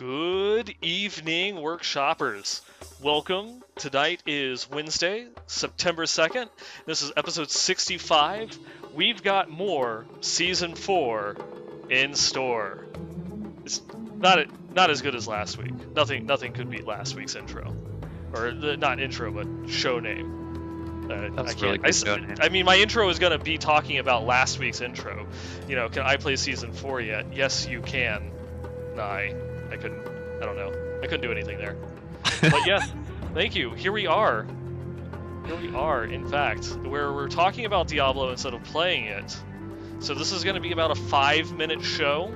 Good evening, workshoppers. Welcome. Tonight is Wednesday, September 2nd. This is episode 65. We've got more Season 4 in store. It's not as good as last week. Nothing could beat last week's intro. Or, not intro, but show name. I mean, my intro is going to be talking about last week's intro. You know, can I play Season 4 yet? Yes, you can. I couldn't. I don't know. I couldn't do anything there. But yes, thank you. Here we are. Here we are, in fact, where we're talking about Diablo instead of playing it. So this is going to be about a 5-minute show,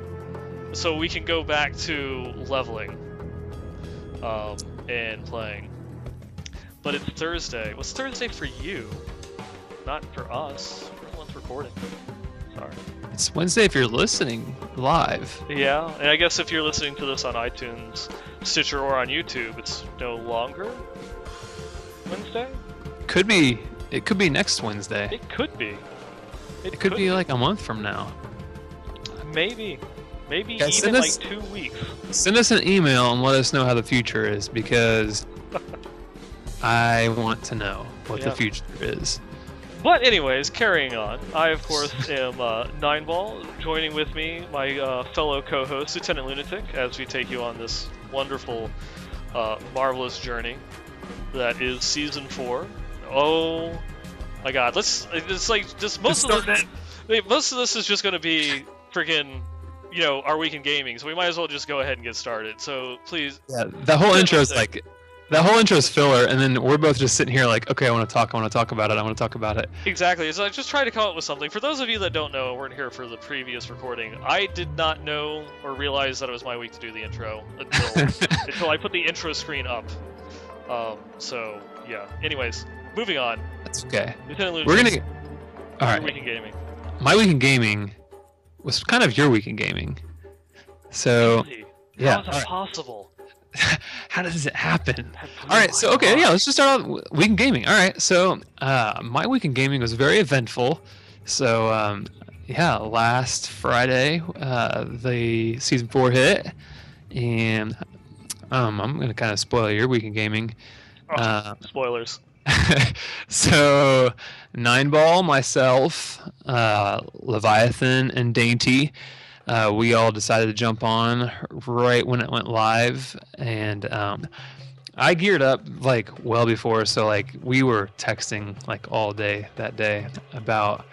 so we can go back to leveling and playing. But it's Thursday. What's Thursday for you? Not for us. We're the ones recording. Sorry. It's Wednesday if you're listening live. Yeah, and I guess if you're listening to this on iTunes, Stitcher, or on YouTube, it's no longer Wednesday? Could be. It could be next Wednesday. It could be. It could be like a month from now. Maybe. Maybe Yeah, even like 2 weeks. Send us an email and let us know how the future is, because I want to know what the future is. But anyways, carrying on, I of course am Nineball. Joining with me, my fellow co-host, Lieutenant Lunatic, as we take you on this wonderful, marvelous journey that is Season 4. Oh my God! It's like just most of this is just going to be freaking, you know, our week in gaming. So we might as well just go ahead and get started. So please. Yeah, the whole intro is like. That whole intro is filler, and then we're both just sitting here like, okay, I want to talk about it. Exactly. So I just try to come up with something. For those of you that don't know and weren't here for the previous recording, I did not know or realize that it was my week to do the intro until I put the intro screen up. So yeah. Anyways, moving on. That's okay. Lieutenant Lunatic, we're gonna. All right. Your week in gaming. My week in gaming was kind of your week in gaming. So. How is that possible? How does it happen? All right, so okay, yeah, let's just start off with week in gaming. All right, so my week in gaming was very eventful. So yeah, last Friday the Season 4 hit, and I'm gonna kind of spoil your week in gaming. Spoilers. So Nineball, myself, Leviathan, and Dainty. We all decided to jump on right when it went live, and I geared up like well before, so like we were texting like all day that day about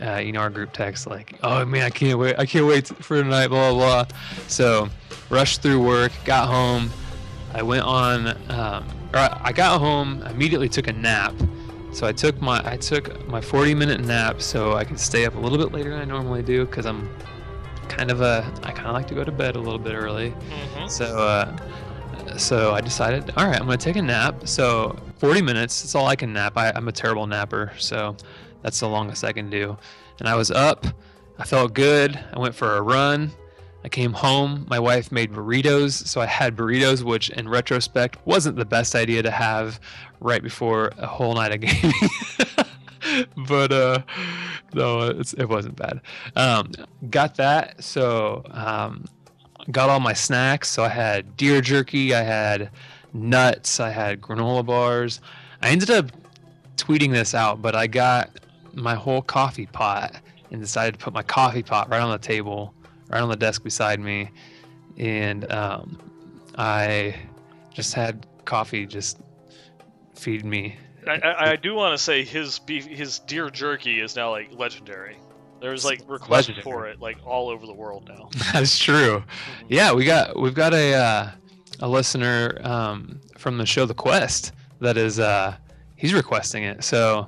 our group text, like, oh man, I can't wait for tonight, blah blah blah. So rushed through work, got home, I got home, immediately took a nap. So I took my 40-minute nap so I could stay up a little bit later than I normally do, because I kind of like to go to bed a little bit early. Mm-hmm. So I decided, all right, I'm going to take a nap. So 40 minutes, that's all I can nap. I'm a terrible napper, so that's the longest I can do. And I was up, I felt good, I went for a run, I came home, my wife made burritos, so I had burritos, which in retrospect wasn't the best idea to have right before a whole night of gaming. But no, it wasn't bad. Got that, so got all my snacks. So I had deer jerky, I had nuts, I had granola bars. I ended up tweeting this out, but I got my whole coffee pot and decided to put my coffee pot right on the table, right on the desk beside me, and I just had coffee just feed me. I do want to say his deer jerky is now like legendary. There's like requests for it like all over the world now. That's true. Mm-hmm. Yeah, we've got a listener from the show The Quest that is he's requesting it. So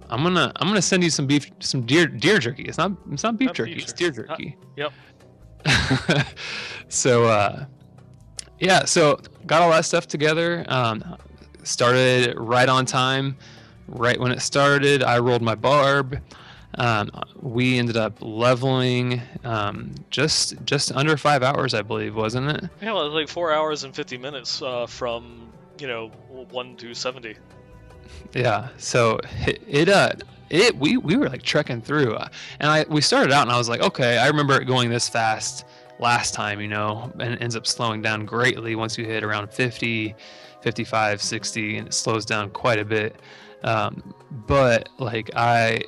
I'm gonna send you some deer jerky. It's not beef jerky. It's deer jerky. Yep. So yeah, so got all that stuff together. Started right on time. Right when it started, I rolled my barb. We ended up leveling just under 5 hours, I believe, wasn't it? Yeah, well, it was like 4 hours and 50 minutes from 1 to 70. Yeah, so we were like trekking through, and we started out, and I was like, okay, I remember it going this fast last time, and it ends up slowing down greatly once you hit around 50, 55, 60, and it slows down quite a bit. But like I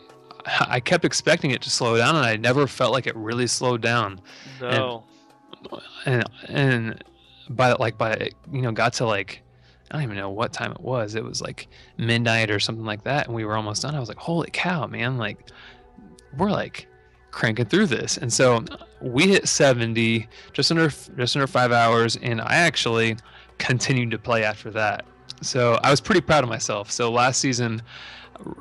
kept expecting it to slow down, and I never felt like it really slowed down. And No. and by got to like I don't even know what time it was. It was like midnight or something like that, and we were almost done. I was like, holy cow, man! Like we're like cranking through this. And so we hit 70 just under 5 hours, and I actually continued to play after that. So I was pretty proud of myself. So last season,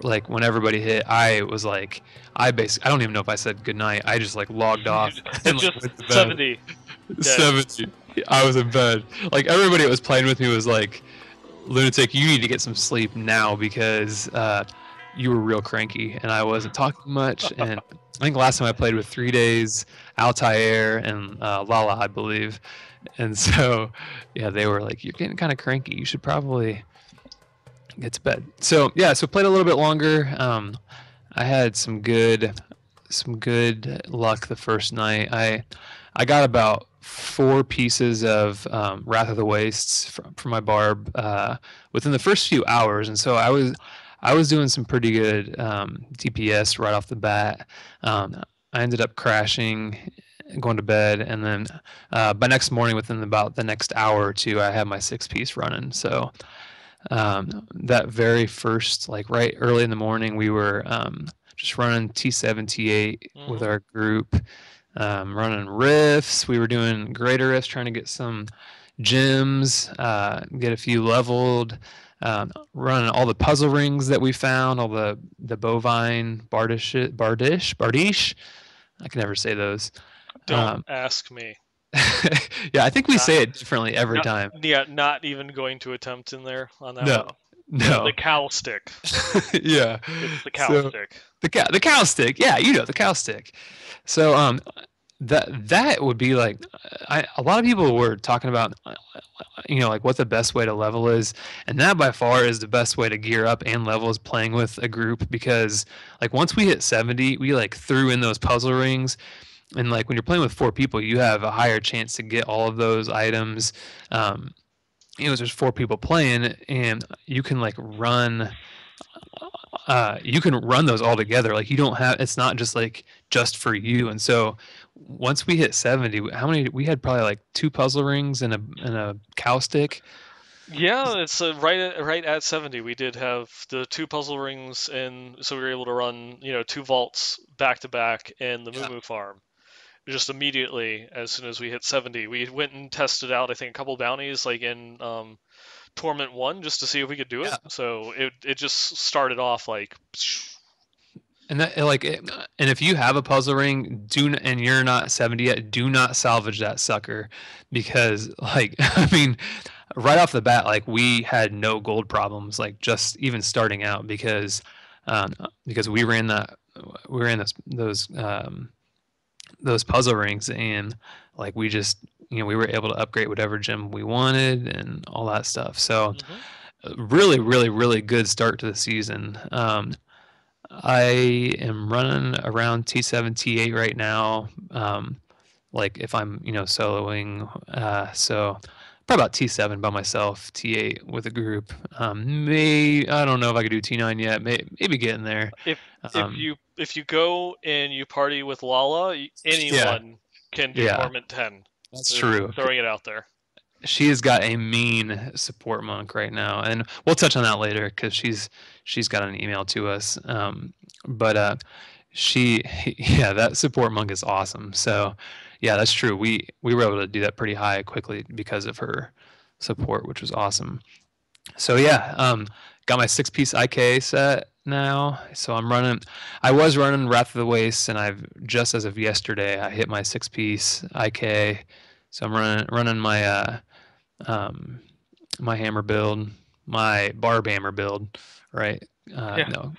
like when everybody hit, I was like, I don't even know if I said goodnight. I just like logged off and like Just went to bed. 70 dead. 70. I was in bed. Like everybody that was playing with me was like, Lunatic, you need to get some sleep now because you were real cranky and I wasn't talking much. And I think last time I played with 3 days, Altair and Lala, I believe. And so, yeah, they were like, you're getting kind of cranky. You should probably get to bed. So yeah, so played a little bit longer. I had some good luck the first night. I got about 4 pieces of Wrath of the Wastes from my barb within the first few hours, and so I was doing some pretty good DPS right off the bat. I ended up crashing, going to bed, and then by next morning, within about the next hour or two, I had my 6-piece running. So that very first, like right early in the morning, we were just running T7, T8 with our group, running riffs. We were doing greater riffs, trying to get some gems, get a few leveled, running all the puzzle rings that we found, all the bovine, bardish. I can never say those. Don't ask me. Yeah, I think we say it differently every time. Yeah, not even going to attempt in there on that No, one. no. The cow stick. Yeah. It's the cow stick. The cow stick. Yeah, the cow stick. So that would be like a lot of people were talking about like what the best way to level is, and that by far is the best way to gear up and level is playing with a group, because like once we hit 70, we like threw in those puzzle rings. And like when you're playing with 4 people, you have a higher chance to get all of those items. There's 4 people playing, and you can like run. You can run those all together. Like you don't have. It's not just like just for you. And so once we hit 70, how many? We had probably like 2 puzzle rings and a cow stick. Yeah, it's right at 70. We did have the 2 puzzle rings, and so we were able to run 2 vaults back to back in the Moo farm. Just immediately as soon as we hit 70, we went and tested out I think a couple bounties like in Torment 1 just to see if we could do it. So it just started off like. And that and if you have a puzzle ring, and you're not 70 yet, do not salvage that sucker, because like I mean, right off the bat, like we had no gold problems, like just even starting out, because we ran those puzzle rings, and like we just we were able to upgrade whatever gem we wanted and all that stuff. So really, really, really good start to the season. I am running around T7, T8 right now. Like if I'm soloing, so probably about T7 by myself, T8 with a group. I don't know if I could do T9 yet. Maybe getting there. If you go and you party with Lala, anyone can do Torment 10. That's true. Throwing it out there. She has got a mean support monk right now, and we'll touch on that later because she's got an email to us. But that support monk is awesome. So yeah, that's true. We were able to do that pretty high quickly because of her support, which was awesome. So yeah, got my 6-piece IK set now. So I was running Wrath of the Wastes, and I've just as of yesterday I hit my 6-piece IK. So I'm running my my hammer build, my barb hammer build, right? No.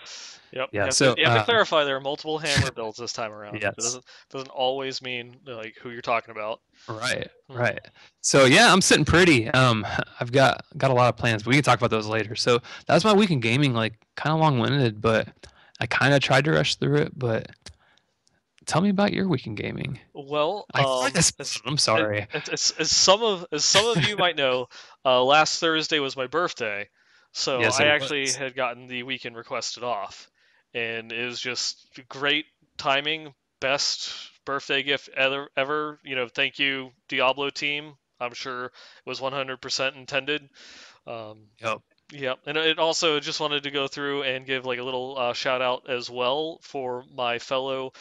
Yep. Yeah. You have to clarify there are multiple hammer builds this time around. Yes. It doesn't always mean like who you're talking about. Right. Right. So yeah, I'm sitting pretty. I've got a lot of plans, but we can talk about those later. So that was my week in gaming, like kind of long-winded, but I kind of tried to rush through it, but Tell me about your weekend gaming. Well, I feel like this. as, I'm sorry. as some of you might know, last Thursday was my birthday, so Yes, I it actually was. had gotten the weekend requested off, and it was just great timing. Best birthday gift ever. Thank you, Diablo team. I'm sure it was 100% intended. Um, Yep. Yep, and it also just wanted to go through and give like a little shout out as well for my fellow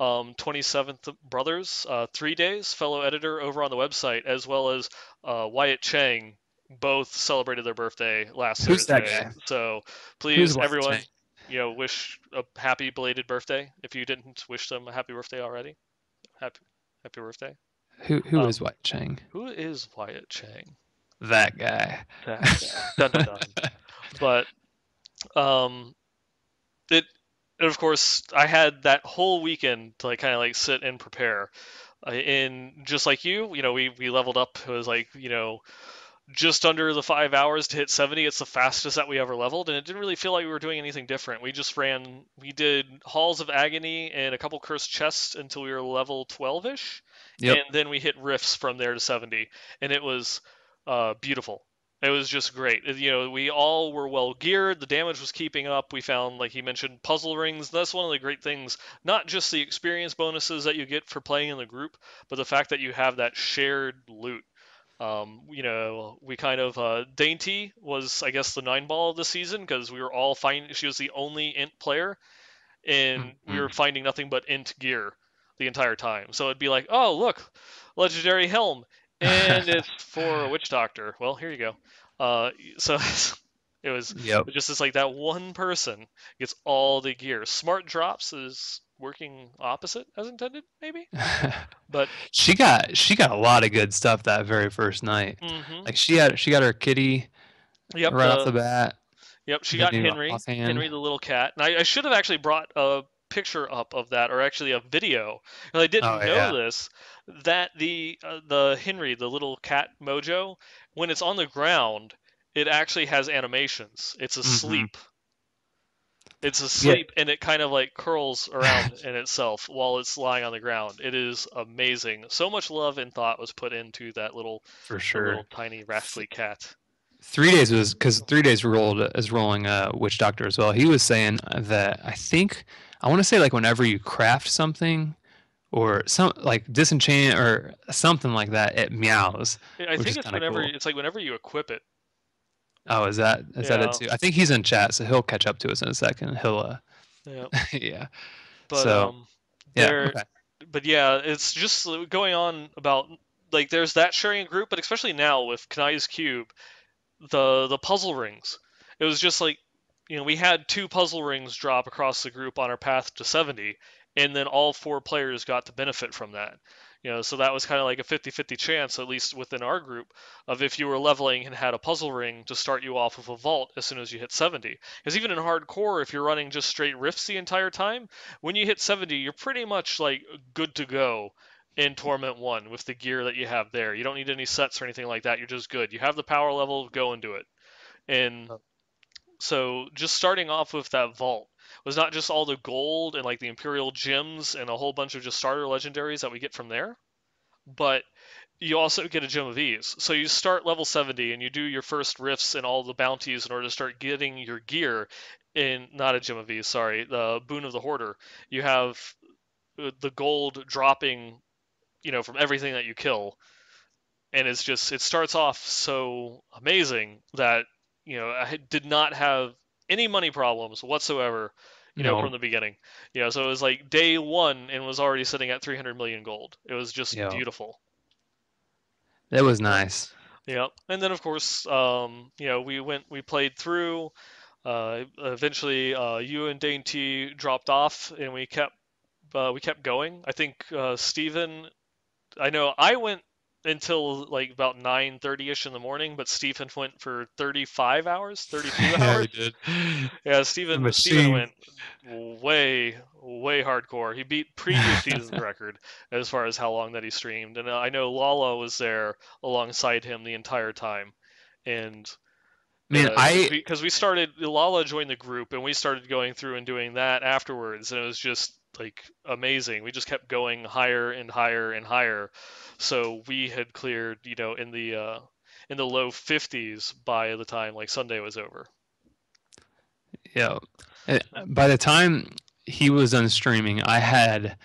27th Brothers, 3 days, fellow editor over on the website, as well as Wyatt Chang, both celebrated their birthday last Who's that Thursday. guy? So Who's please, White Chang? everyone, wish a happy belated birthday if you didn't wish them a happy birthday already. Happy, happy birthday. Who Um, is White Chang? who is Wyatt Chang? That guy. That guy. Dun dun dun. But um, it and of course I had that whole weekend to like kind of like sit and prepare. And just like we leveled up. It was like just under the 5 hours to hit 70. It's the fastest that we ever leveled, and it didn't really feel like we were doing anything different. We did Halls of Agony and a couple cursed chests until we were level 12ish, Yep. and then we hit rifts from there to 70, and it was beautiful. It was just great. We all were well geared. The damage was keeping up. We found, like he mentioned, puzzle rings. That's one of the great things. Not just the experience bonuses that you get for playing in the group, but the fact that you have that shared loot. We kind of Dainty was, I guess, the nine ball of the season because we were all finding she was the only int player, and we were Mhm. finding nothing but int gear the entire time. So it'd be like, oh look, legendary helm, and it's for a witch doctor. Well, here you go. So it was Yep. just this like that one person gets all the gear. Smart drops is working opposite as intended, maybe, but She got a lot of good stuff that very first night. mm-hmm. Like she got her kitty Yep, right off the bat. Yep, she The got new Henry, offhand. Henry the little cat. And I should have actually brought a picture up of that, or actually a video. And I Oh didn't know yeah. this, that the Henry, the little cat mojo, when it's on the ground, it actually has animations. It's Hmm. asleep. It's Yeah, asleep, and it kind of like curls around in itself while it's lying on the ground. It is amazing. So much love and thought was put into for the sure. little tiny rascally cat. 3 days was because 3 days rolled is rolling Witch Doctor as well. He was saying that I want to say like whenever you craft something or some like disenchant or something like that, it meows, I which think is it's kind of whenever cool. it's like whenever you equip it. Oh, is that it Yeah, too? I think he's in chat, so he'll catch up to us in a second. He'll yeah. yeah. But So yeah, there, okay. but yeah, it's just going on about like there's that sharing a group, but especially now with Kanai's cube, the puzzle rings. It was just like we had two puzzle rings drop across the group on our path to 70, and then all four players got to benefit from that. So that was kind of like a 50-50 chance, at least within our group, of if you were leveling and had a puzzle ring to start you off with a vault as soon as you hit 70. Because even in hardcore, if you're running just straight rifts the entire time, when you hit 70, you're pretty much like good to go in Torment 1 with the gear that you have there. You don't need any sets or anything like that. You're just good. You have the power level, go and do it. And so just starting off with that vault was not just all the gold and like the Imperial gems and a whole bunch of just starter legendaries that we get from there, but you also get a gem of ease. So you start level 70 and you do your first rifts and all the bounties in order to start getting your gear in not a gem of ease, sorry, the boon of the hoarder. You have the gold dropping, from everything that you kill, and it starts off so amazing that I did not have any money problems whatsoever, from No, the beginning. So it was like day one and was already sitting at 300 million gold. It was just yeah, beautiful. that was Yep. nice. Yep. And then of course, we played through. Eventually, you and Dainty dropped off, and we kept going. I think Steven I know I went until like about 9:30ish in the morning, but Stephen went for 35 hours, 32 Yeah, hours. he did. Yeah, The Stephen machine. went way way hardcore. He beat previous season's record as far as how long that he streamed, and I know Lala was there alongside him the entire time, and Man, because I we started Lala joined the group and we started going through and doing that afterwards, and it was just like amazing. We just kept going higher and higher and higher. So we had cleared, in the low 50s by the time like Sunday was over. Yeah. By the time he was done streaming, I had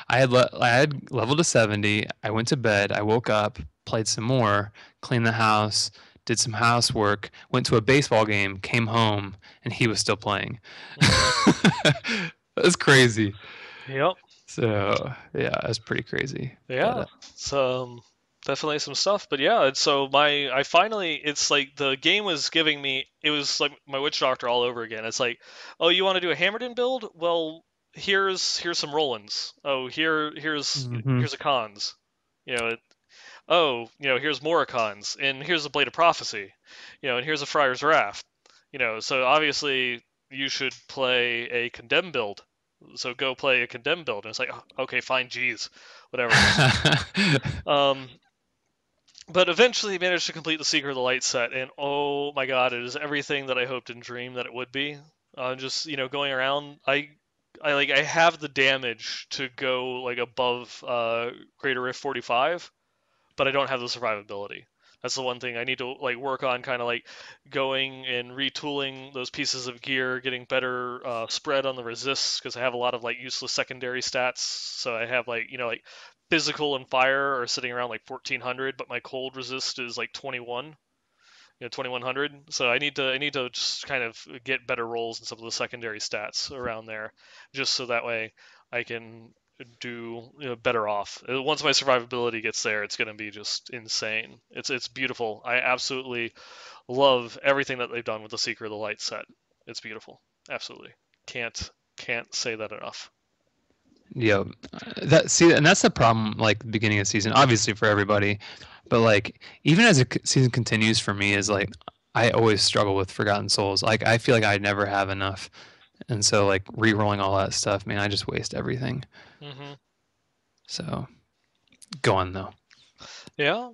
I had leveled to 70. I went to bed. I woke up, played some more, cleaned the house, did some housework, went to a baseball game, came home, and he was still playing. That's crazy. Yep. So yeah, that's pretty crazy. But Yeah. So definitely some stuff. But yeah, so I finally, it's like the game was giving me, it was like my witch doctor all over again. It's like, oh, you want to do a Hammerden build? Well, here's some Rollins. Oh, hmm here's a cons. You know, oh, here's Moricons, and here's a Blade of Prophecy, and here's a Friar's Raft. So obviously you should play a Condemn build. So go play a Condemn build. And it's like, oh, okay, fine, geez, whatever. Um, but eventually managed to complete the Secret of the Light set, and oh my god, it is everything that I hoped and dreamed that it would be. Just going around, I have the damage to go like above Greater Rift 45, but I don't have the survivability. That's the one thing I need to like work on, kind of like going and retooling those pieces of gear, getting better spread on the resists because I have a lot of like useless secondary stats. So I have like physical and fire are sitting around like 1400, but my cold resist is like 2100. So I need to just kind of get better rolls in some of the secondary stats around there, just so that way I can do better off. Once my survivability gets there, it's going to be just insane. It's beautiful. I absolutely love everything that they've done with the Secret of the Light set. It's beautiful. Absolutely. Can't say that enough. Yeah, and that's the problem. Like the beginning of the season, obviously for everybody, but like even as the season continues for me, is like I always struggle with Forgotten Souls. Like I feel like I never have enough, and so like re-rolling all that stuff, man, I just waste everything. Hmm. So go on though. Yeah.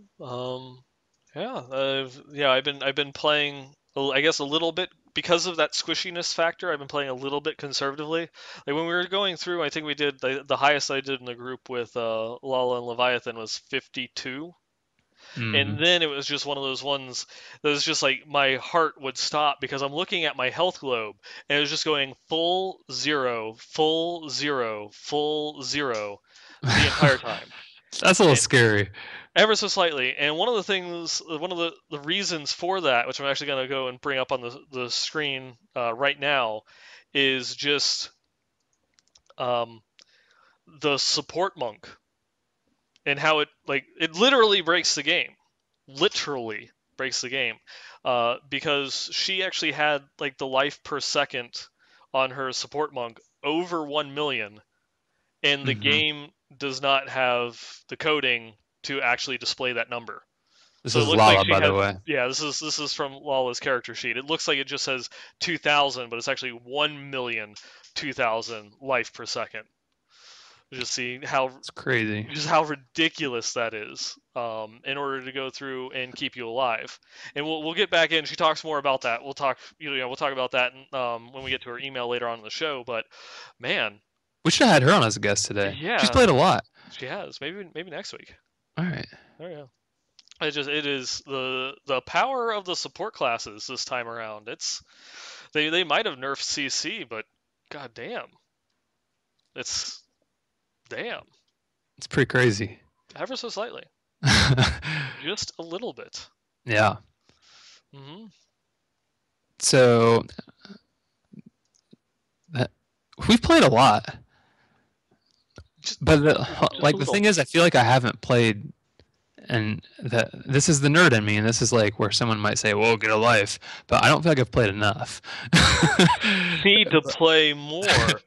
Yeah. I've been playing. I guess a little bit because of that squishiness factor. I've been playing a little bit conservatively. Like when we were going through, I think we did the highest I did in the group with Lala and Leviathan was 52. And hmm then it was just one of those ones that was just like my heart would stop because I'm looking at my health globe and it was just going full zero, full zero, full zero the entire time. That's a little And scary. ever so slightly. And one of the reasons for that, which I'm actually going to go and bring up on the screen right now, is just um, the support monk and how it literally breaks the game. Literally breaks the game because she actually had like the life per second on her support monk over 1 million, and the hmm game does not have the coding to actually display that number. This So it is looks like Lala, she by the has, way. yeah, this is from Lala's character sheet. It looks like it just says 2000, but it's actually 1,000,000 life per second. Just see how It's crazy. just how ridiculous that is, in order to go through and keep you alive. And we'll get back in. She talks more about that. We'll talk about that when we get to her email later on in the show. But man, We should have had her on as a guest today. She's yeah, played a lot. she has. Maybe next week. All right. Oh yeah. It is the power of the support classes this time around. They might have nerfed CC, but god damn, it's damn It's pretty crazy. ever so slightly, just a little bit. Yeah. Hmm. So that, we've played a lot, Just but just a like the little. thing is, I feel like I haven't played, and that this is the nerd in me, and this is like where someone might say, "Well, get a life," but I don't feel like I've played enough. Need to play more.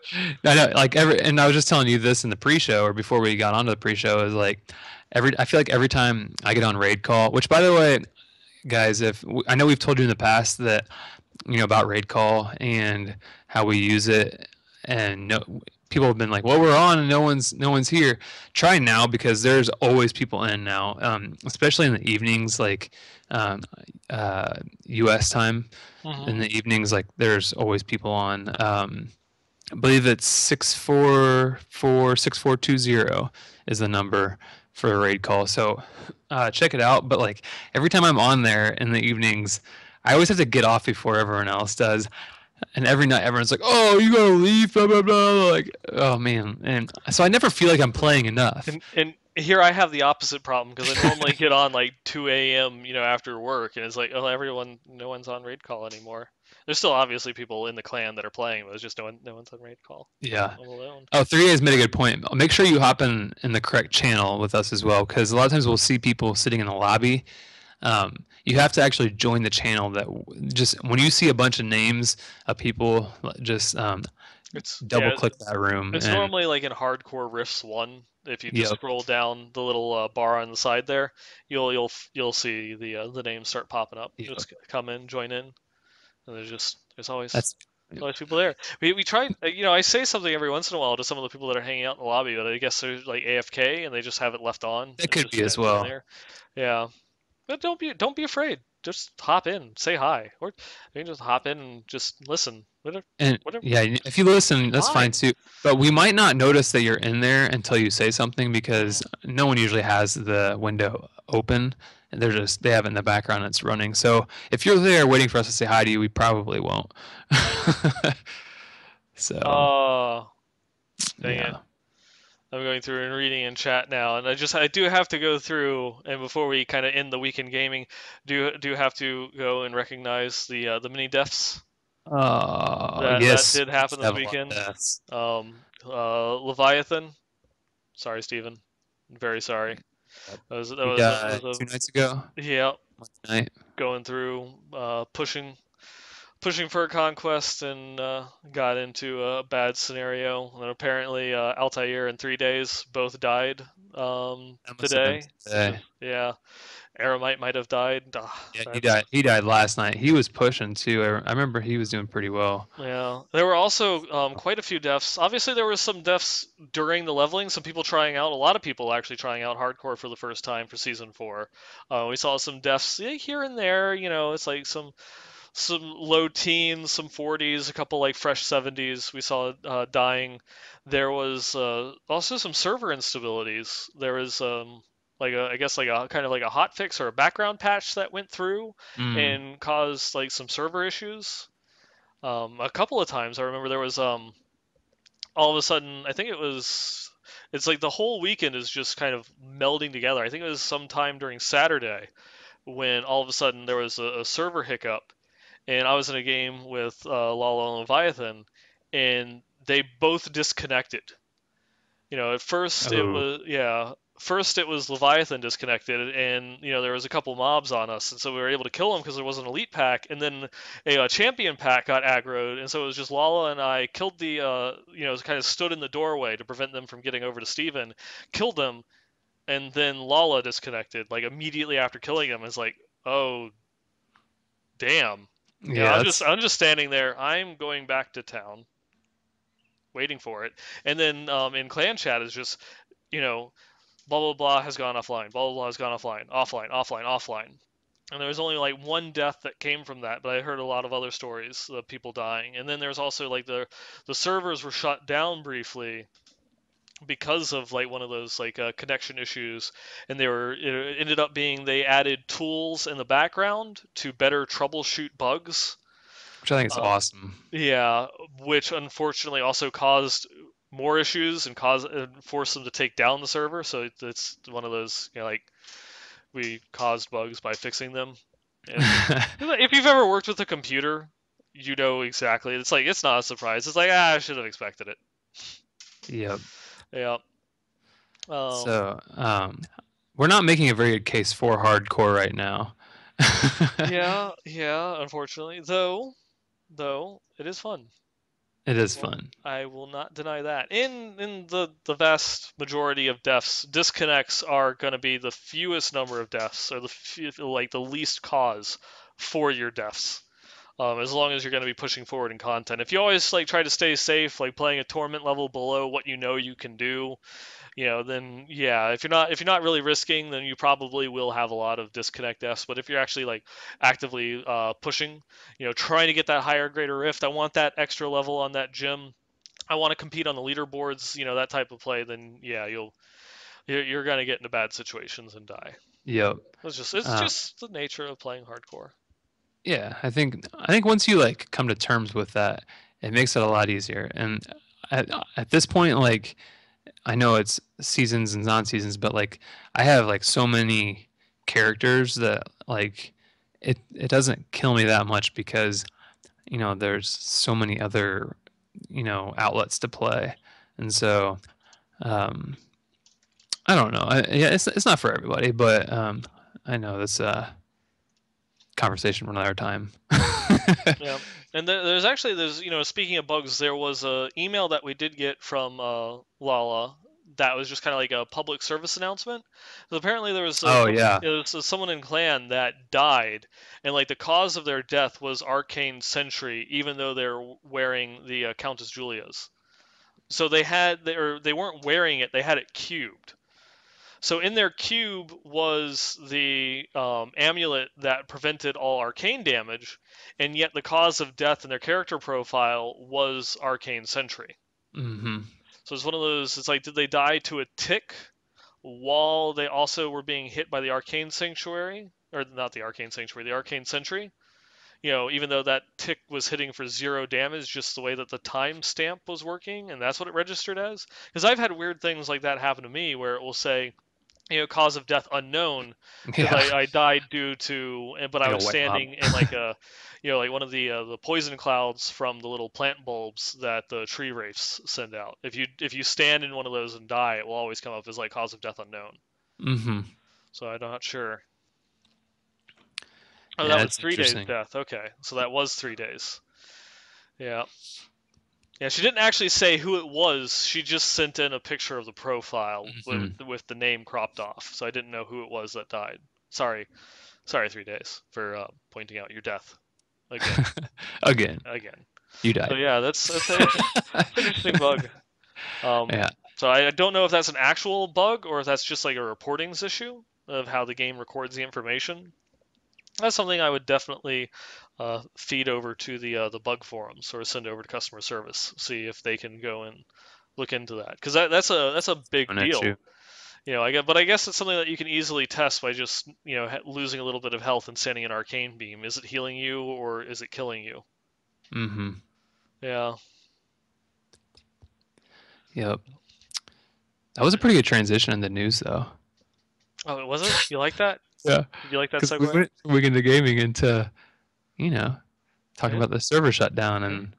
I know, like and I was just telling you this in the pre-show or before we got onto the pre-show is like I feel like every time I get on raid call, which by the way, guys, if I know we've told you in the past that about raid call and how we use it, and no, people have been like, well, we're on and no one's here. Try now because there's always people in now, especially in the evenings, like um, US time. In Hmm. the evenings, like there's always people on. I believe it's 644 6420 is the number for a raid call. So check it out. But like every time I'm on there in the evenings, I always have to get off before everyone else does. And every night everyone's like, "Oh, you gotta leave," blah blah blah. Like, oh man. And so I never feel like I'm playing enough. And here I have the opposite problem because I normally get on like 2 a.m. After work, and it's like, oh, no one's on raid call anymore. There's still obviously people in the clan that are playing, but it's just no one's on raid call. Yeah. I'm alone. Oh, 3A's made a good point. Make sure you hop in the correct channel with us as well, because a lot of times we'll see people sitting in the lobby. You have to actually join the channel. That just when you see a bunch of names of people, just It's double yeah, click that room it's and normally like in Hardcore Rifts 1. If you just yep, scroll down the little bar on the side there, you'll see the names start popping up. yep. Just come in, join in, and there's always That's yep. always people there. We tried, I say something every once in a while to some of the people that are hanging out in the lobby, but I guess they're like AFK and they just have it left on That and could just be as sitting well. there. Yeah, but don't be afraid. Just hop in, say hi, or just hop in and just listen. Whatever, And whatever. yeah, if you listen, that's fine Fine. too. But we might not notice that you're in there until you say something because Mhm. no one usually has the window open and they have it in the background and it's running. So if you're there waiting for us to say hi to you, we probably won't. So Oh, dang it. yeah. I'm going through and reading in chat now, and I do have to go through, and before we kind of end the weekend gaming, do have to go and recognize the mini deaths that Yes, did we happen used to this have a lot of weekend. deaths. Leviathan, sorry, Steven, very sorry. Yep. That He was died a 2 nights ago. yeah, One night. going through pushing for a conquest and got into a bad scenario. And apparently, Altair and 3 days both died That must have been today. today. Yeah, Aramite might have died. Yeah, he That's died. He died last night. He was pushing too. I remember he was doing pretty well. yeah. There were also quite a few deaths. Obviously, there were some deaths during the leveling. Some people trying out. A lot of people actually trying out hardcore for the first time for season 4. We saw some deaths here and there. It's like some low teens, some 40s, a couple like fresh 70s we saw dying. There was also some server instabilities. There was I guess like a kind of like a hot fix or a background patch that went through Mm. and caused like some server issues. A couple of times I remember there was all of a sudden I think it's like the whole weekend is just kind of melding together. I think it was sometime during Saturday when all of a sudden there was a server hiccup and I was in a game with Lalo and Leviathan, and they both disconnected. At first it Oh, was first it was Leviathan disconnected, and there was a couple mobs on us, and so we were able to kill them because there was an elite pack, and then a champion pack got aggroed, and so it was just Lala and I killed the kind of stood in the doorway to prevent them from getting over to Steven, killed them, and then Lala disconnected like immediately after killing him. It's like, oh damn. yeah. That's I'm just standing there. I'm going back to town, waiting for it. And then in clan chat is just, you know, blah blah blah has gone offline. Blah blah blah has gone offline. Offline. Offline. Offline. And there was only like one death that came from that, but I heard a lot of other stories of people dying. And then there's also like the servers were shut down briefly because of like one of those like connection issues, and it ended up being they added tools in the background to better troubleshoot bugs. which I think is Um, awesome. Yeah, which unfortunately also caused more issues and forced them to take down the server. So it's one of those, like we caused bugs by fixing them. And if you've ever worked with a computer, you know exactly. It's like it's not a surprise. It's like I should have expected it. Yep. Yeah. Um. So, we're not making a very good case for hardcore right now. Yeah. Yeah. Unfortunately, though, it is fun. It is fun. I will not deny that. In the vast majority of deaths, disconnects are going to be the fewest number of deaths, or like the least cause for your deaths. As long as you're going to be pushing forward in content. If you always like try to stay safe, like playing a torment level below what you know you can do, then yeah, if you're not really risking, then you probably will have a lot of disconnect deaths. But if you're actually like actively pushing, trying to get that higher greater rift, I want that extra level on that gym. I want to compete on the leaderboards, that type of play, then yeah, you're gonna get into bad situations and die. Yep. It's Uh, just the nature of playing hardcore. yeah, I think once you like come to terms with that, it makes it a lot easier. And at this point, like I know it's seasons and non-seasons, but like I have like so many characters that like it doesn't kill me that much because there's so many other outlets to play, and so um, I don't know. Yeah, it's not for everybody, but I know that's a conversation for another time. Yeah, and there's speaking of bugs, there was a email that we did get from Lala that was just kind of like a public service announcement. So apparently Oh yeah. there was someone in clan that died, and like the cause of their death was arcane sentry, even though they're wearing the Countess Julia's. So they weren't wearing it; they had it cubed. So in their cube was the amulet that prevented all arcane damage, and yet the cause of death in their character profile was arcane sentry. Hmm. So it's one of those. It's like, did they die to a tick while they also were being hit by the arcane sanctuary, or not the arcane sanctuary, the arcane sentry? Even though that tick was hitting for 0 damage, just the way that the timestamp was working, and that's what it registered as. Because I've had weird things like that happen to me, where it will say cause of death unknown, because Yeah, I died due to, but I like a was white mob. standing in like like one of the poison clouds from the little plant bulbs that the tree wraiths send out. If you stand in one of those and die, it will always come up as like cause of death unknown. Hmm. So I'm not sure. Oh, that Yeah, was it's 3 days interesting. death. Okay, so that was 3 days. Yeah. Yeah, she didn't actually say who it was. She just sent in a picture of the profile with, Hmm. with the name cropped off. So I didn't know who it was that died. Sorry, sorry, 3 days for pointing out your death again, Again, again. you So died. yeah, it's an interesting bug. Yeah. So I don't know if that's an actual bug or if that's just like a reportings issue of how the game records the information. That's something I would definitely feed over to the bug forums or send over to customer service, see if they can go and look into that, because that's a big An issue. deal. I guess it's something that you can easily test by just losing a little bit of health and standing an arcane beam. Is it healing you or is it killing you? Hmm. Yeah. Yep. That was a pretty good transition in the news, though. Oh, was it? You like that? Yeah, Did you like that because we segue? went from weekend to gaming into you know talking Yeah. about the server shutdown Yeah. and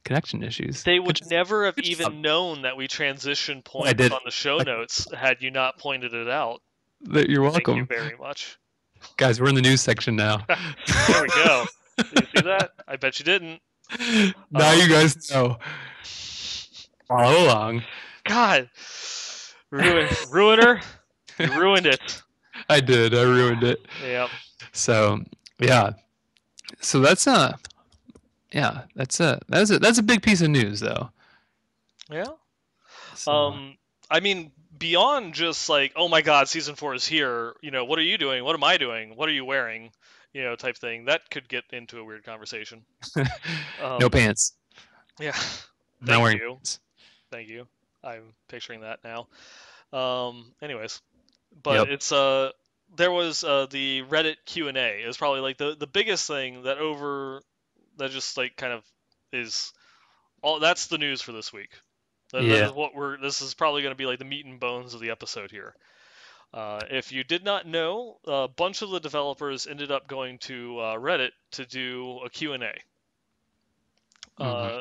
connection issues. They Good, would never have good job. even known that we transition I points did. on the show I, notes had you not pointed it out. you're Thank you welcome, very much. guys. We're in the news section now. There we go. Did you see that? I bet you didn't. Now Um, you guys know. Follow along. God, ruiner, you ruined it. I did. I ruined it. Yep. So yeah. So that's a big piece of news though. Yeah. So Um, I mean, beyond just like, oh my God, season 4 is here. What are you doing? What am I doing? What are you wearing? Type thing. That could get into a weird conversation. no Um, pants. yeah. I'm not Thank wearing you. pants. Thank you. I'm picturing that now. Anyways, but Yep. it's there was the Reddit Q&A is probably like the biggest thing that just like kind of is all that's the news for this week. That Yeah. is what we're this is probably going to be like the meat and bones of the episode here. If you did not know, a bunch of the developers ended up going to Reddit to do a Q&A. Hmm. Uh,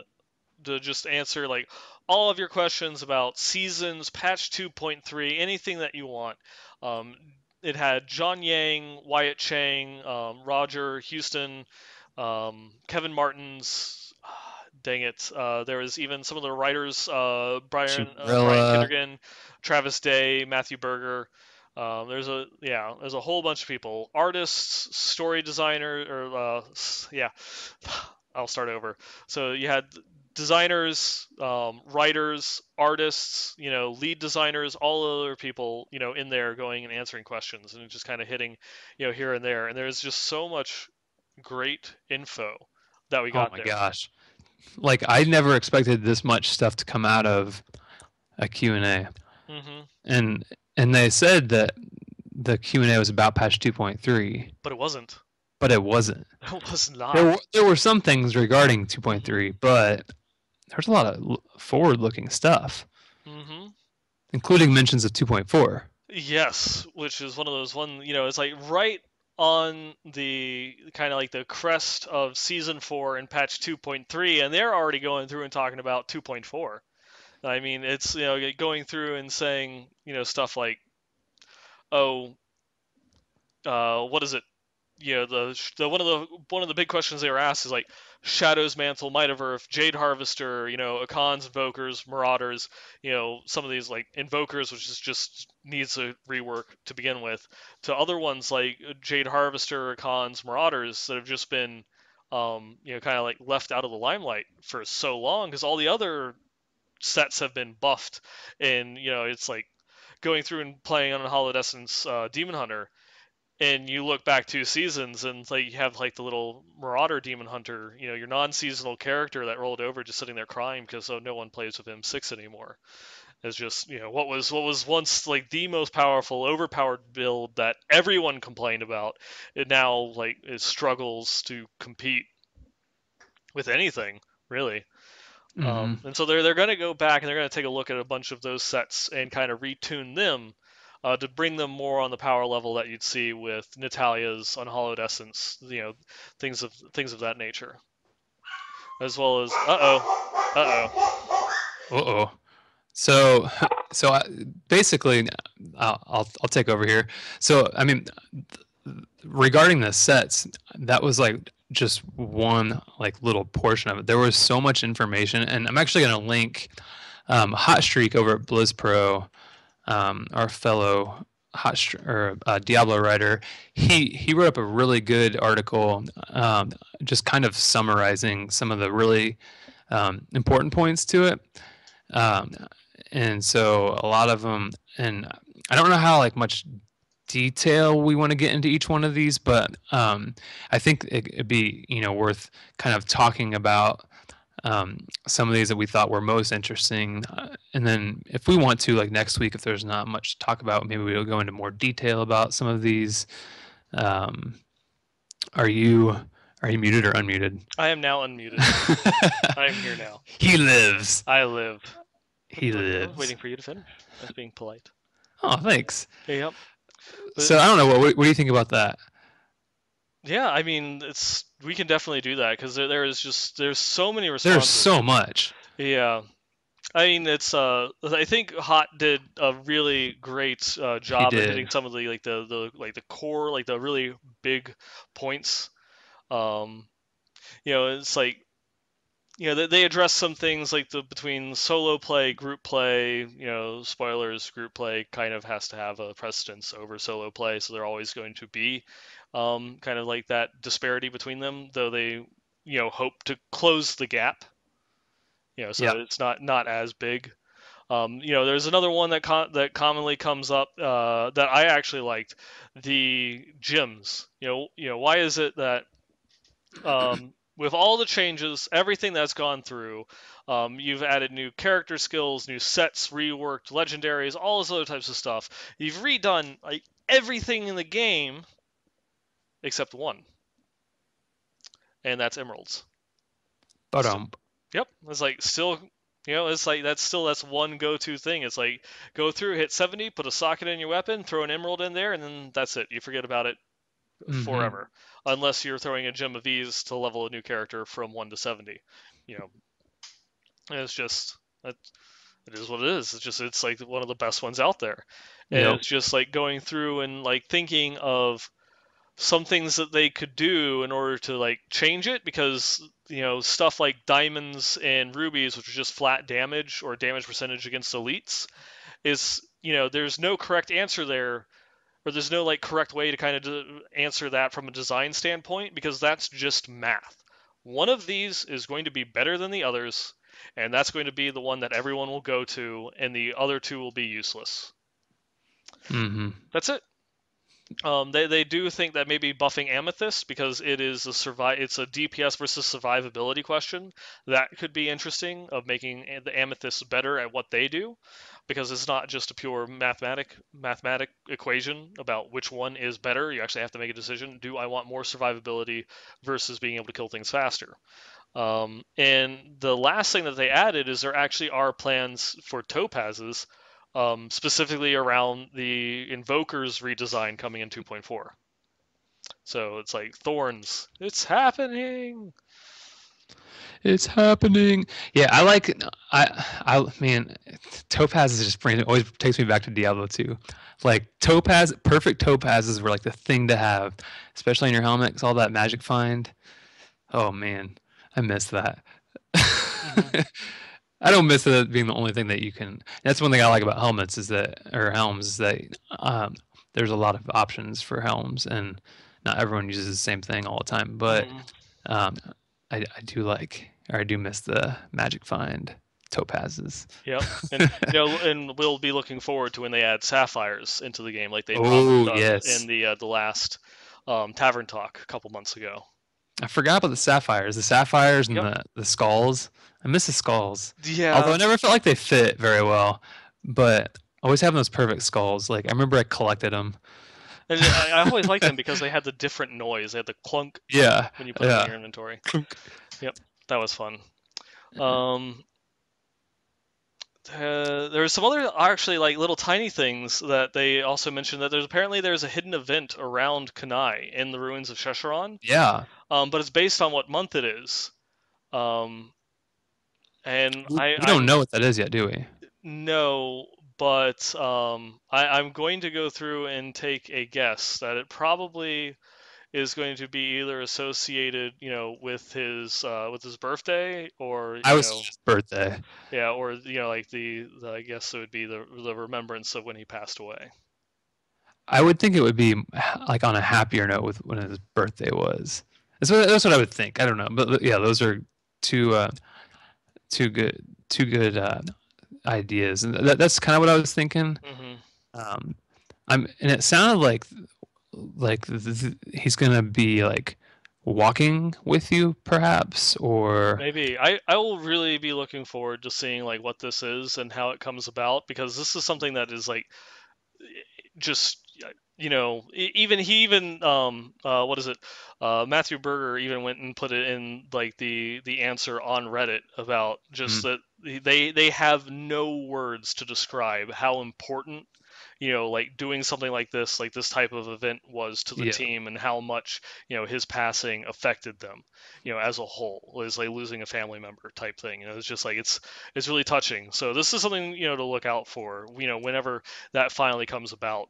to just answer like all of your questions about seasons, patch 2.3, anything that you want. Um, it had John Yang, Wyatt Chang, Roger Houston, Kevin Martins. Dang it! There was even some of the writers: Brian Shimmerilla. Kindergan, Travis Day, Matthew Berger. There's a whole bunch of people, artists, story designer, or yeah, I'll start over. So you had designers, writers, artists, lead designers, all other people, in there going and answering questions and just kind of hitting, here and there. And there's just so much great info that we Oh got my there. gosh. like I never expected this much stuff to come out of a Q&A. Mm-hmm. And and they said that the Q&A was about patch 2.3, But it wasn't. but it wasn't. It was There not. were some things regarding Mm-hmm. 2.3, but there's a lot of forward-looking stuff, Mm-hmm. including mentions of 2.4. Yes, which is one of those it's like right on the kind of like the crest of season 4 and patch 2.3, and they're already going through and talking about 2.4. I mean, it's going through and saying stuff like, oh, what is it? The one of the big questions they were asked is like Shadow's Mantle, Might of Earth, Jade Harvester, Akon's Invokers, Marauders, some of these like Invokers, which is just needs a rework to begin with, to other ones like Jade Harvester, Akon's Marauders that have just been, kind of like left out of the limelight for so long because all the other sets have been buffed, and it's like going through and playing on Holodescence Demon Hunter, and you look back 2 seasons and like you have like the little Marauder Demon Hunter, your non-seasonal character that rolled over just sitting there crying because no one plays with M6 anymore. It's just what was once like the most powerful, overpowered build that everyone complained about. It now like it struggles to compete with anything really. Mm-hmm. And so they're going to go back and they're going to take a look at a bunch of those sets and kind of retune them to bring them more on the power level that you'd see with Natalia's Unhallowed Essence, things of that nature, as well as uh oh. Uh-oh. So, basically, I'll take over here. So, I mean, regarding the sets, that was like just one like little portion of it. There was so much information, and I'm actually going to link Hot Streak over at Blizz Pro, our fellow Diablo writer. He wrote up a really good article, just kind of summarizing some of the really important points to it. Um, and so a lot of them, and I don't know how like much detail we want to get into each one of these, but I think it'd be worth kind of talking about some of these that we thought were most interesting, and then if we want to, like next week, if there's not much to talk about, maybe we'll go into more detail about some of these. Um, are you muted or unmuted? I am now unmuted. I am here now. He lives. I live. He I was lives. waiting for you to finish. I was being polite. Oh, thanks. Yep. But So I don't know. What do you think about that? yeah, I mean, we can definitely do that because there's so many There's responses. so much. Yeah, I mean, I think Hot did a really great He job at hitting did. some of the the core, like the really big points. Um, it's like they address some things like the between solo play, group play. Spoilers, group play kind of has to have a precedence over solo play, so they're always going to be kind of like that disparity between them, though they hope to close the gap. So Yep. that it's not as big. There's another one that commonly comes up that I actually liked, the gyms. Why is it that with all the changes, everything that's gone through, you've added new character skills, new sets, reworked legendaries, all this other types of stuff. You've redone like everything in the game except one, and that's emeralds. But So, yep, it's like still. It's like that's one go-to thing. It's like go through, hit 70, put a socket in your weapon, throw an emerald in there, and then that's it. You forget about it mm-hmm. forever, unless you're throwing a gem of ease to level a new character from 1 to 70. You know, and it's just it is what it is. It's like one of the best ones out there, and Yep. it's just like going through and like thinking of some things that they could do in order to like change it, because stuff like diamonds and rubies, which are just flat damage or damage percentage against elites, is there's no correct answer there, or there's no like correct way to kind of answer that from a design standpoint, because that's just math. One of these is going to be better than the others, and that's going to be the one that everyone will go to, and the other two will be useless. Mm-hmm. That's it. They do think that maybe buffing Amethyst, because it's a DPS versus survivability question, that could be interesting, of making the Amethyst better at what they do, because it's not just a pure mathematic equation about which one is better. You actually have to make a decision. Do I want more survivability versus being able to kill things faster? And the last thing that they added is there actually are plans for topazes, specifically around the Invoker's redesign coming in 2.4. So it's like thorns. It's happening. It's happening. Yeah, man, Topaz is just always takes me back to Diablo 2. Like Topaz, perfect topazes were like the thing to have, especially in your helmet, 'cause all that magic find. Oh man, I miss that. Hmm. I don't miss it being the only thing that you can. That's one thing I like about helmets or helms is that there's a lot of options for helms, and not everyone uses the same thing all the time. But Hmm. um, I do miss the magic find topazes. Yep. And and we'll be looking forward to when they add sapphires into the game, like they promised Oh us in yes, the last tavern talk a couple months ago. I forgot about the sapphires and Yep. the skulls. I miss the skulls, although I Yeah. never felt like they fit very well. But always having those perfect skulls. Like I remember I collected them. And I always liked them because they had the different noise. They had the clunk Yeah, when you put them in yeah. your inventory. Clunk. Yep, that was fun. Um, there's some other actually like little tiny things that they also mentioned, that there's a hidden event around Kanai in the ruins of Shesharon, Yeah, but it's based on what month it is. Um, and we don't know what that is yet, do we? no, but I'm going to go through and take a guess that it probably is going to be either associated, with his birthday, or I was his birthday. yeah, or like the I guess it would be the remembrance of when he passed away. I would think it would be like on a happier note with when his birthday was. That's what I would think. I don't know, but yeah, those are two two good two good ideas, and that's kind of what I was thinking. Hmm. Um, and it sounded like he's gonna be like walking with you, perhaps, or Maybe I will really be looking forward to seeing like what this is and how it comes about, because this is something that is like just even he even what is it, Matthew Berger even went and put it in like the answer on Reddit about just mm, that they have no words to describe how important like doing something like this type of event was to the yeah. team, and how much his passing affected them as a whole. It was like losing a family member type thing. It's just like it's really touching. So this is something to look out for whenever that finally comes about.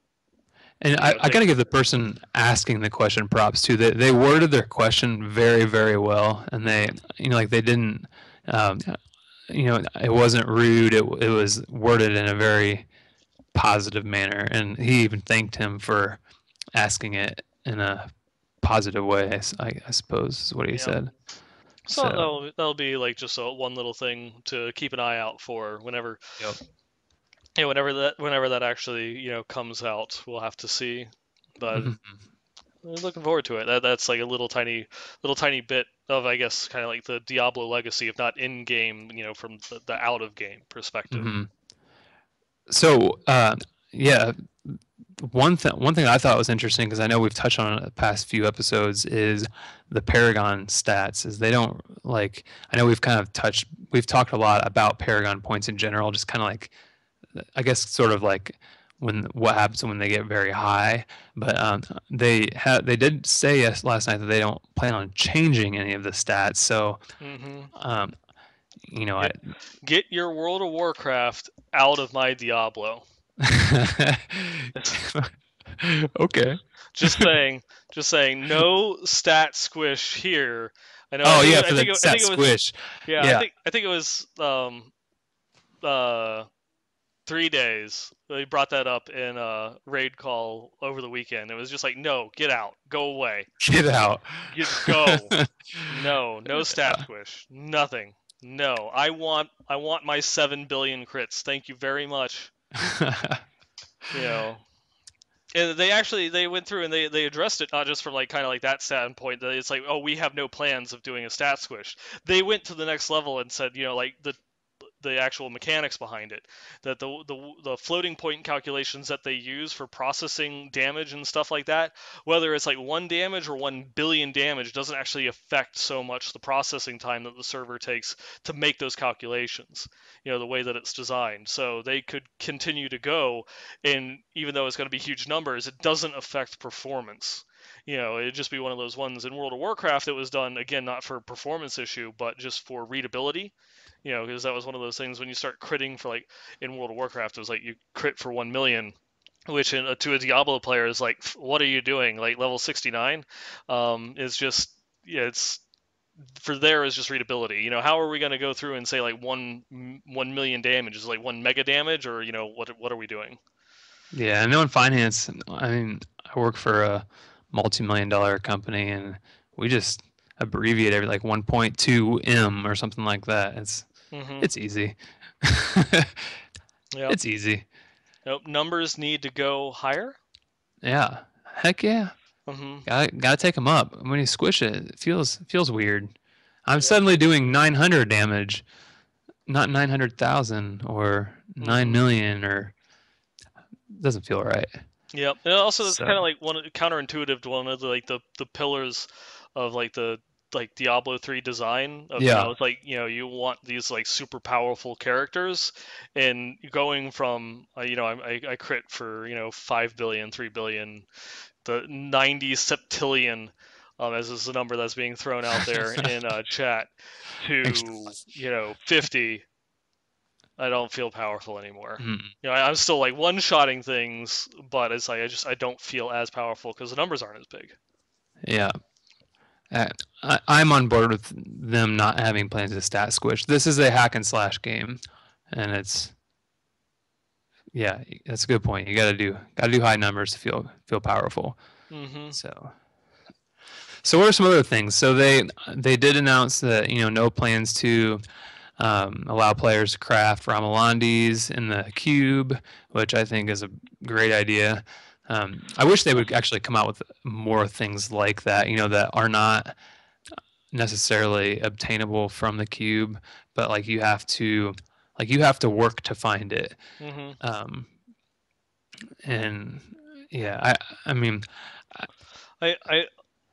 And I got Take. to give the person asking the question props too. They worded their question very, very well, and they, Hmm. like they didn't, um, it wasn't rude. It was worded in a very positive manner, and he even thanked him for asking it in a positive way. I suppose is what he Yeah. said. So So, that'll be like just one little thing to keep an eye out for whenever yep. whenever that actually comes out. We'll have to see, but Mhm. I'm looking forward to it. That's like a little tiny bit of, I guess, kind of like the Diablo legacy, if not in game, from the out of game perspective. Mhm. So, yeah, one thing I thought was interesting, because I know we've touched on it in the past few episodes, is the Paragon stats. Is they don't like. I know we've talked a lot about Paragon points in general, just kind of like, I guess sort of like when what happens when they get very high. But they did say yes last night that they don't plan on changing any of the stats. So Hmm. um, I Get get your World of Warcraft out of my Diablo. okay. Just saying, just saying. No stat squish here. I know. Oh yeah, for the I stat think it was. squish. Yeah, Yeah. I think it was uh 3 days. They brought that up in a raid call over the weekend. It was just like, no, get out, go away, Get out. go. No, no stat squish, nothing. No, I want my 7 billion crits. Thank you very much. You know, And they went through and they addressed it not just from like kind of like that standpoint that it's like, oh, we have no plans of doing a stat squish. They went to the next level and said, like the actual mechanics behind it, that the floating point calculations that they use for processing damage and stuff like that, whether it's like 1 damage or 1 billion damage, doesn't actually affect so much the processing time that the server takes to make those calculations, the way that it's designed. So they could continue to go, and even though it's going to be huge numbers, it doesn't affect performance. It'd just be one of those ones. In World of Warcraft, it was done again not for performance issue, but just for readability. Because that was one of those things when you start critting for like in World of Warcraft, it was like you crit for 1 million, which to a Diablo player is like, what are you doing? Like level 69, is just, yeah, it's for there is just readability. How are we going to go through and say like 1 million damage is like 1 mega damage, or what are we doing? Yeah, I know in finance, I mean, I work for a multi-million-dollar company, and we just abbreviate every like 1.2 M or something like that. Mm-hmm. It's easy. Yep. It's easy. Nope. Numbers need to go higher. Yeah. Heck yeah. Mm-hmm. Gotta take them up. When you squish it, it feels weird. I'm Yep. suddenly doing 900 damage, not 900,000 or 9 Mm-hmm. million, or doesn't feel right. Yep. And also, it's kind So of like one counterintuitive to one of the like the pillars of like the like Diablo 3 design of, yeah, it's like, you want these like super powerful characters, and going from I crit for 5 billion, 3 billion, the 90 septillion, as is the number that's being thrown out there in chat, extra to much. 50. I don't feel powerful anymore. Mm, I'm still like one-shotting things, but it's like I don't feel as powerful because the numbers aren't as big. yeah. Uh, I'm on board with them not having plans to stat squish. This is a hack and slash game, and yeah, that's a good point. You gotta do high numbers to feel powerful. Mm-hmm. So what are some other things? So they did announce that no plans to allow players to craft Ramalandis in the cube, which I think is a great idea. I wish they would actually come out with more things like that. That are not necessarily obtainable from the cube, but like you have to work to find it. Mm-hmm. Um, and yeah, I mean, I I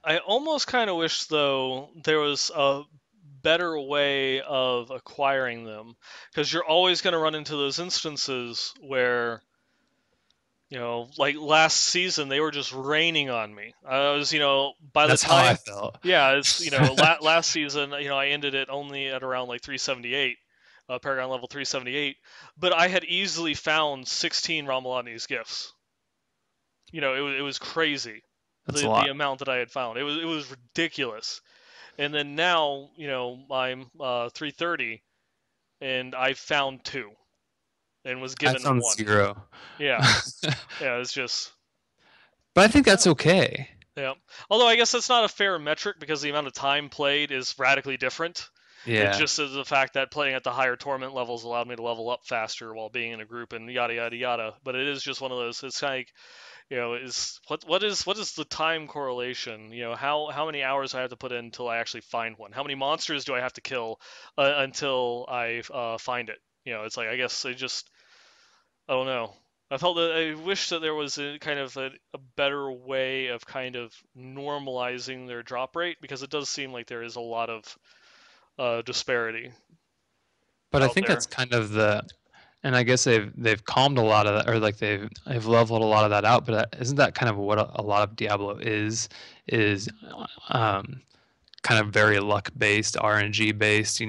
I almost kind of wish though there was a better way of acquiring them, because you're always going to run into those instances where, like last season, they were just raining on me. I was, by the that's how I time, felt. yeah, it's, last season, I ended it only at around like 378, Paragon level 378, but I had easily found 16 Romulandi's gifts. It was crazy, That's a the lot. amount that I had found. It was ridiculous. And then now, I'm 330, and I found two and was I given found one. zero. Yeah, yeah, it's just. But I think Yeah. that's okay. Yeah. Although I guess that's not a fair metric because the amount of time played is radically different. It Yeah. just is the fact that playing at the higher torment levels allowed me to level up faster while being in a group and yada yada yada. But it is just one of those. It's kind of like, is what is the time correlation? How many hours I have to put in until I actually find one? How many monsters do I have to kill until I find it? It's like, I guess I don't know. I wish that there was a kind of a better way of kind of normalizing their drop rate, because it does seem like there is a lot of disparity But I out think there. that's kind of and I guess they've calmed a lot of that, or like they've leveled a lot of that out. But isn't that kind of what a lot of Diablo is um, kind of very luck based, RNG based, The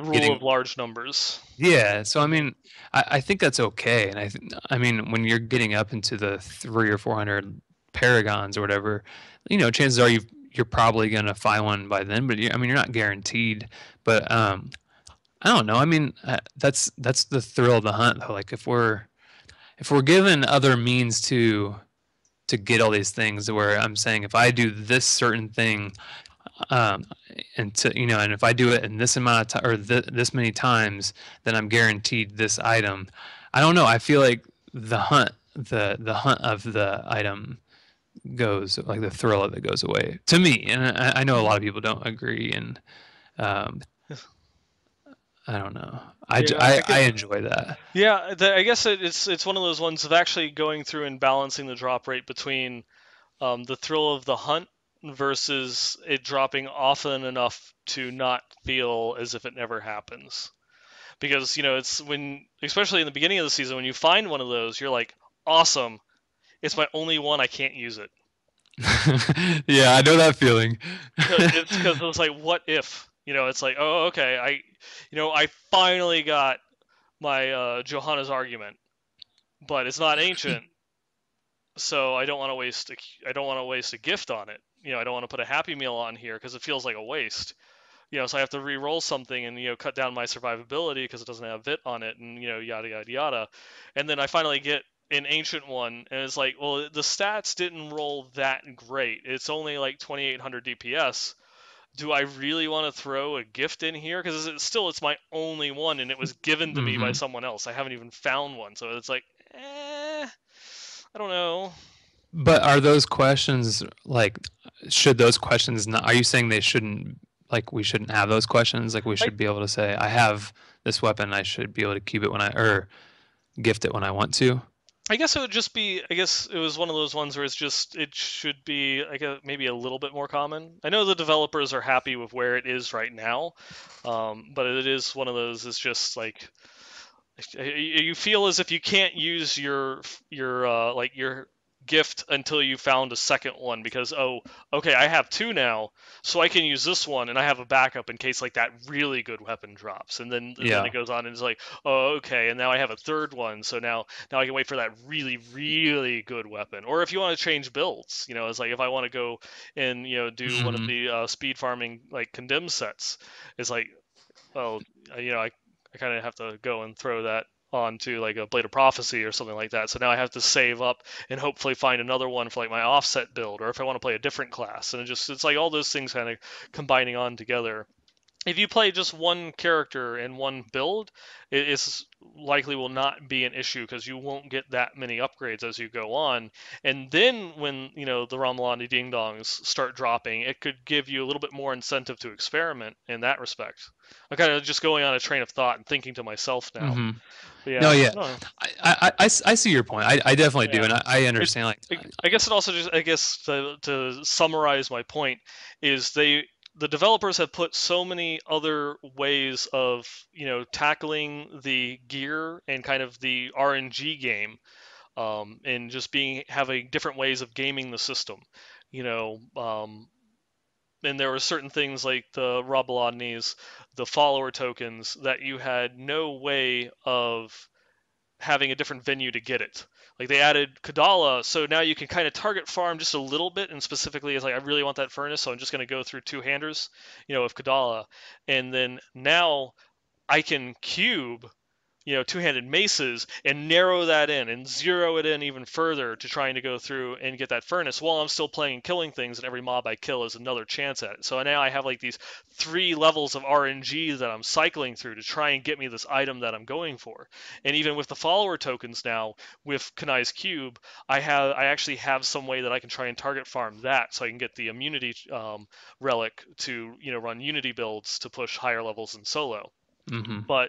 rule getting of large numbers. yeah. So I Hmm. mean, I think that's okay, and I mean when you're getting up into the 300 or 400 paragons or whatever, chances are you're probably gonna find one by then. But I mean, you're not guaranteed. But I don't know. I mean, that's the thrill of the hunt, though. Like if we're given other means to get all these things, where I'm saying if I do this certain thing, um, and if I do it in this amount of time or this many times, then I'm guaranteed this item. I don't know. I feel like the hunt. the hunt of the item goes, like the thrill of it goes away to me. And I know a lot of people don't agree, and um, I don't know. Yeah, I enjoy that. yeah. I guess it's one of those ones of actually going through and balancing the drop rate between the thrill of the hunt versus it dropping often enough to not feel as if it never happens. Because it's when, especially in the beginning of the season, when you find one of those, you're like, awesome. It's my only one. I can't use it. Yeah, I know that feeling. It's because it was like, what if? It's like, oh, okay. I finally got my Johanna's argument, but it's not ancient, so I don't want to waste. I don't want to waste a gift on it. I don't want to put a Happy Meal on here because it feels like a waste. So I have to re-roll something and cut down my survivability because it doesn't have VIT on it, and yada yada yada. And then I finally get an ancient one, and it's like, well, the stats didn't roll that great. It's only like 2800 DPS. Do I really want to throw a gift in here? Because it's my only one, and it was given to me by Hmm. someone else. I haven't even found one, so it's like, I don't know. But are those questions like, should those questions not, are you saying they shouldn't, like we shouldn't have those questions? Like we I should be able to say, I have this weapon, I should be able to keep it when or gift it when I want to? I guess it would just be. I guess it was one of those ones where it should be like maybe a little bit more common. I know the developers are happy with where it is right now, but it is one of those. It's just like you feel as if you can't use your gift until you found a second one because, oh, okay, I have two now, so I can use this one and I have a backup in case like that really good weapon drops. And then Yeah. it goes on and it's like, oh, okay, and now I have a third one, so now I can wait for that really really good weapon. Or if you want to change builds, it's like if I want to go and do one of Hmm. the speed farming like condemn sets, it's like, well, I kind of have to go and throw that onto like a Blade of Prophecy or something like that. So now I have to save up and hopefully find another one for like my offset build, or if I want to play a different class. And it's like all those things kind of combining on together. If you play just one character and one build, it's likely will not be an issue because you won't get that many upgrades as you go on. And then when the Ramalani Ding Dongs start dropping, it could give you a little bit more incentive to experiment in that respect. I'm kind of just going on a train of thought and thinking to myself now. Hmm. But No, yeah, yeah, no, I see your point. I definitely do, yeah. and I It, understand. Like, I guess it also just, I guess to summarize my point is the developers have put so many other ways of tackling the gear and kind of the RNG game, and just having different ways of gaming the system, you know um, and there were certain things like the Rabalodnes, the follower tokens that you had no way of having a different venue to get it. Like they added Kadala, so now you can kind of target farm just a little bit, and specifically it's like I really want that furnace, so I'm just going to go through two-handers, of Kadala, and then now I can cube two-handed maces and narrow that in and zero it in even further to trying to go through and get that furnace while I'm still playing and killing things, and every mob I kill is another chance at it. So now I have like these three levels of RNG that I'm cycling through to try and get me this item that I'm going for. And even with the follower tokens now with Kanai's cube, I actually have some way that I can try and target farm that so I can get the immunity relic to run unity builds to push higher levels in solo. hmm. But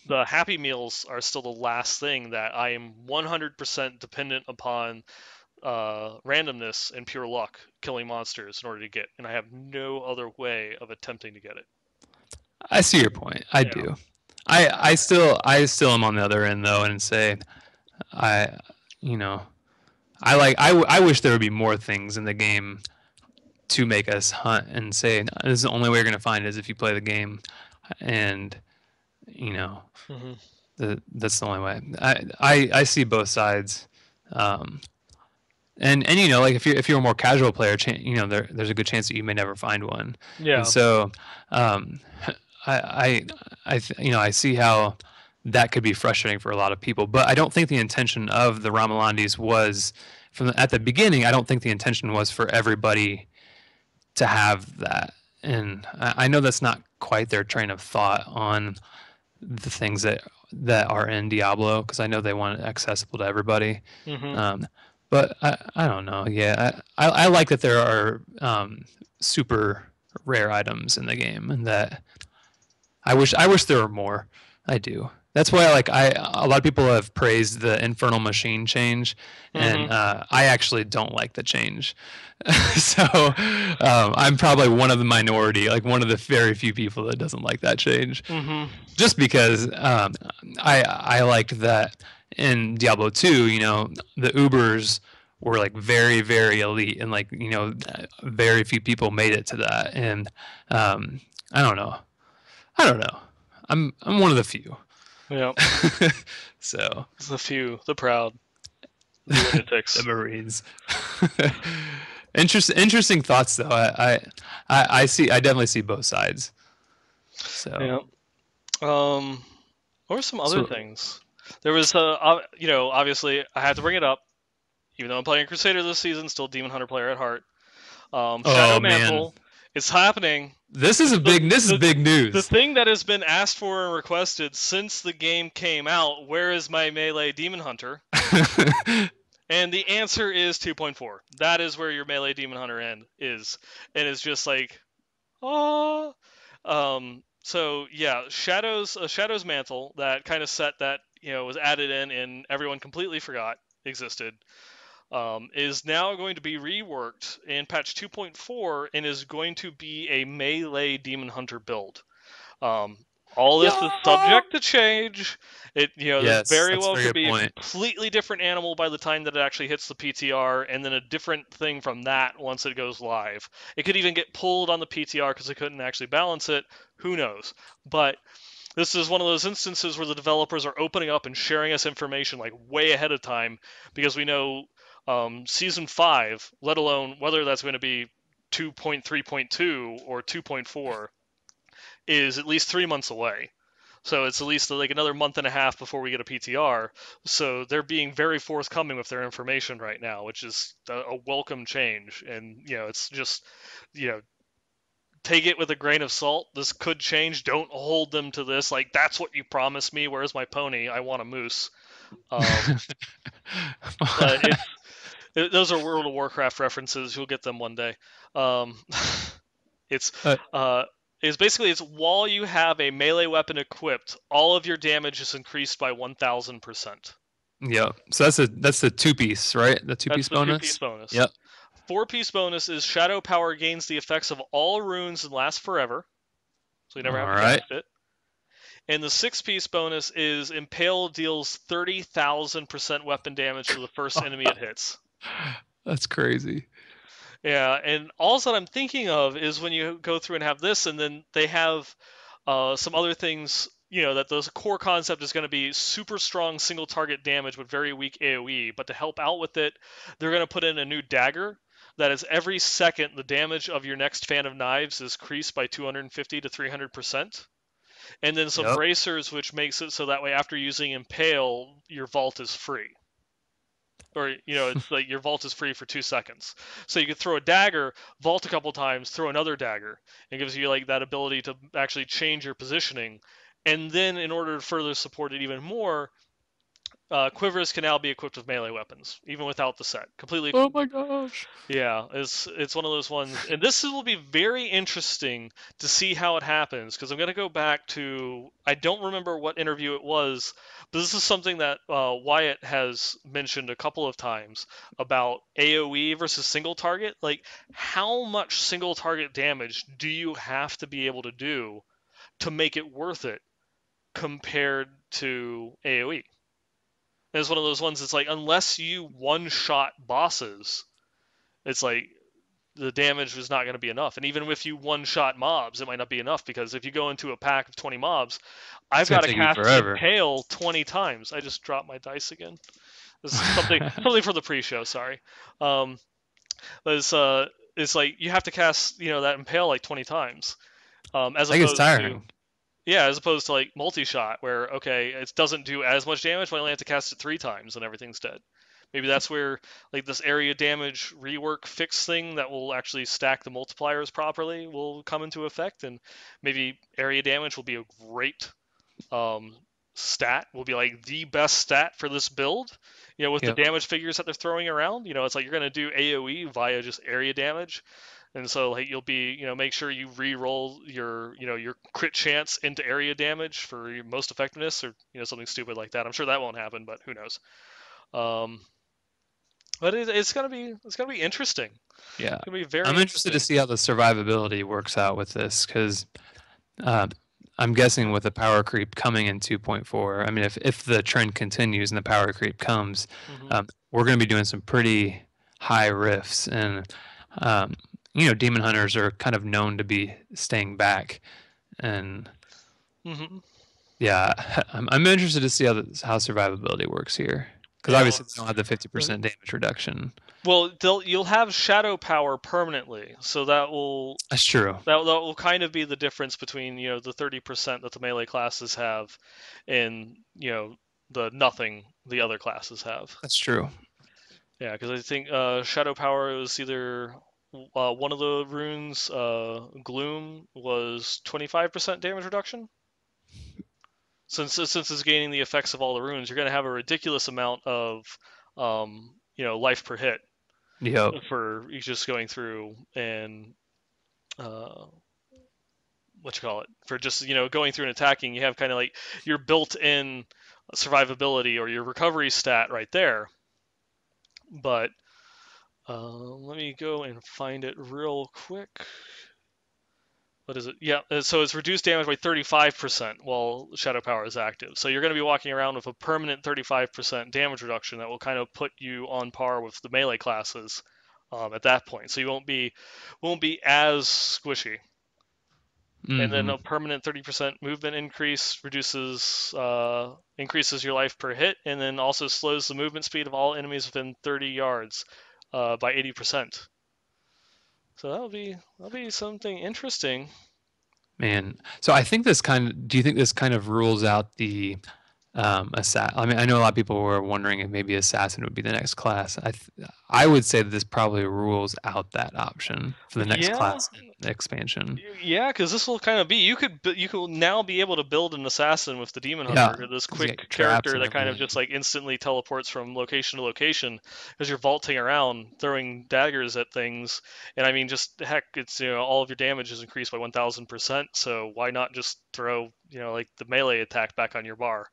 the Happy Meals are still the last thing that I am 100% dependent upon randomness and pure luck killing monsters in order to get, and I have no other way of attempting to get it. I see your point. I Yeah. do. I still am on the other end though, and say I, you know, I wish there would be more things in the game to make us hunt and say this is the only way you're gonna find it is if you play the game, and you know Hmm. that's the only way. I see both sides, um, and like if you're a more casual player, there's a good chance that you may never find one, and Yeah. so um, I see how that could be frustrating for a lot of people, but I don't think the intention of the Ramalandis was at the beginning. I don't think the intention was for everybody to have that, and I know that's not quite their train of thought on the things that that are in Diablo because I know they want it accessible to everybody. Hmm. Um, but I don't know. Yeah, I like that there are super rare items in the game, and that I wish there were more. I do. That's why I a lot of people have praised the Infernal Machine change, and Hmm. I actually don't like the change. So I'm probably one of the minority, like one of the very few people that doesn't like that change. Hmm. Just because I liked that in Diablo 2, the Ubers were like very very elite, and like very few people made it to that, and I don't know. I don't know. I'm one of the few. Yeah. So The few, the proud, the the lunatics. Marines. Interesting thoughts though. I see. I definitely see both sides. So Yeah. Um, what were some other so things? There was, obviously, I had to bring it up, even though I'm playing Crusader this season, still Demon Hunter player at heart. Shadow oh man, Mantle, it's happening. this is It's a big. This is the big the news. thing that has been asked for and requested since the game came out. Where is my melee Demon Hunter? And the answer is 2.4. That is where your melee Demon Hunter end is, and it's just like, ah. So yeah, Shadows Mantle, that kind of set that was added in and everyone completely forgot existed, is now going to be reworked in patch 2.4 and is going to be a melee Demon Hunter build. Um, all this is Yeah. subject to change. This Yes, very that's a well very could good be a point. completely different animal by the time that it actually hits the PTR, and then a different thing from that once it goes live. It could even get pulled on the PTR because they couldn't actually balance it. Who knows? But this is one of those instances where the developers are opening up and sharing us information like way ahead of time because we know season 5, let alone whether that's going to be 2.3.2 or 2.4, is at least 3 months away. So it's at least like another month and a half before we get a PTR. So they're being very forthcoming with their information right now, which is a welcome change. And it's just you know take it with a grain of salt. This could change. Don't hold them to this. Like that's what you promised me. Where's my pony? I want a moose. Um, but those are World of Warcraft references. You'll get them one day. Um, it's uh, uh, it's basically it's while you have a melee weapon equipped, all of your damage is increased by 1,000%. yeah. So that's the two piece, right? The two That's piece the two-piece bonus. bonus. Yep. Four-piece bonus is Shadow Power gains the effects of all runes and lasts forever, so you never All have to right. cast it. And the six-piece bonus is Impale deals 30,000% weapon damage to the first enemy it hits. That's crazy. Yeah, and all that I'm thinking of is when you go through and have this, and then they have some other things, that the core concept is going to be super strong single target damage with very weak AoE. But to help out with it, they're going to put in a new dagger that is every second the damage of your next fan of knives is increased by 250 to 300%. And then some Yep. bracers, which makes it so that way after using Impale, your vault is free. Or, it's like your vault is free for 2 seconds. So you could throw a dagger, vault a couple times, throw another dagger. It gives you like that ability to actually change your positioning. And then in order to further support it even more, quivers can now be equipped with melee weapons, even without the set. Completely. Oh my gosh. Yeah, it's one of those ones, and this will be very interesting to see how it happens because I'm gonna go back to I don't remember what interview it was, but this is something that Wyatt has mentioned a couple of times about AOE versus single target. Like, how much single target damage do you have to be able to do to make it worth it compared to AOE? And it's one of those ones that's like unless you one shot bosses, it's like the damage was not going to be enough. And even if you one shot mobs, it might not be enough because if you go into a pack of 20 mobs, I've It's gonna got to take you cast forever. Impale 20 times. I just dropped my dice again. This is something for the pre-show. Sorry. Um, it's it's like you have to cast that Impale like 20 times, as That gets opposed to tiring. yeah, as opposed to like multi-shot where okay, it doesn't do as much damage, but I only have to cast it 3 times and everything's dead. Maybe that's where like this area damage rework fix thing that will actually stack the multipliers properly will come into effect, and maybe area damage will be a great um, stat will be like the best stat for this build. With the Yep. damage figures that they're throwing around, it's like you're gonna do AOE via just area damage, and so like you'll be, make sure you re-roll your crit chance into area damage for your most effectiveness, or something stupid like that. I'm sure that won't happen, but who knows? Um, but it's gonna be interesting. Yeah. It's gonna be very I'm interested to interesting. see how the survivability works out with this because uh, I'm guessing with the power creep coming in 2.4, I mean, if the trend continues and the power creep comes, Hmm. we're going to be doing some pretty high rifts. And, Demon Hunters are kind of known to be staying back. And Hmm. yeah, I'm interested to see how survivability works here. Because Yeah. obviously, they don't have the 50% damage reduction. Well, you'll have shadow power permanently, so that will That's true. that will kind of be the difference between the 30% that the melee classes have, and the nothing the other classes have. That's true. Yeah, because I think shadow power was either one of the runes, gloom was 25% damage reduction. Since it's gaining the effects of all the runes, you're going to have a ridiculous amount of life per hit Yep. for just going through and uh, what you call it, for just going through and attacking. You have kind of like your built-in survivability or your recovery stat right there. But let me go and find it real quick. What is it? Yeah, so it's reduced damage by 35% while Shadow Power is active. So you're going to be walking around with a permanent 35% damage reduction that will kind of put you on par with the melee classes at that point. So you won't be as squishy. And then Hmm. a permanent 30% movement increase increases your life per hit, and then also slows the movement speed of all enemies within 30 yards by 80%. So that'll be something interesting. Man, so I think this kind of, do you think this kind of rules out the I mean, I know a lot of people were wondering if maybe assassin would be the next class. I would say that this probably rules out that option for the next Yeah, class in expansion. yeah, because this will kind of be you could now be able to build an assassin with the demon Yeah, hunter, this 'cause you got your quick traps character and that kind of just everything. like instantly teleports from location to location as you're vaulting around, throwing daggers at things. And I mean, just heck, it's all of your damage is increased by 1,000%. So why not just throw like the melee attack back on your bar?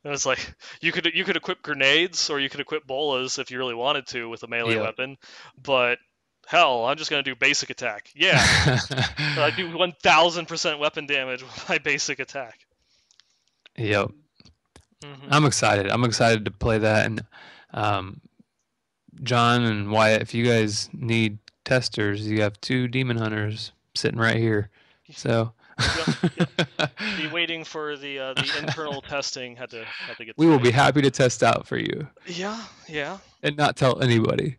And it's like you could equip grenades or you could equip bolas if you really wanted to with a melee Yep. weapon, but hell, I'm just gonna do basic attack. Yeah, I do 1,000% weapon damage with my basic attack. Yep. Hmm. I'm excited. I'm excited to play that. And um, John and Wyatt, if you guys need testers, you have two demon hunters sitting right here. So Yep, yep. Be waiting for the internal testing. Had to get we will through. be happy to test out for you Yeah, yeah, and not tell anybody.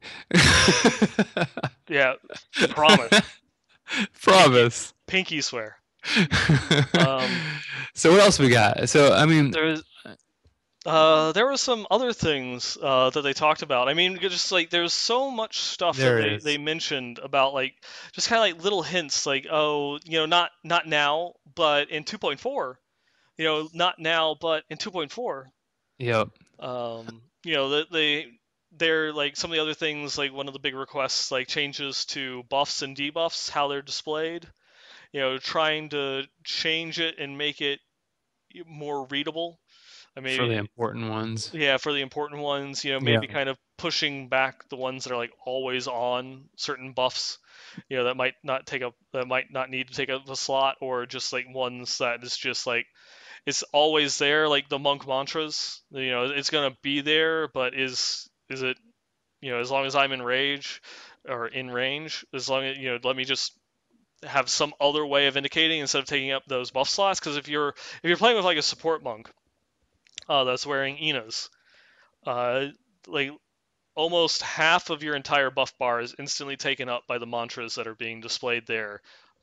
yeah. Promise. Pinky, Promise. pinky swear. Um, So what else we got? So I mean, there's there were some other things that they talked about. I mean, just like there's so much stuff that there they is. mentioned about like just kind of like little hints, like oh, not now, but in 2.4. Not now, but in 2.4. Yep. They're like some of the other things, like one of the big requests, like changes to buffs and debuffs, how they're displayed. Trying to change it and make it more readable. I For the mean, important ones. yeah, for the important ones, Yeah. maybe kind of pushing back the ones that are like always on certain buffs, that might not need to take up a slot, or just like ones that is just like it's always there, like the monk mantras. It's gonna be there, but is it, as long as I'm in rage or in range, as long as let me just have some other way of indicating instead of taking up those buff slots. Because if you're playing with like a support monk that's wearing Ina's, uh, like almost half of your entire buff bar is instantly taken up by the mantras that are being displayed there,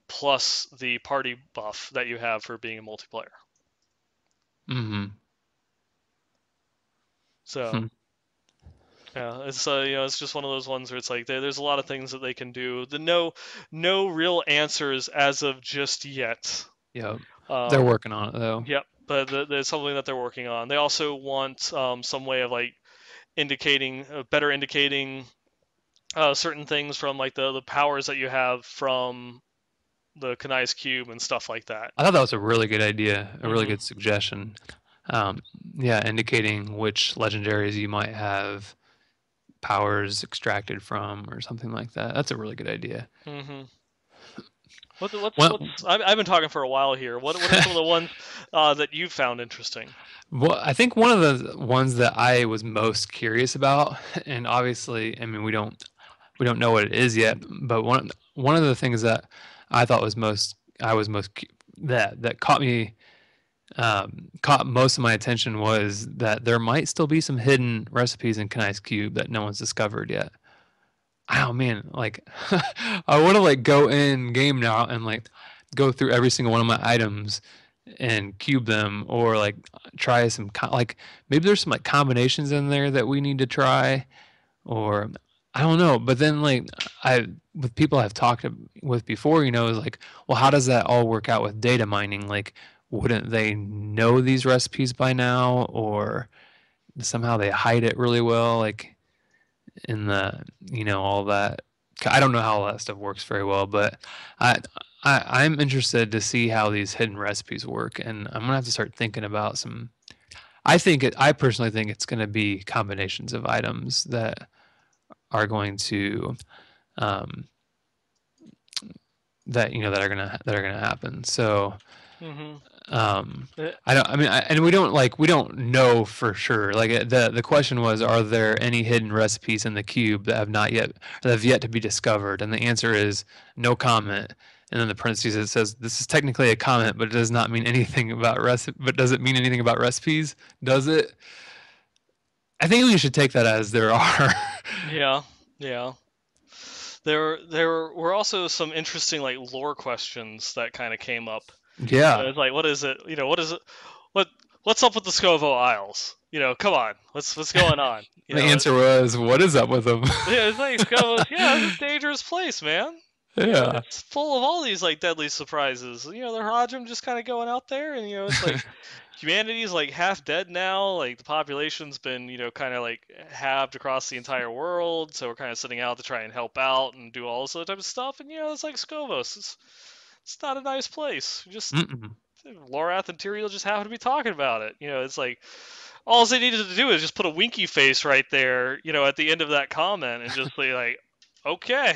plus the party buff that you have for being a multiplayer. Mm-hmm. So Hmm. yeah, it's just one of those ones where it's like there's a lot of things that they can do. No real answers as of just yet. Yep. They're Um, working on it though. yep, but there's something that they're working on. They also want some way of like indicating, better indicating certain things from like the powers that you have from the Kanai's cube and stuff like that. I thought that was a really good idea, a really Hmm. good suggestion. Yeah, indicating which legendaries you might have powers extracted from or something like that. That's a really good idea. Hmm. What's Well, I've been talking for a while here. What are some of the ones that you found interesting? well, I think one of the ones that I was most curious about, and obviously, I mean, we don't know what it is yet, but one of the things that I thought was most I was most that caught most of my attention was that there might still be some hidden recipes in Kanai's cube that no one's discovered yet. Oh man, like I want to like go in game now and like go through every single one of my items and cube them, or like try some like maybe there's some like combinations in there that we need to try, or I don't know. But then like I with people I've talked with before, is like, well, how does that all work out with data mining? Like, wouldn't they know these recipes by now, or somehow they hide it really well, like in the all that. I don't know how all that stuff works very well, but I, I'm interested to see how these hidden recipes work, and I'm gonna have to start thinking about some. I personally think it's gonna be combinations of items that are going to um, that are gonna happen. So Hmm. um, I don't. I mean, and we don't know for sure. Like the question was, are there any hidden recipes in the cube that have yet to be discovered? And the answer is no comment. And then the parentheses it says this is technically a comment, but it does not mean anything about But does it mean anything about recipes? Does it? I think we should take that as there are. Yeah, yeah. There were also some interesting like lore questions that kind of came up. Yeah. It's like, what is it? What is it? What what's up with the Scovo Isles? Come on, what's going on? The answer was, what is up with them? Yeah, it's like Scovo's. Yeah, it's a dangerous place, man. Yeah. It's full of all these like deadly surprises. The Harajim just kind of going out there, and it's like humanity's like half dead now. Like the population's been kind of like halved across the entire world, so we're kind of sitting out to try and help out and do all this other type of stuff. And it's like Scovos. It's not a nice place. Just Mm-mm. Lorath and Tyrael just happen to be talking about it. It's like all they needed to do is just put a winky face right there, at the end of that comment, and just say like, okay,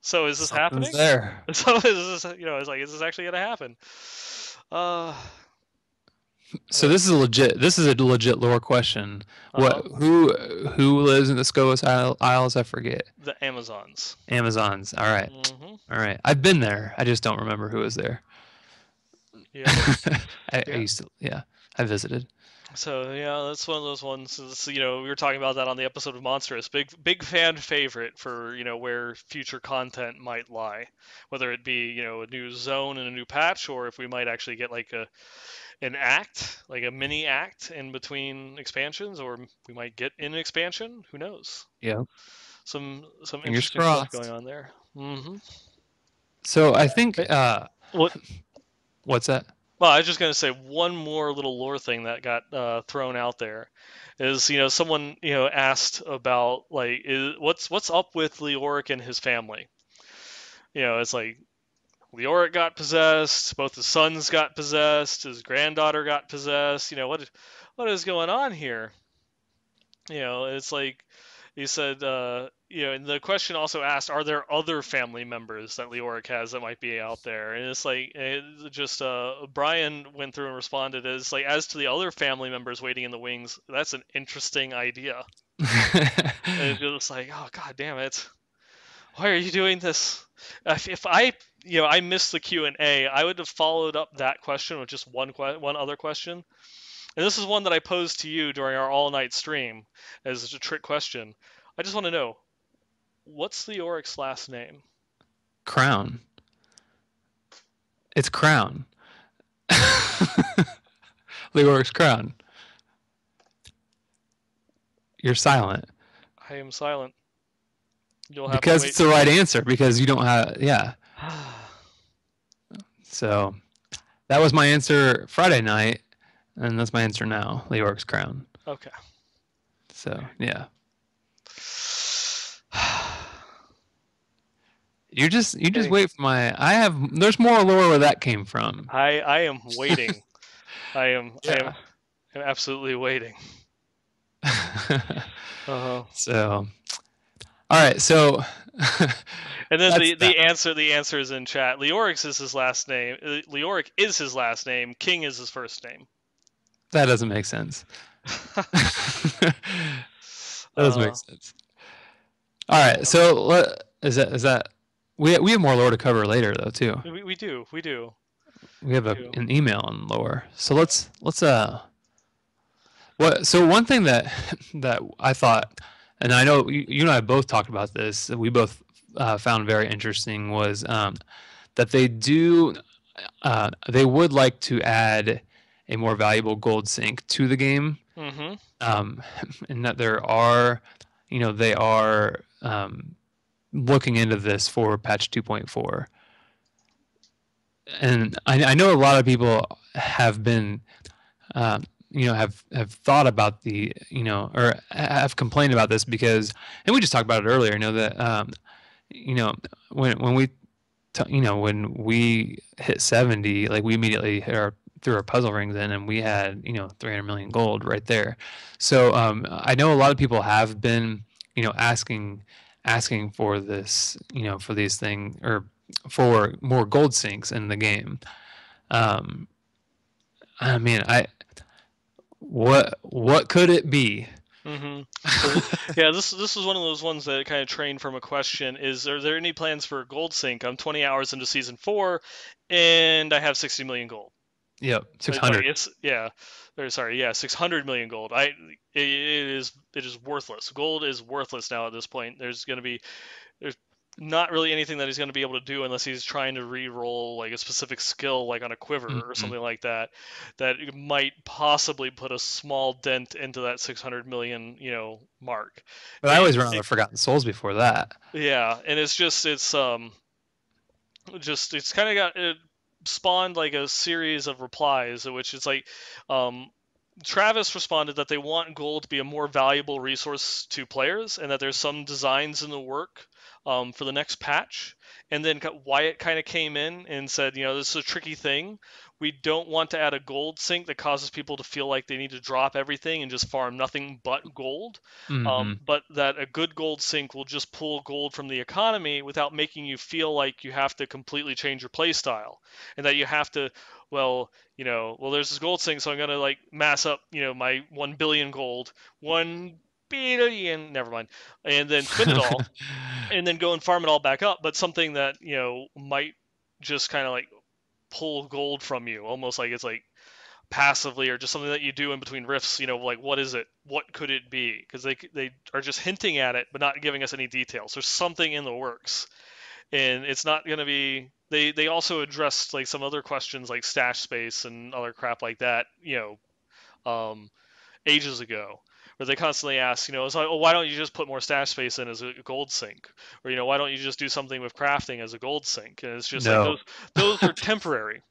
so is this Something's happening? there. So is this, it's like, is this actually gonna happen? Uh, So this is a legit lore question. uh-huh. Who lives in the Scovos Isles? I forget. The Amazons. Amazons. All right. Hmm. All right. I've been there. I just don't remember who was there. Yeah, I yeah. used to, yeah. I visited. So yeah, that's one of those ones. We were talking about that on the episode of Monstrous. Big fan favorite for where future content might lie, whether it be a new zone and a new patch, or if we might actually get like an act, like a mini act in between expansions, or we might get an expansion. Who knows? Yeah. Some Fingers interesting stuff going crossed. on there. Hmm. So I think What? what's that? Well, I was just gonna say one more little lore thing that got thrown out there is someone asked about like what's up with Leoric and his family. It's like Leoric got possessed, both his sons got possessed, his granddaughter got possessed. What is going on here? It's like he said, and the question also asked, are there other family members that Leoric has that might be out there? And it's like, Brian went through and responded as like, as to the other family members waiting in the wings, that's an interesting idea. And it's just like, oh god damn it, why are you doing this? If I, I missed the Q&A, I would have followed up that question with just one other question. And this is one that I posed to you during our all-night stream as a trick question. I just want to know, what's Leoric's last name? Crown. It's Crown. Leoric's Crown. You're silent. I am silent. You'll have to Because wait. it's the right answer, because you don't have, yeah. So that was my answer Friday night. and that's my answer now. Leoric's crown. Okay. So yeah, you just Getting, wait for my. I have. There's more lore where that came from. I am waiting. I am Yeah. absolutely waiting. Uh-huh. So all right, so And then that's the that. the answer is in chat. Leorix is his last name. Leoric is his last name. King is his first name. That doesn't make sense. That doesn't make uh, sense. All right, yeah. so is that we have more lore to cover later though too. We do. We have We do. an email on lore. So let's what so one thing that that I thought, and I know you and I both talked about this, that we both found very interesting was that they would like to add a more valuable gold sink to the game, Mm-hmm. um, and that they are looking into this for patch 2.4. And I know a lot of people have been, um, have thought about or have complained about this because, and we just talked about it earlier, that, you know, when we when we hit 70, like we immediately threw our puzzle rings in and we had, 300 million gold right there. So I know a lot of people have been, asking for this, for these things or for more gold sinks in the game. Um, I mean, what could it be? Mm-hmm. So, yeah, this was one of those ones that kind of trained from a question: are there any plans for a gold sync? I'm 20 hours into season 4, and I have 60 million gold. Yep, Like 600. it's yeah, or sorry, yeah, 600 million gold. It is worthless. Gold is worthless now at this point. There's not really anything that he's going to be able to do unless he's trying to re-roll like a specific skill like on a quiver or Hmm. something like that that might possibly put a small dent into that 600 million mark. But I always run out of Forgotten Souls before that. Yeah, and it's kind of got it spawned like a series of replies, which is like um, Travis responded that they want gold to be a more valuable resource to players, and that there's some designs in the work for the next patch. And then Wyatt kind of came in and said, this is a tricky thing. We don't want to add a gold sink that causes people to feel like they need to drop everything and just farm nothing but gold. Hmm. But that a good gold sink will just pull gold from the economy without making you feel like you have to completely change your play style, and that you have to, well, there's this gold sink, so I'm gonna like mass up, my 1 billion gold, 1 billion, never mind, and then spend it all, and then go and farm it all back up. But something that might just kind of like pull gold from you, almost like it's like passively, or just something that you do in between rifts. Like what is it? What could it be? Because they are just hinting at it, but not giving us any details. There's something in the works, and it's not going to be. They also addressed like some other questions like stash space and other crap like that, ages ago, where they constantly ask, it's like, oh, why don't you just put more stash space in as a gold sink, or why don't you just do something with crafting as a gold sink? And it's just like No. those are temporary.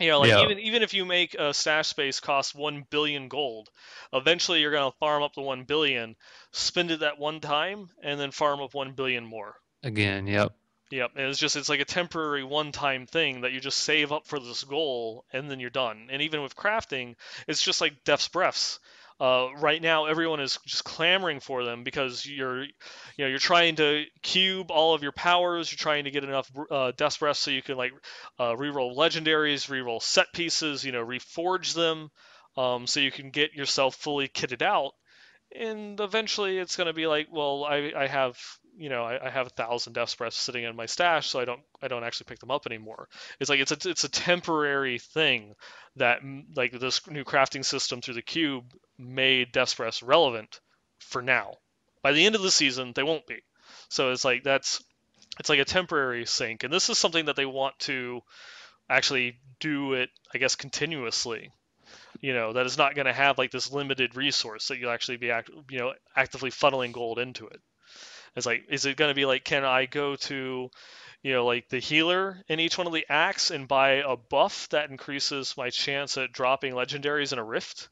Like Yeah. even if you make a stash space cost 1 billion gold, eventually you're gonna farm up the 1 billion, spend it that one time, and then farm up 1 billion more. Again. Yep. Yep, and it's like a temporary one-time thing that you just save up for this goal and then you're done. And even with crafting, it's just like Death's Breaths. Right now, everyone is just clamoring for them because you're trying to cube all of your powers. You're trying to get enough Death's Breaths so you can like reroll legendaries, reroll set pieces, reforge them, so you can get yourself fully kitted out, and eventually it's going to be like, well, I have I have 1,000 death breaths sitting in my stash, so I don't actually pick them up anymore. It's like it's a temporary thing that like this new crafting system through the cube made death breaths relevant for now. By the end of the season, they won't be. So it's like a temporary sync, and this is something that they want to actually do it, I guess, continuously, that is not going to have like this limited resource that you'll actually be actively funneling gold into it. It's like, is it going to be like, can I go to, like the healer in each one of the acts and buy a buff that increases my chance at dropping legendaries in a rift?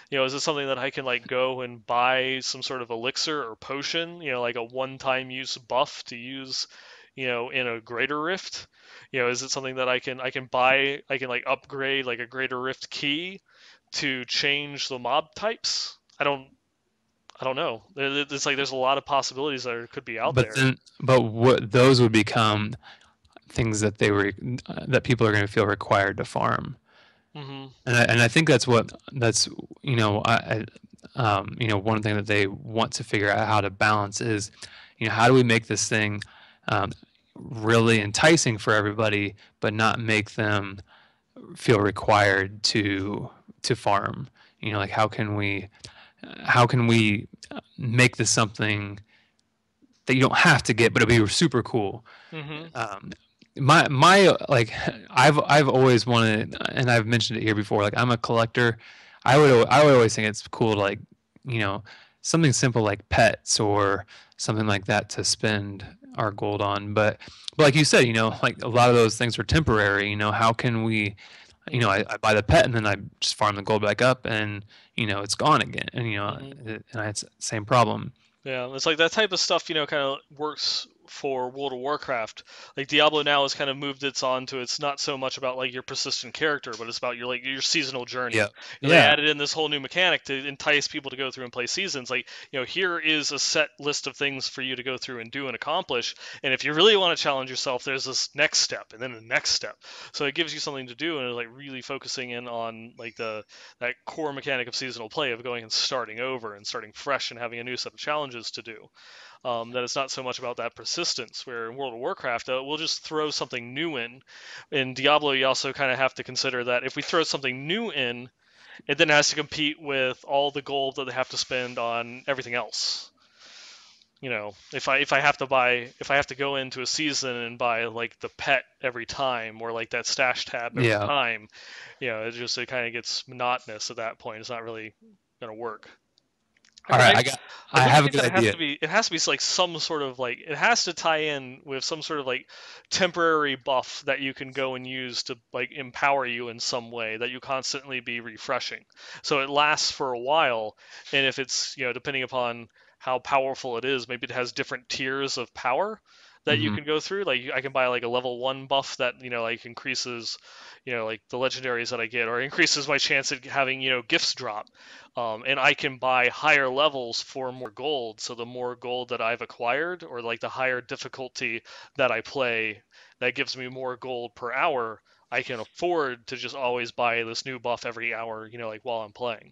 Is it something that I can like go and buy some sort of elixir or potion, like a one-time use buff to use, in a greater rift? Is it something that I can buy, I can like upgrade like a greater rift key to change the mob types? I don't know. It's like there's a lot of possibilities that could be out there. But what those would become things that they were that people are going to feel required to farm. Hmm. And I think that's one thing that they want to figure out how to balance is, how do we make this thing um, really enticing for everybody, but not make them feel required to farm. Like how can we make this something that you don't have to get, but it'll be super cool. Hmm. Um, my like I've always wanted, and I've mentioned it here before. Like I'm a collector. I would always think it's cool to like you know something simple like pets or something like that to spend our gold on. But like you said, like a lot of those things are temporary. How can we? Hmm. I buy the pet and then I just farm the gold back up and it's gone again. And Hmm. and I had the same problem. Yeah, it's like that type of stuff, kind of works for World of Warcraft. Like Diablo now has kind of moved its on to it's not so much about like your persistent character, but it's about your seasonal journey. Yeah. They Yeah. added in this whole new mechanic to entice people to go through and play seasons. Like, here is a set list of things for you to go through and do and accomplish. And if you really want to challenge yourself, there's this next step and then the next step. So it gives you something to do and like really focusing in on like that core mechanic of seasonal play of going and starting over and starting fresh and having a new set of challenges to do. That it's not so much about that persistence. Where in World of Warcraft, we'll just throw something new in. In Diablo, you also kind of have to consider that if we throw something new in, it then has to compete with all the gold that they have to spend on everything else. If I have to go into a season and buy like the pet every time or like that stash tab every Yeah. time, it kind of gets monotonous at that point. It's not really gonna work. All right. I I really have a think good that idea. it has to be like some sort of like it has to tie in with some sort of like temporary buff that you can go and use to like empower you in some way that you constantly be refreshing. So it lasts for a while, and if it's, depending upon how powerful it is, maybe it has different tiers of power that you Hmm. can go through. Like I can buy like a level 1 buff that, like increases, like the legendaries that I get or increases my chance at having, gifts drop. And I can buy higher levels for more gold. So the more gold that I've acquired, or like the higher difficulty that I play, that gives me more gold per hour. I can afford to just always buy this new buff every hour, like while I'm playing.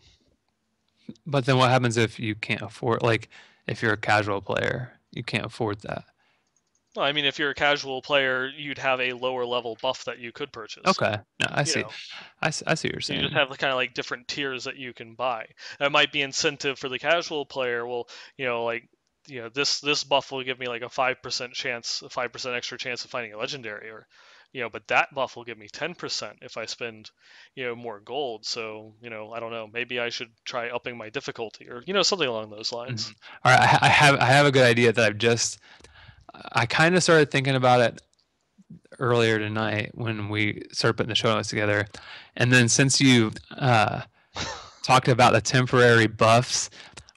But then what happens if you can't afford, like, if you're a casual player, you can't afford that? Well, I mean, if you're a casual player, you'd have a lower level buff that you could purchase. Okay. No, I You see. know, I see what you're you just saying. have kind of like different tiers that you can buy. That might be incentive for the casual player. Well, like this buff will give me like a 5% chance, a 5% extra chance of finding a legendary, or but that buff will give me 10% if I spend more gold. So I don't know. Maybe I should try upping my difficulty, or something along those lines. Mhm. All right. I have a good idea that I kind of started thinking about it earlier tonight when we started putting the show notes together, and then since you talked about the temporary buffs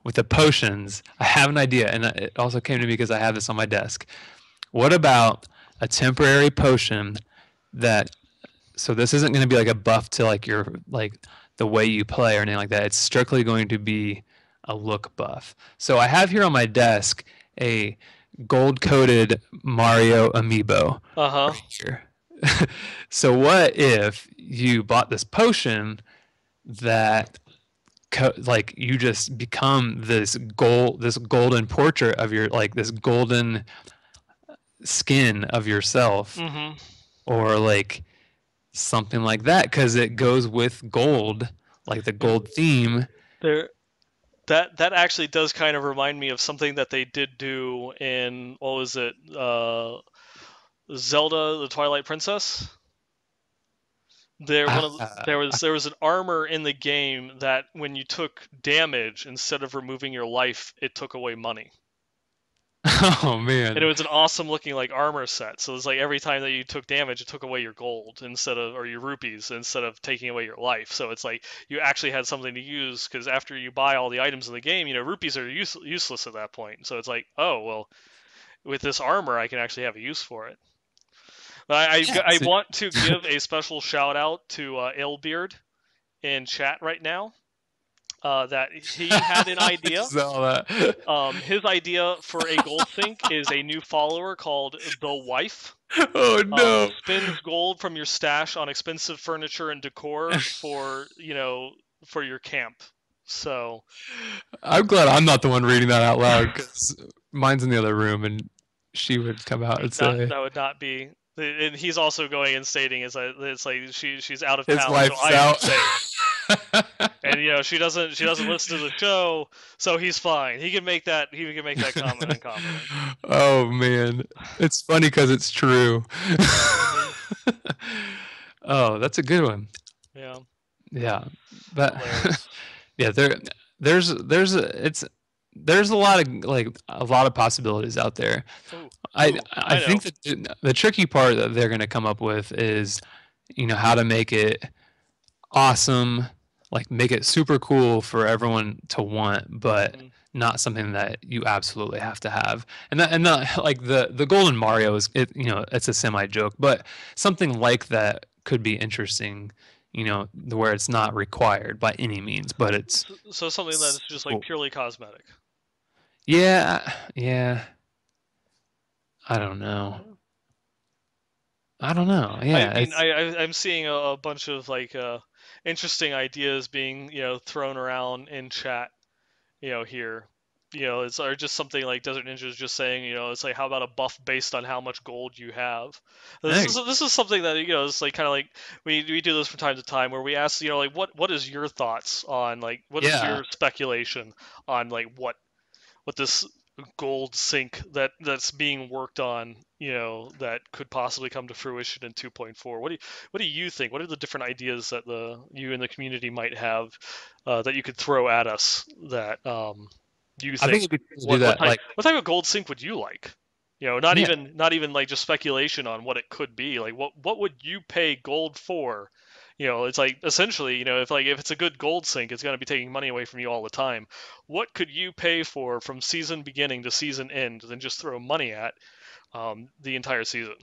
with the potions, I have an idea, and it also came to me because I have this on my desk. What about a temporary potion that so this isn't going to be like a buff to like your like the way you play or anything like that. It's strictly going to be a look buff. So I have here on my desk a gold coated Mario amiibo Uh huh. right here. So what if you bought this potion that like you just become this golden portrait of your like this golden skin of yourself Mm-hmm. or like something like that because it goes with gold, like the Yeah. gold theme. There. That actually does kind of remind me of something that they did do in what was it? Zelda: The Twilight Princess. Uh, There was an armor in the game that when you took damage, instead of removing your life, it took away money. Oh And it man. was an awesome looking like armor set. So it was like every time that you took damage, it took away your gold instead of or your rupees instead of taking away your life. So it's like you actually had something to use because after you buy all the items in the game, rupees are useless at that point. So it's like, oh well, with this armor, I can actually have a use for it. Yeah. I want to give a special shout out to Ailbeard in chat right now. That he had an I idea. just saw that. His idea for a gold sink is a new follower called the Wife. Oh no. Spins gold from your stash on expensive furniture and decor for your camp. So I'm glad I'm not the one reading that out loud because mine's in the other room and she would come out and not say that would not be. And he's also going and stating is that it's like she's out of his town, so wife's I am out. safe. And she doesn't listen to the show, so he's fine. He can make that comment in confidence. Oh man, it's funny because it's true. Hmm. Oh, that's a good one. Yeah, Yeah, but hilarious. yeah, there's a lot of a lot of possibilities out there. Ooh, I ooh, I I know. think that the tricky part that they're going to come up with is, how to make it awesome, like make it super cool for everyone to want, but Hmm. not something that you absolutely have to have. And like the Golden Mario is it, it's a semi joke, but something like that could be interesting, where it's not required by any means, but it's So something that's just like cool. purely cosmetic. Yeah, yeah. I don't know. Yeah. I don't know. I Yeah, mean, it's I'm seeing a bunch of like interesting ideas being thrown around in chat here. It's or just something like Desert Ninja is just saying, it's like how about a buff based on how much gold you have. hey, This is something that it's like kind of like we do this from time to time where we ask, like what is your thoughts on like what is yeah. your speculation on like what this gold sink that's being worked on, that could possibly come to fruition in 2.4. What do you think? What are the different ideas that you and the community might have that you could throw at us that you I think think it'd be cool to do what that. type Like, what type of gold sink would you like? Not yeah. even like just speculation on what it could be. Like what would you pay gold for? It's like essentially, if it's a good gold sink, it's going to be taking money away from you all the time. What could you pay for from season beginning to season end, then just throw money at the entire season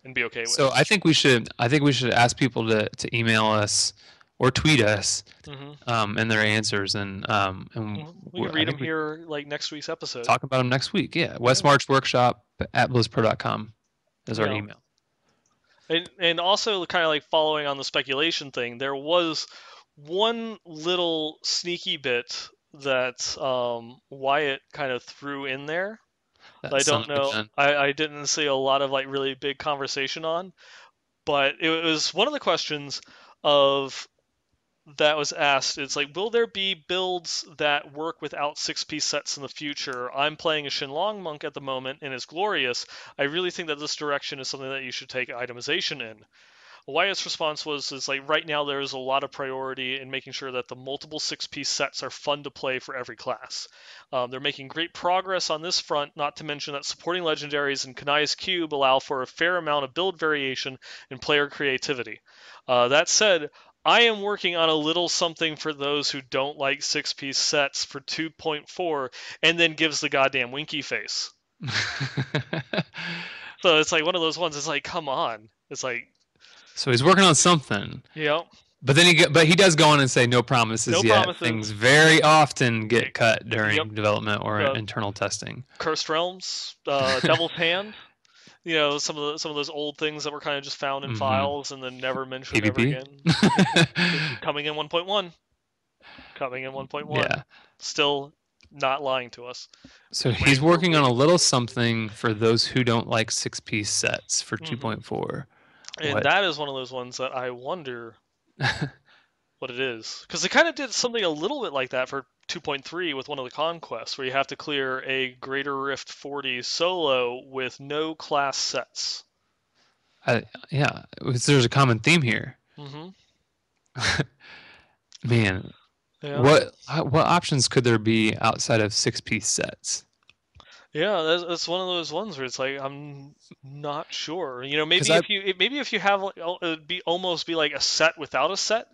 and be okay with? So I think we should ask people to email us or tweet us Hmm. and their answers and We can I read them think we here like next week's episode. talk about them next week. Yeah, Yeah, Westmarch Workshop at blizspro.com is our yeah. email. And also kind of like following on the speculation thing, there was one little sneaky bit that Wyatt kind of threw in there. That I son don't of a know. gun. I didn't see a lot of like really big conversation on, but it was one of the questions of that was asked. It's like, will there be builds that work without 6-piece sets in the future? I'm playing a Shenlong monk at the moment and it's glorious. I really think that this direction is something that you should take itemization in. Wyatt's response was is like right now there is a lot of priority in making sure that the multiple 6-piece sets are fun to play for every class. They're making great progress on this front, not to mention that supporting legendaries and Kanai's Cube allow for a fair amount of build variation and player creativity. That said, I am working on a little something for those who don't like 6-piece sets for 2.4 and then gives the goddamn winky face. So it's like one of those ones, it's like, come on. It's like, So he's working on something. you But he does go on and say no promises no yet. promises. Things very often get cut Yep. during development or Uh, internal testing. Cursed Realms, Devil's Hand. Some of those old things that were kind of just found in Hmm. files and then never mentioned ever PvP. again. Coming in 1.1. Coming in 1.1. Yeah. Still not lying to us. So Just he's waiting for working on a approval. little something for those who don't like 6-piece sets for Hmm. 2.4. And What? that is one of those ones that I wonder what it is. Because they kind of did something a little bit like that for 2.3 with one of the conquests, where you have to clear a Greater Rift 40 solo with no class sets. Yeah, there's a common theme here. Hmm. Man, Yeah. what options could there be outside of 6-piece sets? Yeah, that's one of those ones where it's like I'm not sure. Because Maybe I if you have like, it'd be almost be like a set without a set.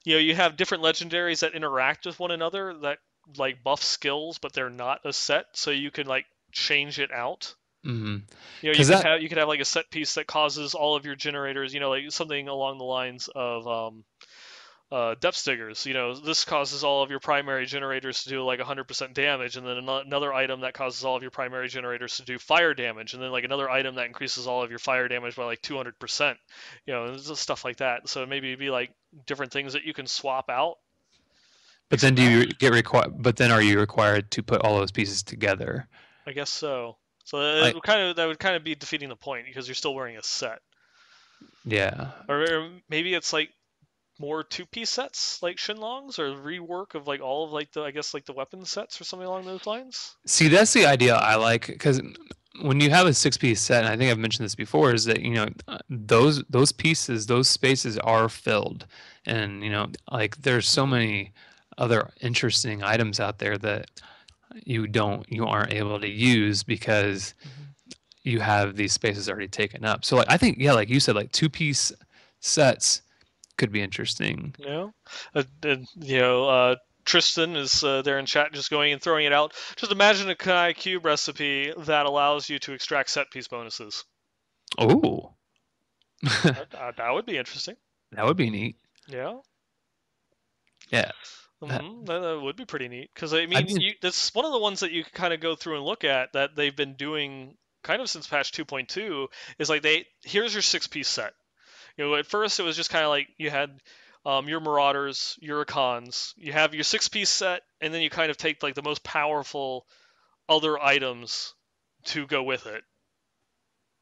You have different legendaries that interact with one another that like buff skills, but they're not a set, so you can like change it out. You because could that have like a set piece that causes all of your generators, like something along the lines of depth stickers. This causes all of your primary generators to do like 100% damage, and then another item that causes all of your primary generators to do fire damage, and then like another item that increases all of your fire damage by like 200%. Just stuff like that. So maybe it'd be like different things that you can swap out, but mix and then do you match. get required? But then are you required to put all those pieces together? I guess so. So Like, that would kind of be defeating the point because you're still wearing a set, yeah. or maybe it's like more two-piece sets like Shinlongs, or rework of like all of like the I guess like the weapon sets or something along those lines. See, that's the idea I like because when you have a six-piece set, and I think I've mentioned this before, is that those pieces, those spaces are filled, and like there's so Hmm. many other interesting items out there that you aren't able to use because Hmm. you have these spaces already taken up. So like I think yeah, like you said, like two-piece sets could be interesting. Tristan is there in chat just going and throwing it out. Just imagine a Kai Cube recipe that allows you to extract set piece bonuses. Oh, That would be interesting. that would be neat. Yeah. Yeah, that, That would be pretty neat because I I've mean, been. that's one of the ones that you kind of go through and look at that they've been doing kind of since patch 2.2 is like here's your six-piece set. At first it was just kind of like you had your Marauders, your Icons, you have your six-piece set, and then you kind of take like the most powerful other items to go with it.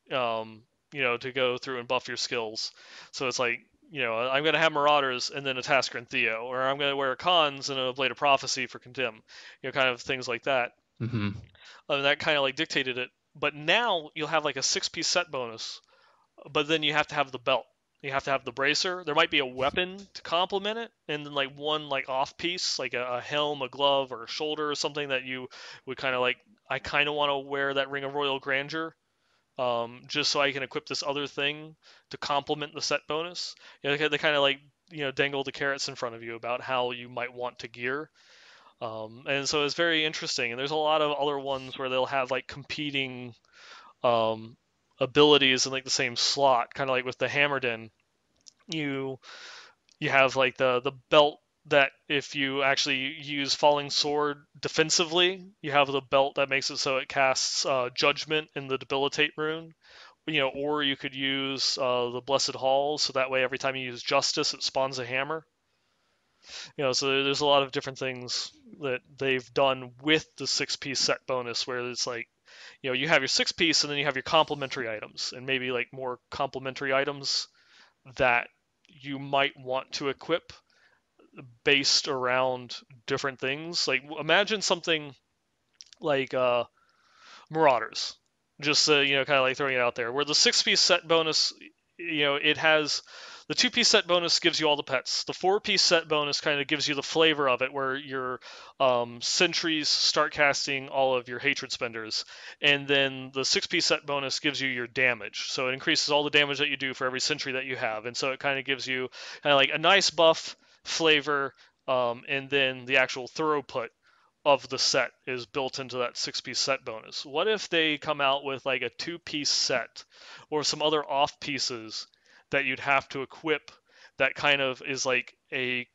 To go through and buff your skills. So it's like, I'm gonna have Marauders and then a Tasker and Theo, or I'm gonna wear Cons and a Blade of Prophecy for Condemn. Kind of things like that. Mhm. And that kind of like dictated it. But now you'll have like a six-piece set bonus, but then you have to have the belt. You have to have the bracer. There might be a weapon to complement it, and then like one like off piece, like a helm, a glove, or a shoulder, or something that you would kind of like. I kind of want to wear that Ring of Royal Grandeur, just so I can equip this other thing to complement the set bonus. They kind of like dangle the carrots in front of you about how you might want to gear. And so it's very interesting. And there's a lot of other ones where they'll have like competing um, abilities in like the same slot, kind of like with the Hammerden. You you have like the belt that if you actually use Falling Sword defensively, you have the belt that makes it so it casts Judgment in the Debilitate rune. Or you could use the Blessed Halls, so that way every time you use Justice, it spawns a hammer. So there's a lot of different things that they've done with the six-piece set bonus, where it's like, you have your six-piece and then you have your complementary items, and maybe like more complementary items that you might want to equip based around different things. Like imagine something like Marauders. Just kind of like throwing it out there. Where the six-piece set bonus, it has the two-piece set bonus gives you all the pets. The four-piece set bonus kind of gives you the flavor of it, where your sentries start casting all of your hatred spenders, and then the six-piece set bonus gives you your damage. So it increases all the damage that you do for every sentry that you have, and so it kind of gives you kind of like a nice buff flavor, and then the actual throughput of the set is built into that six-piece set bonus. What if they come out with like a two-piece set or some other off pieces that you'd have to equip that kind of is like a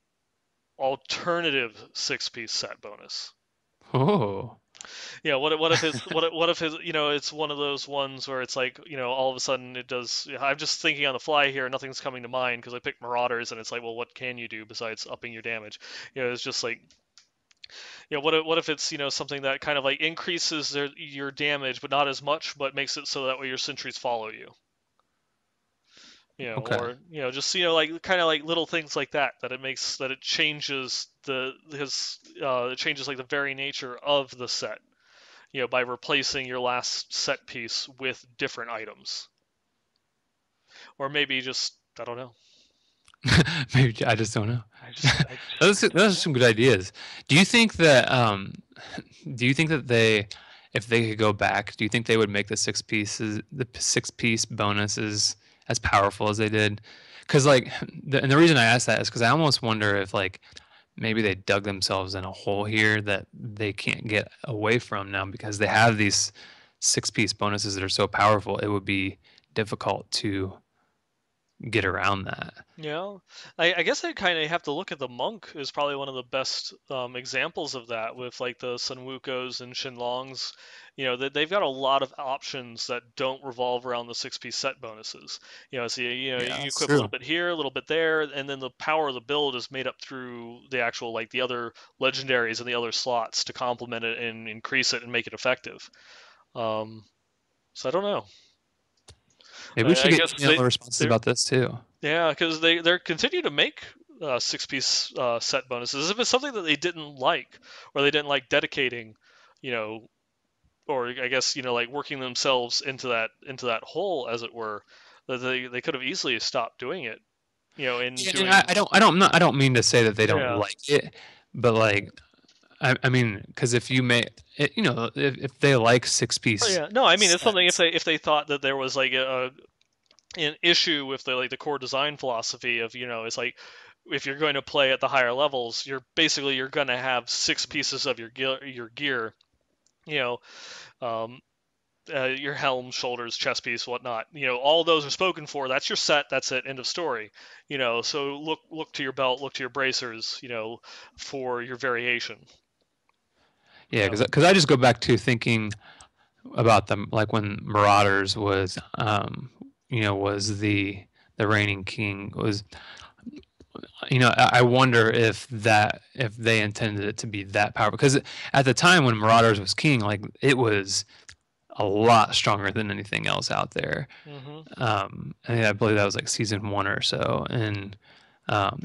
alternative six-piece set bonus? Oh. What if it's it's one of those ones where it's like all of a sudden it does. I'm just thinking on the fly here, nothing's coming to mind because I picked Marauders, and it's like, well, what can you do besides upping your damage? It's just like, what if it's something that kind of like increases your damage, but not as much, but makes it so that way your sentries follow you. Okay. Or just like kind of like little things like that it changes it changes like the very nature of the set. By replacing your last set piece with different items, or maybe just I don't know. Maybe I just don't know. I just Those don't are some know. good ideas. Do you think that do you think that they if they could go back, do you think they would make the 6 piece bonuses as powerful as they did? Because like, and the reason I ask that is because I almost wonder if like maybe they dug themselves in a hole here that they can't get away from now because they have these 6 piece bonuses that are so powerful. It would be difficult to get around that. Yeah, I guess I kind of have to look at the monk is probably one of the best examples of that with like the Sunwukos and Shenlongs. They've got a lot of options that don't revolve around the 6 piece set bonuses. So Yeah, you that's equip a little true. bit here, a little bit there, and then the power of the build is made up through the actual like the other legendaries and the other slots to complement it and increase it and make it effective. Um, so I don't know. Maybe we I should get guess email responses they're about this too. yeah, because they're continue to make 6 piece set bonuses. If it's something that they didn't like, or they didn't like dedicating, you know, or I guess like working themselves into that hole, as it were, that they could have easily stopped doing it. In Yeah, and I, doing I don't, I don't, not, I don't mean to say that they don't yeah, like it, but like, I mean, because if you may, if they like six oh, piece yeah. No, I mean it's something if sets, they thought that there was like an issue with the core design philosophy of it's like if you're going to play at the higher levels, you're going to have 6 pieces of your gear, you know, um, your helm, shoulders, chest piece, whatnot. All those are spoken for. That's your set. That's it. End of story. So look to your belt, look to your bracers, for your variation. You yeah, know. because I just go back to thinking about them like when Marauders was, was the reigning king was, I wonder if they intended it to be that powerful because at the time when Marauders was king, like it was a lot stronger than anything else out there. Hmm. I believe that was like season 1 or so, and um,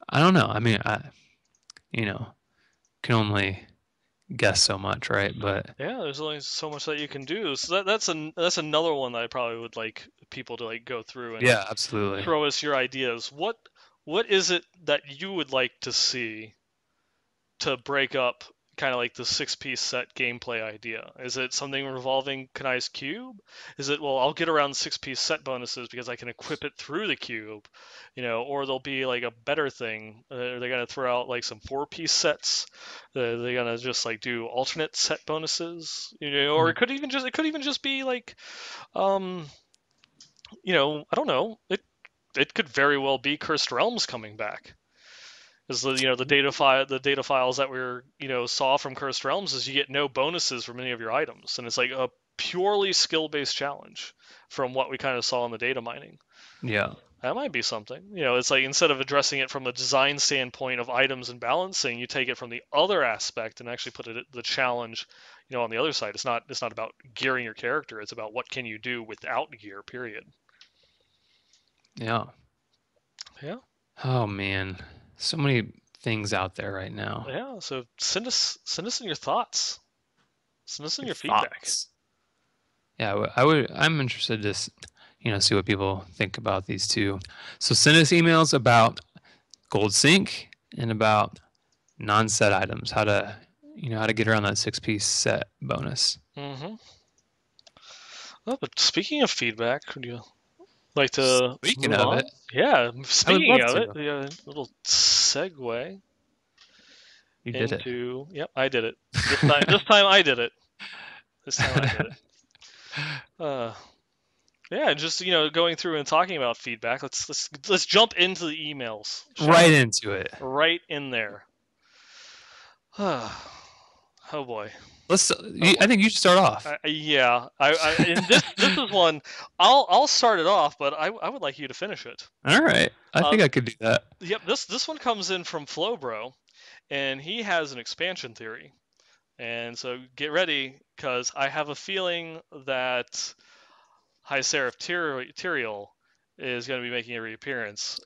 I don't know. I mean, you know, can only guess so much, right? But Yeah, there's only so much that you can do. So that's another one that I probably would like people to like go through and yeah, absolutely. throw us your ideas. What is it that you would like to see to break up kind of like the 6 piece set gameplay idea? Is it something revolving Kanai's cube? Is it, well, I'll get around 6 piece set bonuses because I can equip it through the cube, or there'll be like a better thing. Are they gonna throw out like some 4 piece sets? Are they gonna just like do alternate set bonuses? Or Mhm. it could even just be like, um, I don't know. It could very well be Cursed Realms coming back. Is the data files that we're saw from Cursed Realms is you get no bonuses from any of your items, and it's like a purely skill-based challenge from what we kind of saw in the data mining. Yeah, That might be something. It's like instead of addressing it from a design standpoint of items and balancing, you take it from the other aspect and actually put it the challenge, on the other side. It's not about gearing your character. It's about what can you do without gear. Period. yeah. Yeah, Oh man, so many things out there right now. yeah. So send us in your thoughts. Send us in Your your feedback. thoughts? Yeah, I would. I'm interested to, see what people think about these two. So send us emails about Gold Sync and about non-set items. How to get around that 6 piece set bonus. Mm-hmm. Oh, but speaking of feedback, would you like to Speaking move of on? it, Yeah, I would speaking love of it, to. yeah, little segue You did it. into. Yep, I did it. This time I did it. This time I did it. Uh, yeah, just going through and talking about feedback. Let's jump into the emails, shall Right we? into it. Right in there. Oh boy. Let's. Oh I boy. think you should start off. Yeah, and this is one. I'll start it off, but I would like you to finish it. All right. I Uh, think I could do that. Yep, this one comes in from Flowbro, and he has an expansion theory. And so get ready, because I have a feeling that High Seraph Tyrael is going to be making a reappearance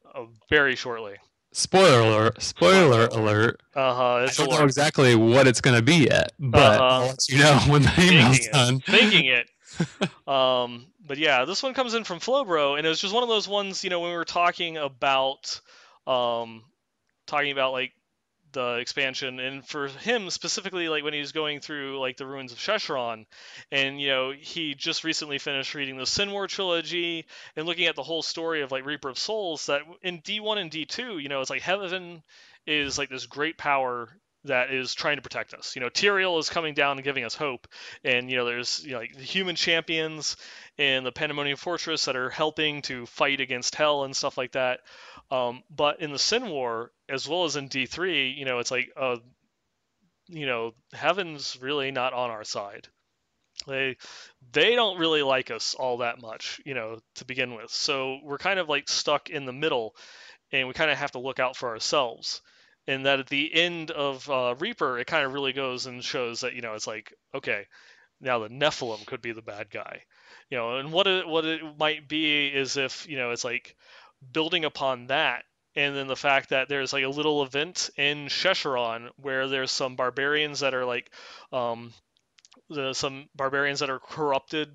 very shortly. Spoiler alert. Spoiler Spoiler alert. alert. Uh-huh, I it's a don't know warrant. exactly what it's going to be yet, but I'll Uh-huh, let you know when the email's thinking it. done. Thinking it. But yeah, this one comes in from Flowbro, and it was just one of those ones, when we were um, talking about like the expansion, and for him specifically, like when he was going through like the ruins of Shesharon, and he just recently finished reading the Sin War trilogy and looking at the whole story of like Reaper of Souls, that in D1 and D2, it's like heaven is like this great power that is trying to protect us. Tyrael is coming down and giving us hope, and there's like the human champions in the Pandemonium Fortress that are helping to fight against Hell and stuff like that. But in the Sin War, as well as in D3, it's like, heaven's really not on our side. They don't really like us all that much, to begin with. So we're kind of like stuck in the middle, and we kind of have to look out for ourselves. And that at the end of Reaper, it kind of really goes and shows that it's like, okay, now the Nephilim could be the bad guy, and what it might be is if it's like building upon that, and then the fact that there's like a little event in Shesharon where there's some barbarians that are like, some barbarians that are corrupted,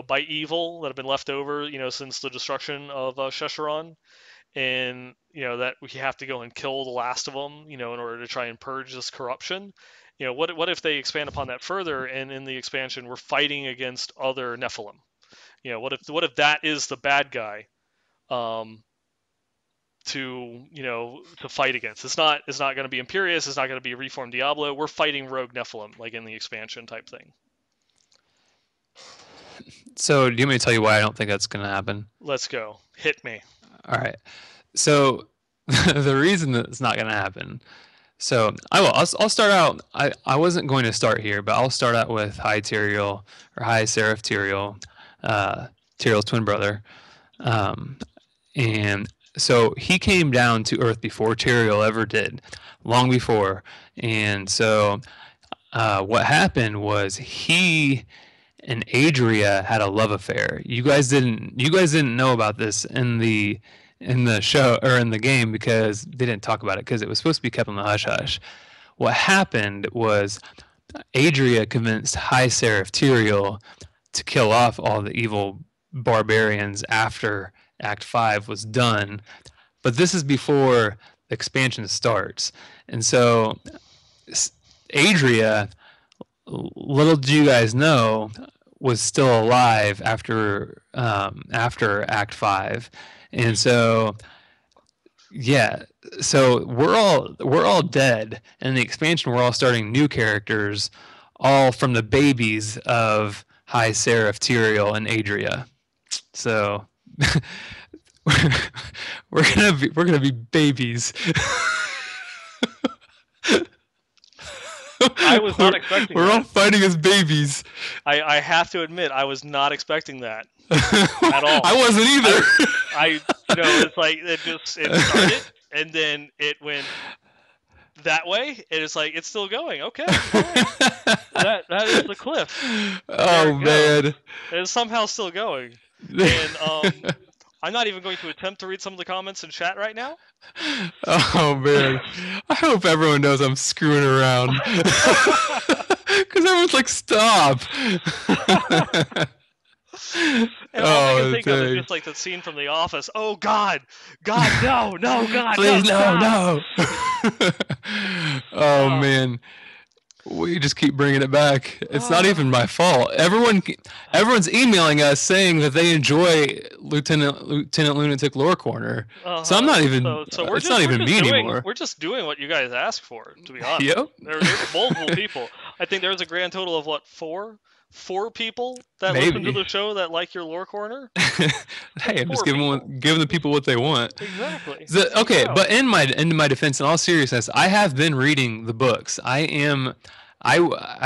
by evil that have been left over, since the destruction of Shesharon, and that we have to go and kill the last of them, in order to try and purge this corruption. What if they expand upon that further, and in the expansion we're fighting against other Nephilim? What if that is the bad guy, to fight against? It's not going to be Imperius. It's not going to be Reformed Diablo. We're fighting rogue Nephilim, like in the expansion type thing. So, do you want me to tell you why I don't think that's going to happen? Let's go. Hit me. All right. So, the reason that it's not going to happen. So, I will. I'll start out. I wasn't going to start here, but I'll start out with High Tyrael, or High Seraph Tyrael, Tyrael's twin brother. And so he came down to Earth before Tyrael ever did, long before. And so what happened was he and Adria had a love affair. You guys didn't know about this in the show or in the game, because they didn't talk about it because it was supposed to be kept on the hush hush. What happened was Adria convinced High Seraph Tyrael to kill off all the evil barbarians after Act 5 was done. But this is before the expansion starts. And so Adria, little do you guys know, was still alive after Act 5. And so yeah, so we're all dead. In the expansion, we're all starting new characters, all from the babies of High Seraph Tyrael and Adria. So we're gonna be babies. I was not expecting We're that. all fighting as babies. I have to admit, I was not expecting that at all. I wasn't either. It's like it started, and then it went that way, and it's like it's still going. Okay, all right. that is the cliff. Oh man, it's somehow still going, and I'm not even going to attempt to read some of the comments in chat right now. Oh man, I hope everyone knows I'm screwing around, because everyone's like, stop. And all I can think of is just like the scene from The Office. Oh God, no, God, please, no. Oh man, we just keep bringing it back. It's not even my fault. Everyone's emailing us saying that they enjoy Lieutenant Lunatic Lore Corner. So I'm not even. It's not even me anymore. We're just doing what you guys asked for, to be honest. Yep. There's multiple people. I think there's a grand total of what, four people that listen to the show that like your Lore Corner. Hey, I'm just giving the people what they want. Exactly. Okay, but in my defense, in all seriousness, I have been reading the books. I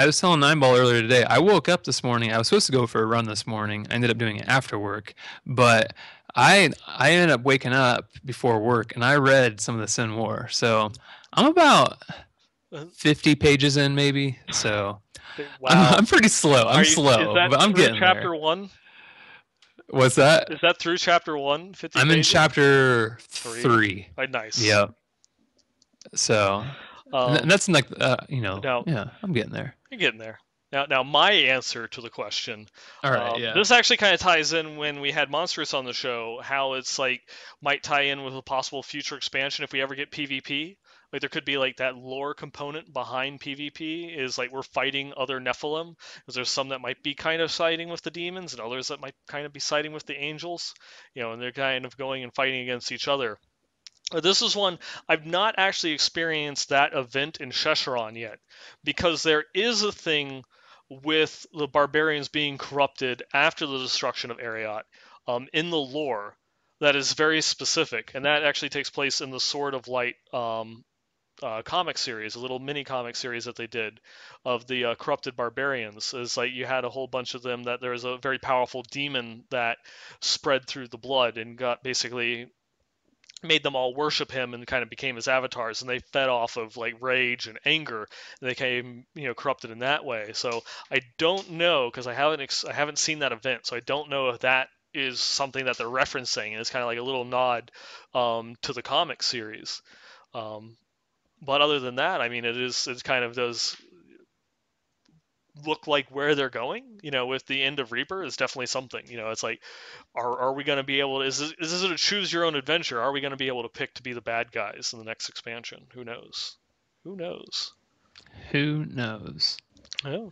was telling Nineball earlier today, I woke up this morning. I was supposed to go for a run this morning. I ended up doing it after work, but I ended up waking up before work, and I read some of the Sin War. So I'm about 50 pages in, maybe. So wow. I'm pretty slow. I'm slow, but I'm getting chapter there. 1? What's that? Is that through chapter 1? 50 I'm pages? in chapter 3. Oh, nice. Yeah. So that's like now, yeah, I'm getting there. You're getting there. Now my answer to the question. All right. Yeah. This actually kind of ties in when we had Monstrous on the show. How it's like might tie in with a possible future expansion if we ever get PvP. Like there could be like that lore component behind PvP is like we're fighting other Nephilim, because there's some that might be kind of siding with the demons and others that might kind of be siding with the angels, and they're kind of going and fighting against each other. This is one I've not actually experienced that event in Shesharon yet, because there is a thing with the barbarians being corrupted after the destruction of Ariat in the lore that is very specific, and that actually takes place in the Sword of Light comic series, a little mini comic series that they did of the corrupted barbarians. Is like you had a whole bunch of them that there was a very powerful demon that spread through the blood and got basically made them all worship him and kind of became his avatars, and they fed off of like rage and anger, and they came corrupted in that way. So I don't know, because I haven't seen that event, so I don't know if that is something that they're referencing, and it's kind of like a little nod to the comic series. But other than that, I mean, it's kind of does look like where they're going, with the end of Reaper is definitely something. It's like, are we going to be able to, is this a choose your own adventure? Are we going to be able to pick to be the bad guys in the next expansion? Who knows? Who knows? Who knows? Yeah.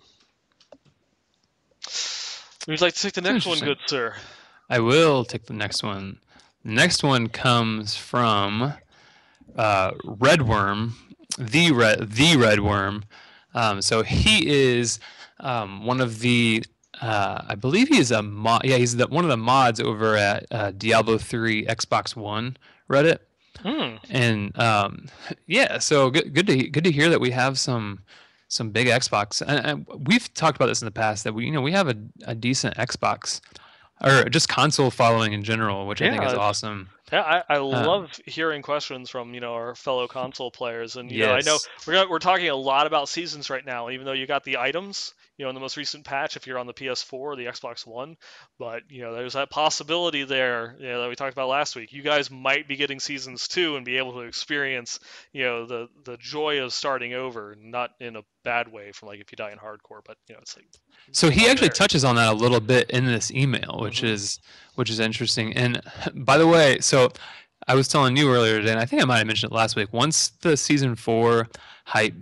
Would you like to take the next one, good sir? I will take the next one. The next one comes from Redworm, the Redworm. So he is one of the, I believe he is a mod. Yeah, he's one of the mods over at Diablo 3 Xbox One Reddit. And yeah, so good to hear that we have some big Xbox. And we've talked about this in the past, that we have a decent Xbox or just console following in general, which I think is awesome. Yeah, I love hearing questions from our fellow console players, and I know Yes. we're talking a lot about seasons right now. Even though you got the items, in the most recent patch, if you're on the PS4 or the Xbox One, but there's that possibility there, that we talked about last week. You guys might be getting seasons 2 and be able to experience the joy of starting over, not in a bad way from like if you die in hardcore, but it's like. So he actually touches on that a little bit in this email, which is interesting. And by the way, so I was telling you earlier today, and I think I might have mentioned it last week. Once the season 4 hype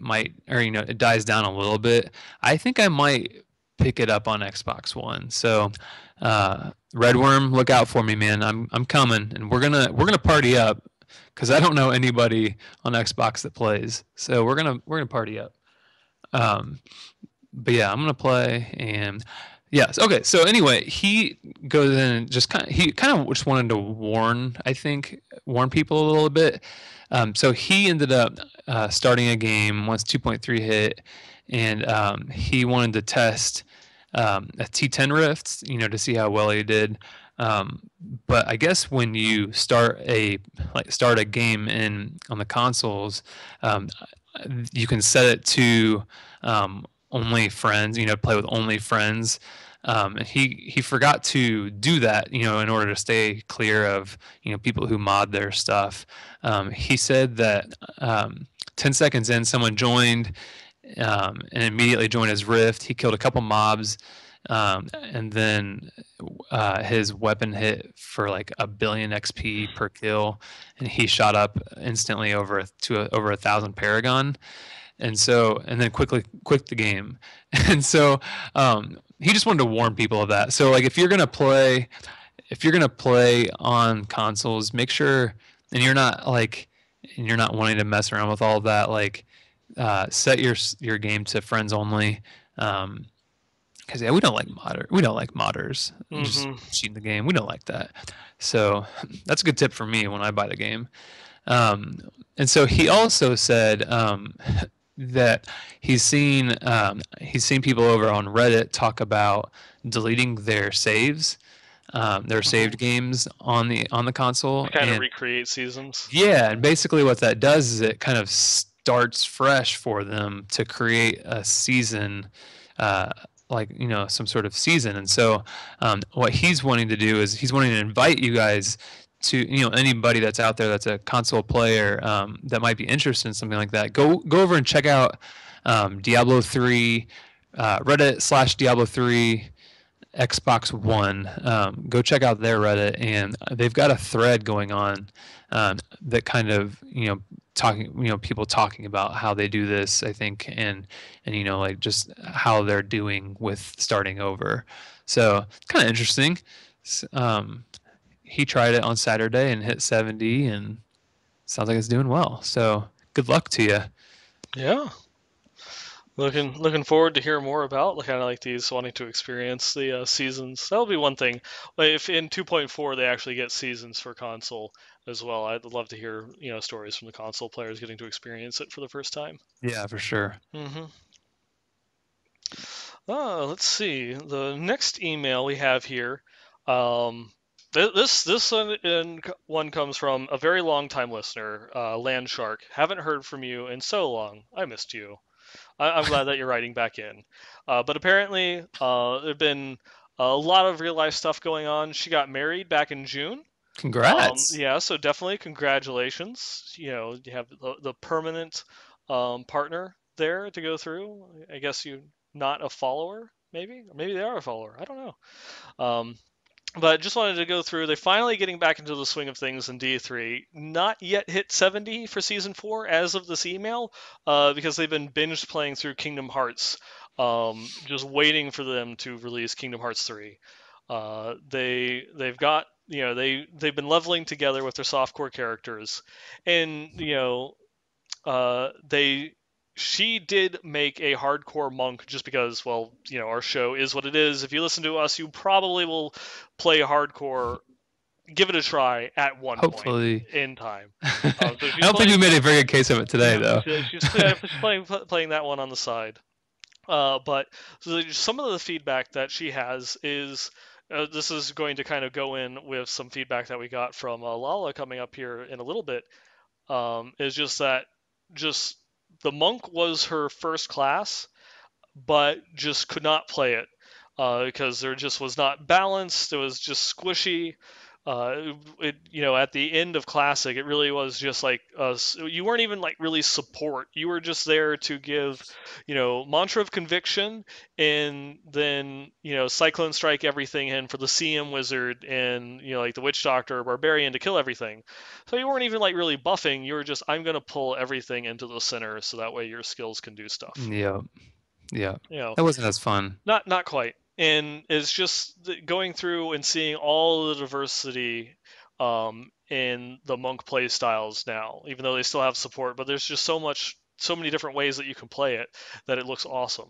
it dies down a little bit, I think I might pick it up on Xbox One. So Redworm, look out for me, man. I'm coming, and we're gonna party up, because I don't know anybody on Xbox that plays. So we're gonna party up. But yeah, I'm gonna play, and yes, okay. So anyway, he goes in and just kind of just wanted to warn people a little bit. So he ended up starting a game once 2.3 hit, and he wanted to test a T10 Rift, to see how well he did. But I guess when you start a game on the consoles, you can set it to only friends, play with only friends. And he forgot to do that, in order to stay clear of, people who mod their stuff. He said that 10 seconds in, someone joined and immediately joined his rift. He killed a couple mobs, and then his weapon hit for like 1 billion XP per kill, and he shot up instantly over 1,000 Paragon. And then quickly quit the game. And so he just wanted to warn people of that. So like if you're gonna play on consoles, make sure, and you're not wanting to mess around with all of that, like set your game to friends only. Because we don't like modders. Just cheating the game. We don't like that. So that's a good tip for me when I buy the game. And so he also said that he's seen people over on Reddit talk about deleting their saves, their saved games on the console, kind of recreate seasons. Yeah, and basically what that does is it kind of starts fresh for them to create a season, some sort of season. And so what he's wanting to do is he's wanting to invite you guys to, anybody that's out there that's a console player that might be interested in something like that, go over and check out Diablo 3, Reddit /Diablo 3 Xbox One. Go check out their Reddit, and they've got a thread going on that kind of talking people talking about how they do this. I think and like just how they're doing with starting over. So it's kind of interesting. He tried it on Saturday and hit 70, and sounds like it's doing well. So good luck to you. Yeah. Looking forward to hear more about kind of like these wanting to experience the seasons. That'll be one thing. Like if in 2.4 they actually get seasons for console as well, I'd love to hear stories from the console players getting to experience it for the first time. Yeah, for sure. Mm-hmm. Let's see. The next email we have here. Um, this one comes from a very long time listener, Land Shark. Haven't heard from you in so long. I missed you. I'm glad that you're writing back in. But apparently, there've been a lot of real life stuff going on. She got married back in June. Congrats. Yeah, so definitely congratulations. You have the permanent partner there to go through. I guess you not a follower, maybe, or maybe they are a follower. I don't know. But just wanted to go through. They're finally getting back into the swing of things in D3. Not yet hit 70 for season 4 as of this email, because they've been binge playing through Kingdom Hearts, just waiting for them to release Kingdom Hearts 3. They've got they've been leveling together with their softcore characters, and they she did make a hardcore monk just because, well, our show is what it is. If you listen to us, you probably will play hardcore, give it a try at one point Hopefully. in time. I So she's don't think we playing made a that. very good case of it today, No, though. she's playing that one on the side. But so some of the feedback that she has is. This is going to kind of go in with some feedback that we got from Lala coming up here in a little bit. Is just that just the monk was her first class, but just could not play it because there just was not balanced. It was just squishy. At the end of classic, it really was just like you weren't even like really support. You were just there to give, mantra of conviction, and then cyclone strike everything in for the CM wizard and like the witch doctor or barbarian to kill everything. So you weren't even like really buffing. You were just I'm gonna pull everything into the center so that way your skills can do stuff. Yeah. Yeah. You know, That wasn't as fun. not quite. And it's just going through and seeing all the diversity in the monk play styles now, even though they still have support, but there's just so many different ways that you can play it that it looks awesome.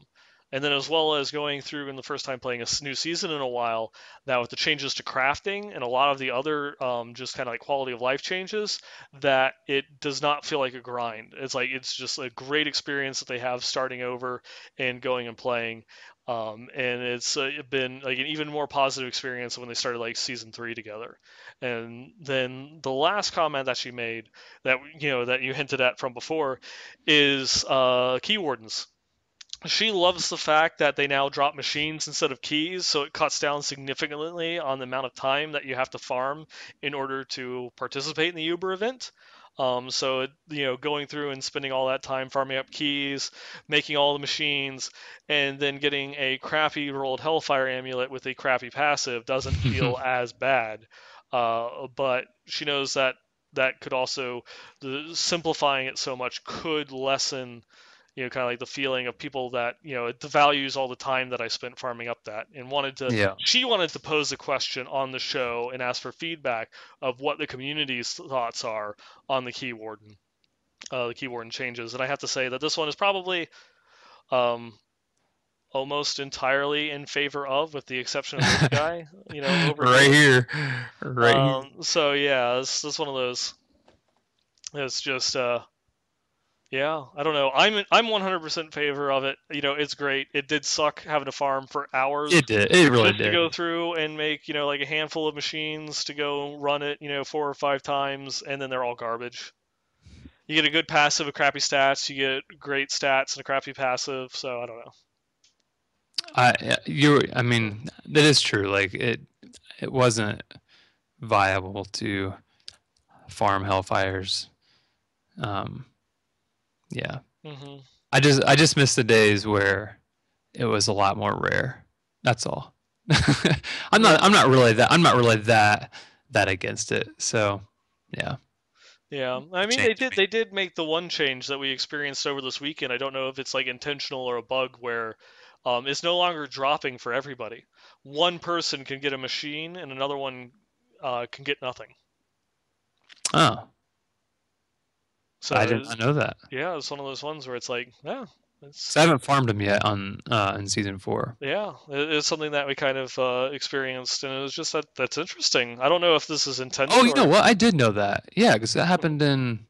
And then as well as going through in the first time playing a new season in a while, now with the changes to crafting and a lot of the other just kind of like quality of life changes, that it does not feel like a grind. It's just a great experience that they have starting over and going and playing. And it's been like an even more positive experience when they started like season 3 together. And then the last comment that she made that that you hinted at from before is key wardens. She loves the fact that they now drop machines instead of keys, so it cuts down significantly on the amount of time that you have to farm in order to participate in the Uber event. So going through and spending all that time farming up keys, making all the machines, and then getting a crappy rolled Hellfire amulet with a crappy passive doesn't feel as bad. But she knows that that could also simplifying it so much could lessen kind of like the feeling of people that it devalues all the time that I spent farming up that, and Yeah. she wanted to pose a question on the show and ask for feedback of what the community's thoughts are on the key warden changes. And I have to say that this one is probably um, almost entirely in favor of, with the exception of this guy, over Right here. here. Right here. So yeah, it's one of those. It's just yeah, I don't know. I'm 100% in favor of it. It's great. It did suck having to farm for hours It did. It really just to did. go through and make, like a handful of machines to go run it, 4 or 5 times, and then they're all garbage. You get a good passive with crappy stats, you get great stats and a crappy passive, so I don't know. I mean, that is true. Like it wasn't viable to farm Hellfires. Um, yeah. Hmm. I just miss the days where it was a lot more rare. That's all. I'm not. Yeah. I'm not really that. I'm not really that against it. So, yeah, Yeah, I mean change me. they did make the one change that we experienced over this weekend. I don't know if it's like intentional or a bug where it's no longer dropping for everybody. One person can get a machine and another one can get nothing. Oh, I did So not know that. yeah, it's one of those ones where it's like, yeah, it's 'Cause I haven't farmed him yet on in season 4. yeah, it's something that we kind of experienced, and it was just that's interesting. I don't know if this is Oh, intended you know or what? I did know that. Yeah, because that happened in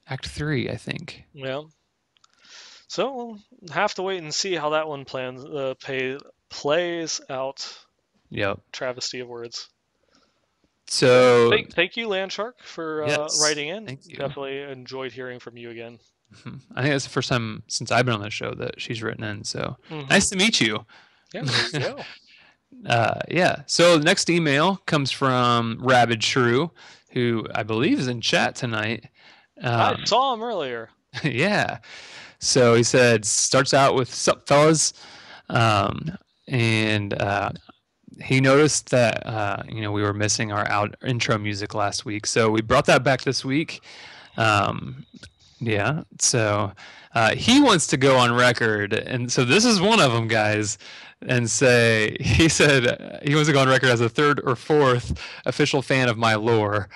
Act 3, I think. yeah. So we'll have to wait and see how that one plays out. Yep. Travesty of words. Yeah. So, Thank you, Landshark, for yes, writing in. thank you. Definitely enjoyed hearing from you again. I think it's the first time since I've been on the show that she's written in. So, Hmm. nice to meet you. Yeah, there you go. Yeah. So the next email comes from Rabid Shrew, who I believe is in chat tonight. I Um, saw him earlier. yeah. So he said, starts out with "Sup, fellas," um, and he noticed that we were missing our intro music last week, so we brought that back this week. Um, yeah. So he wants to go on record, and so this is one of them, guys. And say he said he wants to go on record as a third or fourth official fan of my lore.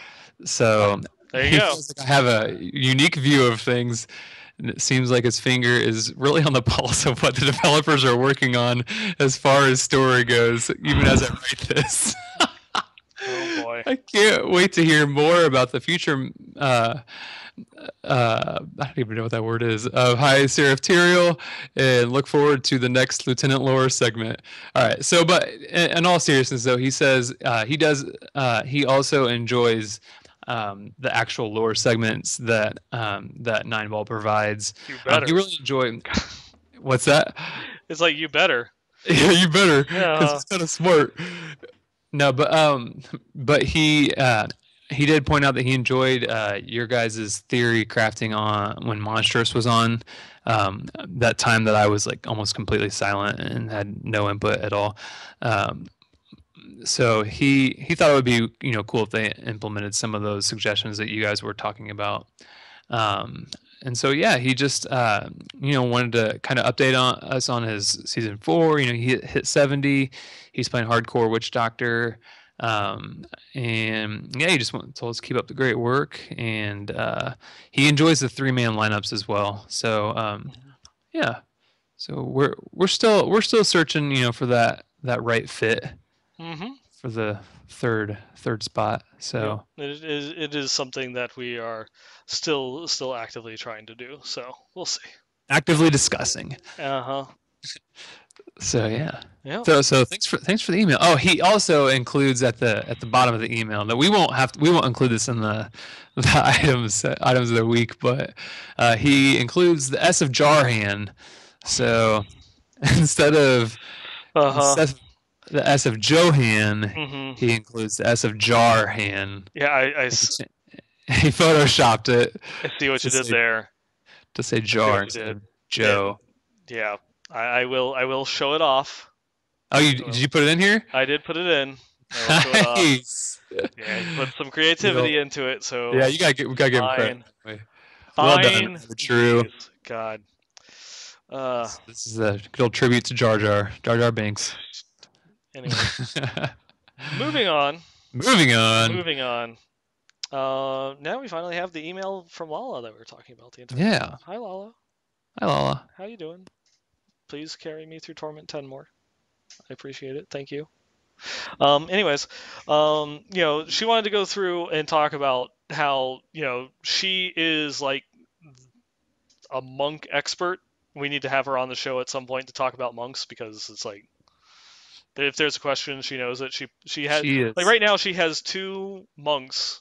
So There you he go. feels like I have a unique view of things. And it seems like his finger is really on the pulse of what the developers are working on as far as story goes, even as I write this. Oh boy. I can't wait to hear more about the future. I don't even know what that word is, of High Seraph Tyrael, and look forward to the next Lieutenant Lore segment. All right. So, but in all seriousness, though, he says he also enjoys the actual lore segments that Nine Ball provides. You He better. really enjoy. What's that? It's like you better. Yeah, you better, because Yeah. he's kind of smart. No, but he did point out that he enjoyed your guys' theory crafting on when Monstrous was on. That time that I was like almost completely silent and had no input at all. Um, so he thought it would be cool if they implemented some of those suggestions that you guys were talking about. Um, and so yeah, he just wanted to kind of update on us on his season 4. He hit 70. He's playing hardcore witch doctor. Um, and yeah, he just told us to keep up the great work, and he enjoys the 3-man lineups as well. So yeah, so we're still searching for that right fit Hmm. for the third spot. Yep. So It is something that we are still actively trying to do. So we'll see. actively discussing. Uh-huh. So yeah. Yep. So thanks for the email. Oh, he also includes at the bottom of the email that we won't include this in the items of the week, but he includes the S of Jarhan. So instead of Uh-huh. instead of the S of Johan, Hmm. he includes the S of Jarhan. Yeah, He photoshopped it I see what to you did say there. to say I see Jar what you instead did. of And Joe. yeah, I will show it off. Oh, did Well, you put it in here? I did put it in. I will show it off. Nice. Yeah, he put some Good creativity old, into it, yeah, so we gotta give him credit. fine. Anyway. Well done, Fine. Rabbit True. Jeez. God. Uh This is a good old tribute to Jar Jar Binks. anyways. Moving on. Moving on. Moving on. Now we finally have the email from Lala that we were talking about the entire time. Yeah. Hi Lala. Hi, Lala. How you doing? Please carry me through Torment 10 more. I appreciate it. Thank you. Anyways, she wanted to go through and talk about how, she is like a monk expert. We need to have her on the show at some point to talk about monks because it's like if there's a question, she knows it. She had She like is. right now she has two monks,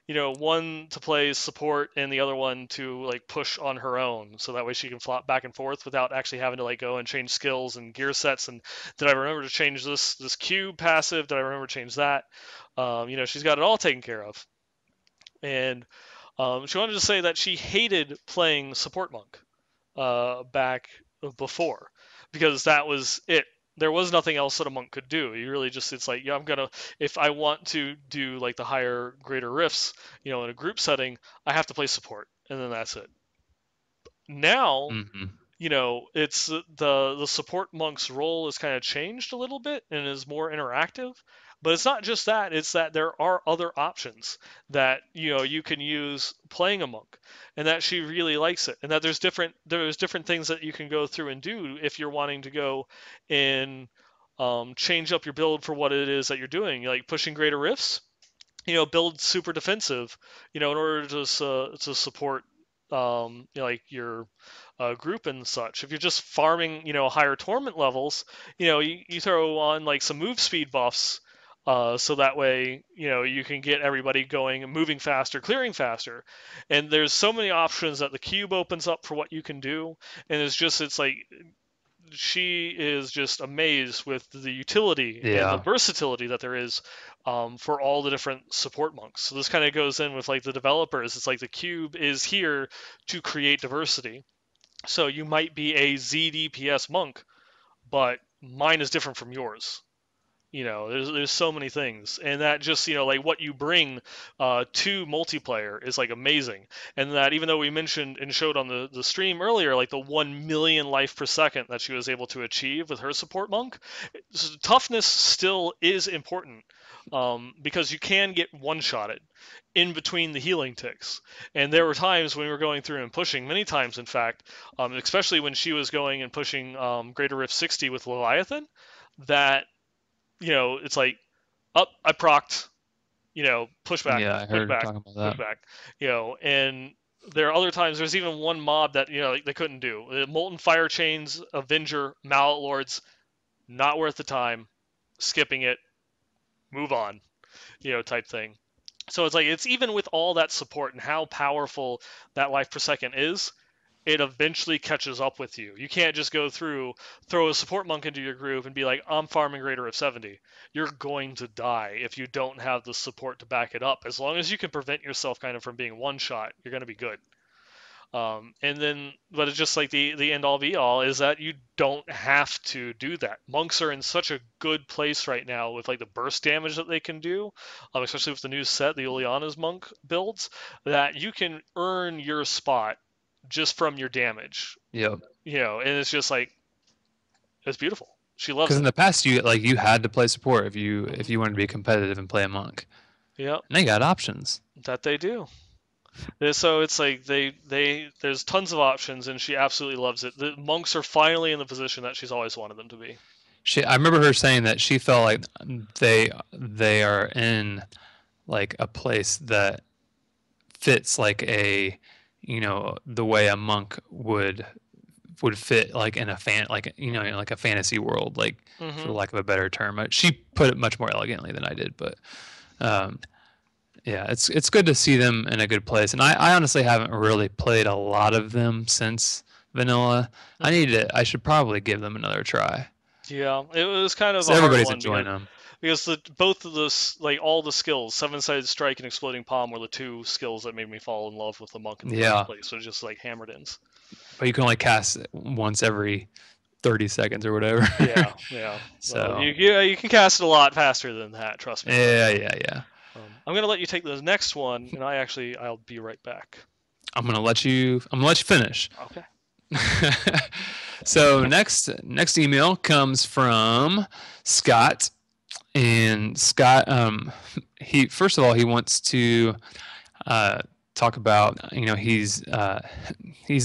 one to play support and the other one to like push on her own, so that way she can flop back and forth without actually having to like go and change skills and gear sets. And did I remember to change this cube passive? Did I remember to change that? She's got it all taken care of. And she wanted to say that she hated playing support monk back before because that was it. there was nothing else that a monk could do. You really just, it's like, yeah, if I want to do like the higher, greater rifts, in a group setting, I have to play support, and then that's it. Now, Hmm. it's the support monk's role has kind of changed a little bit and is more interactive. But it's not just that; it's that there are other options that you can use playing a monk, and that she really likes it, and that there's different things that you can go through and do if you're wanting to go and change up your build for what it is that you're doing, like pushing greater rifts. Build super defensive, in order to support, like your group and such. If you're just farming, higher torment levels, you throw on like some move speed buffs, so that way, you can get everybody going and moving faster, clearing faster. And there's so many options that the cube opens up for what you can do, and it's like she is just amazed with the utility and the Yeah. versatility that there is, for all the different support monks. So this kind of goes in with like the developers. It's like the cube is here to create diversity. So you might be a ZDPS monk, but mine is different from yours. There's so many things, and that just, like what you bring to multiplayer is like amazing. And that, even though we mentioned and showed on the stream earlier, like the 1 million life per second that she was able to achieve with her support monk, toughness still is important, because you can get one-shotted in between the healing ticks. And there were times when we were going through and pushing, many times in fact, especially when she was going and pushing Greater Rift 60 with Leviathan, that it's like, up, I procced, push back, Yeah, I push heard her back, talking about push that. back, and there are other times. There's even one mob that like, they couldn't do. Molten Fire Chains, Avenger, Mallet Lords, not worth the time. Skipping it, move on, type thing. So it's like, it's even with all that support and how powerful that life per second is, it eventually catches up with you. You can't just go through, throw a support monk into your group and be like, I'm farming greater of 70. You're going to die if you don't have the support to back it up. As long as you can prevent yourself kind of from being one shot, you're going to be good. And then, but it's just like the end all be all is that you don't have to do that. Monks are in such a good place right now with like the burst damage that they can do, especially with the new set, the Uliana's monk builds, that you can earn your spot just from your damage. Yep. And it's just like, it's beautiful. She loves Because in it. the past, you had to play support if you Hmm. if you wanted to be competitive and play a monk. Yep, And they got options. that they do. So it's like there's tons of options, and she absolutely loves it. The monks are finally in the position that she's always wanted them to be. I remember her saying that she felt like they are in like a place that fits like the way a monk would fit like in a like a fantasy world, like for Hmm. lack of a better term. She put it much more elegantly than I did, but um, yeah, it's good to see them in a good place. And I honestly haven't really played a lot of them since vanilla. Hmm. I should probably give them another try. Yeah, it was kind of 'Cause a hard everybody's one enjoying because them. both of this, like all the skills, seven-sided strike and exploding palm, were the two skills that made me fall in love with the monk in the first Yeah, place. So just like hammered ins. but you can only cast it once every 30 seconds or whatever. Yeah, yeah. Well, So you can cast it a lot faster than that. Trust me. But yeah. I'm gonna let you take the next one, and I'll be right back. I'm gonna let you finish. Okay. So next email comes from Scott, and Scott, he first of all he wants to talk about, he's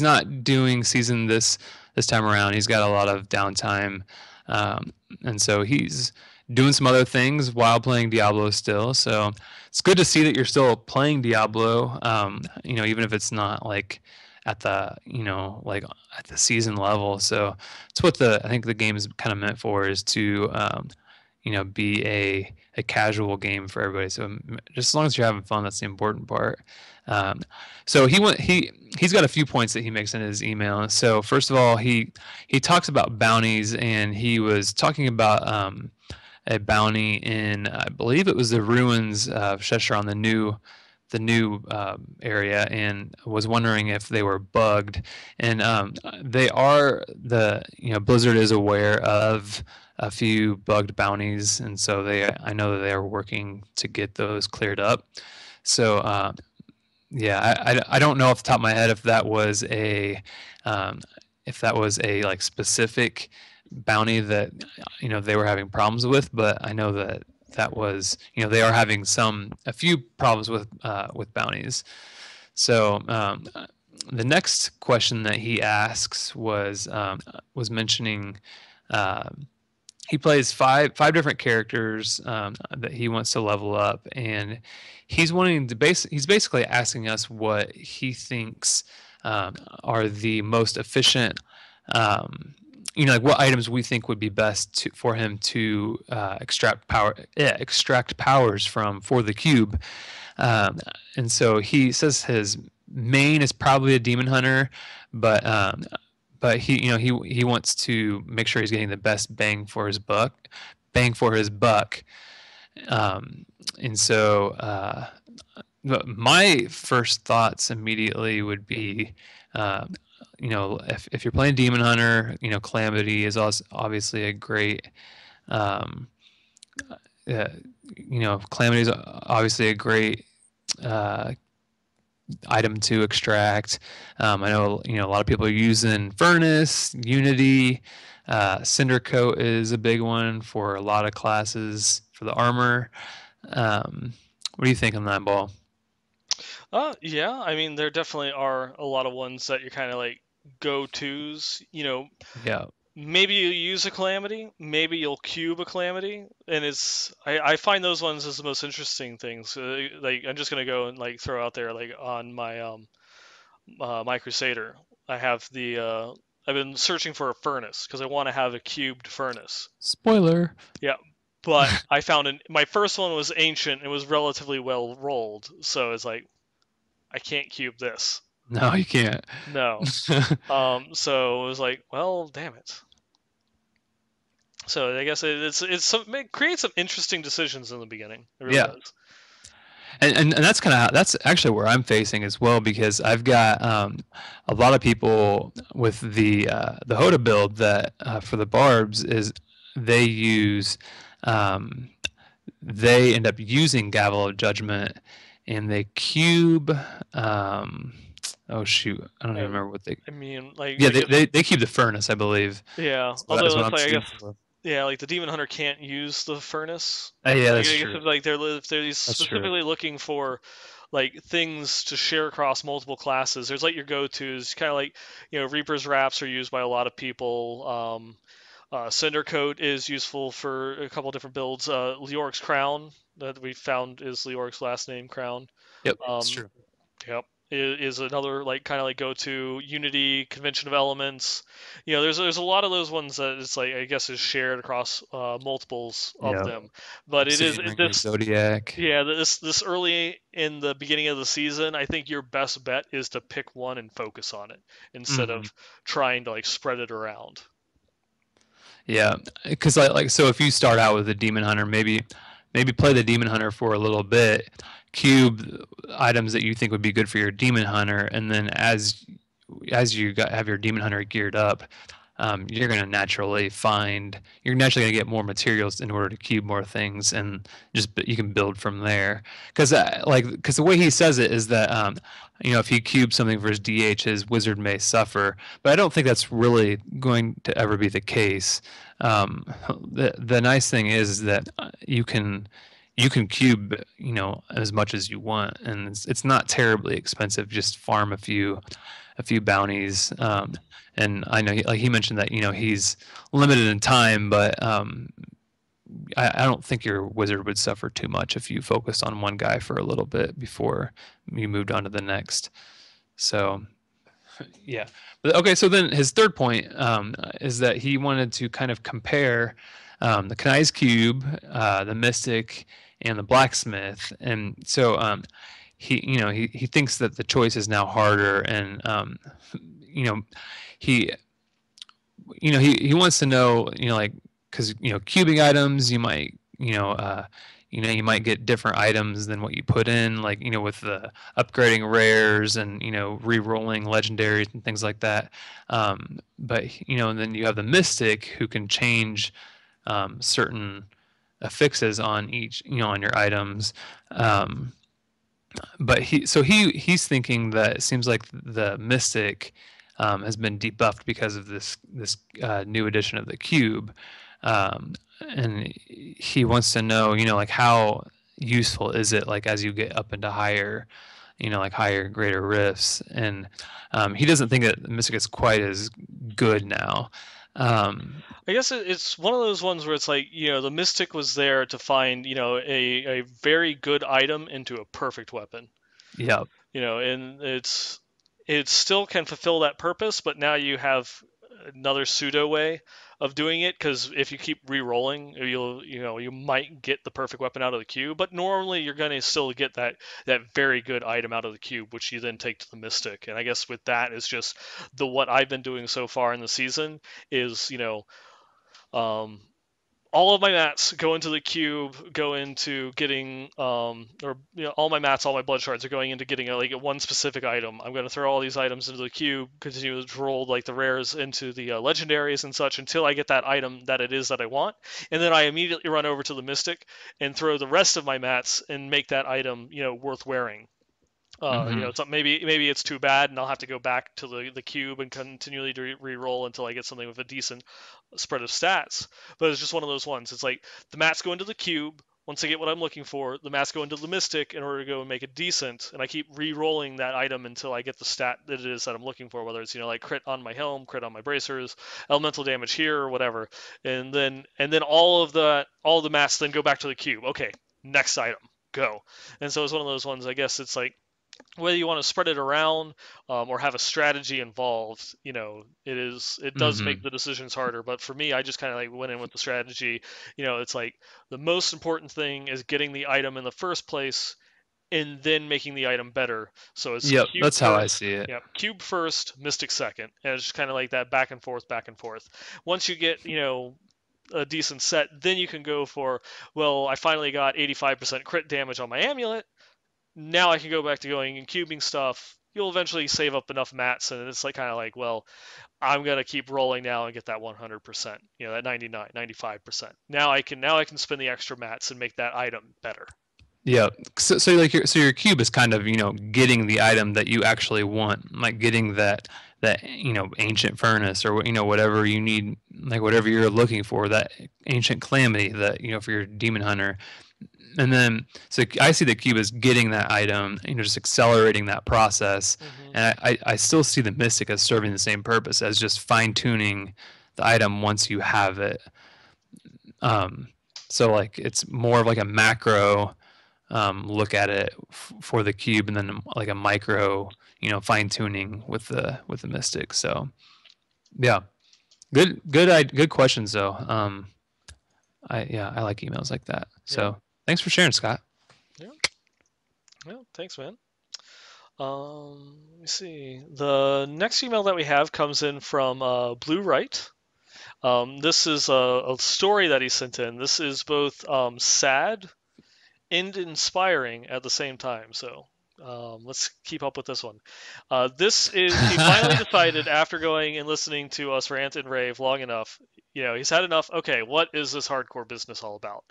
not doing season this time around. He's got a lot of downtime, and so he's doing some other things while playing Diablo still. So it's good to see that you're still playing Diablo. Even if it's not like at the like at the season level. So it's what I think the game is kind of meant for, is to be a casual game for everybody. So just as long as you're having fun, that's the important part. Um, so he's got a few points that he makes in his email. So first of all, he talks about bounties, and he was talking about a bounty in, I believe it was the ruins of Cheshire on the new the new area and was wondering if they were bugged. And they are Blizzard is aware of a few bugged bounties, and so I know that they are working to get those cleared up. So yeah, I don't know off the top of my head um, if that was a like specific bounty that they were having problems with, but I know that was they are having a few problems with bounties. So the next question that he asks was mentioning uh, he plays five different characters that he wants to level up, and he's basically asking us what he thinks are the most efficient, like what items we think would be best for him to extract powers from for the cube. um, and so he says his main is probably a demon hunter, but he wants to make sure he's getting the best bang for his buck. And so my first thoughts immediately would be, if you're playing demon hunter, calamity is also obviously a great, uh, calamity is obviously a great uh, item to extract. I know a lot of people are using Furnace, Unity, Cinder Coat is a big one for a lot of classes for the armor. What do you think on that, Ball? Yeah, I mean, there definitely are a lot of ones that you're kind of like go-tos. Yeah, Maybe you use a calamity, maybe you'll cube a calamity, and I find those ones as the most interesting things. Like I'm just gonna go and like throw out there like on my Crusader, I have I've been searching for a furnace because I want to have a cubed furnace. spoiler. Yeah, but I found my first one was ancient. It was relatively well rolled, so it's like I can't cube this. No, you can't. No. So it was like, well, damn it. So I guess it creates some interesting decisions in the beginning. It really Yeah, does. and that's that's actually where I'm facing as well, because I've got a lot of people with the Hoda build that for the barbs is they use um, they end up using Gavel of Judgment, and they cube. Um, oh shoot, I don't even I, remember what they. I mean, like Yeah, I guess they cube the furnace, I believe. yeah. So that's Although what it's I'm like I shooting guess for. yeah, like the demon hunter can't use the furnace. Yeah, Like that's I guess true. if they're That's true. specifically looking for like things to share across multiple classes. There's like your go-tos, kind of like Reaper's Wraps are used by a lot of people. Cinder Coat is useful for a couple different builds. Leoric's Crown that we found is Leoric's last name Crown. Yep, it's Um, true. Yep. Is another like kind of like go to Unity Convention of Elements. There's a lot of those ones that it's like I guess is shared across multiples of Yeah, them. But Obsidian Ring of this Zodiac. yeah this early in the beginning of the season, I think your best bet is to pick one and focus on it instead Hmm. of trying to like spread it around. Yeah, because so if you start out with a demon hunter, maybe play the demon hunter for a little bit, cube items that you think would be good for your demon hunter, and then as you have your demon hunter geared up, you're naturally going to get more materials in order to cube more things, and just you can build from there. Because the way he says it is that if he cubes something for his DH, his wizard may suffer, but I don't think that's really going to ever be the case. The nice thing is that you can cube as much as you want, and it's not terribly expensive. Just farm a few bounties. And I know, like he mentioned that he's limited in time, but I don't think your wizard would suffer too much if you focused on one guy for a little bit before you moved on to the next. So yeah. But, okay, so then his third point is that he wanted to kind of compare the Kanai's Cube, the Mystic, and the Blacksmith. And so he thinks that the choice is now harder, and you know he he wants to know, like, because cubing items, you might you might get different items than what you put in, like with the upgrading rares and re-rolling legendaries and things like that. But and then you have the mystic who can change certain affixes on each on your items. Um, but he's thinking that it seems like the mystic has been debuffed because of this new edition of the cube, um, and he wants to know like how useful is it like as you get up into higher like higher greater rifts, and he doesn't think that the mystic is quite as good now. um, I guess it's one of those ones where it's like, the Mystic was there to find, a very good item into a perfect weapon. yeah. And it still can fulfill that purpose, but now you have another pseudo way of doing it, because if you keep re-rolling, you might get the perfect weapon out of the cube, but normally you're going to still get that very good item out of the cube, which you then take to the Mystic. And I guess with that is just what I've been doing so far in the season is, um, all of my mats go into the cube, go into getting, or all my mats, all my blood shards are going into getting a one specific item. I'm going to throw all these items into the cube, continue to roll like the rares into the legendaries and such until I get that item that it is that I want, and then I immediately run over to the Mystic and throw the rest of my mats and make that item worth wearing. Hmm. So maybe it's too bad, and I'll have to go back to the cube and continually re-roll until I get something with a decent spread of stats. But it's just one of those ones. It's like the mats go into the cube. Once I get what I'm looking for, the mats go into the Mystic in order to go and make it decent, and I keep re-rolling that item until I get the stat that it is that I'm looking for, whether it's like crit on my helm, crit on my bracers, elemental damage here, or whatever. And then all the mats then go back to the cube. Okay, next item, go. And so it's one of those ones. I guess it's like whether you want to spread it around, or have a strategy involved, it does make Hmm. the decisions harder. But for me, I just kind of like went in with the strategy. It's like the most important thing is getting the item in the first place and then making the item better. So it's Yep, cube that's how I first. see it. Yeah, cube first, Mystic second, and it's just kind of like that back and forth, back and forth. Once you get, a decent set, then you can go for, well, I finally got 85% crit damage on my amulet. Now I can go back to going and cubing stuff. You'll eventually save up enough mats, and it's like kind of like, well, I'm gonna keep rolling now and get that 100%, that 99, 95%. Now I can spend the extra mats and make that item better. Yeah. So like your cube is kind of getting the item that you actually want, like getting that ancient furnace or whatever you need, like whatever you're looking for, that ancient calamity that for your demon hunter. And then so I see the cube as getting that item, just accelerating that process. Hmm. And I still see the mystic as serving the same purpose as just fine tuning the item once you have it. Um, so like it's more of like a macro look at it for the cube, and then like a micro, fine tuning with the mystic. So yeah, good questions though. I like emails like that. Yeah, So thanks for sharing, Scott. yeah, yeah. Thanks, man. Let me see. The next email that we have comes in from Blue Right. This is a story that he sent in. This is both sad and inspiring at the same time. So let's keep up with this one. This is he finally decided after going and listening to us rant and rave long enough. He's had enough. Okay, what is this hardcore business all about?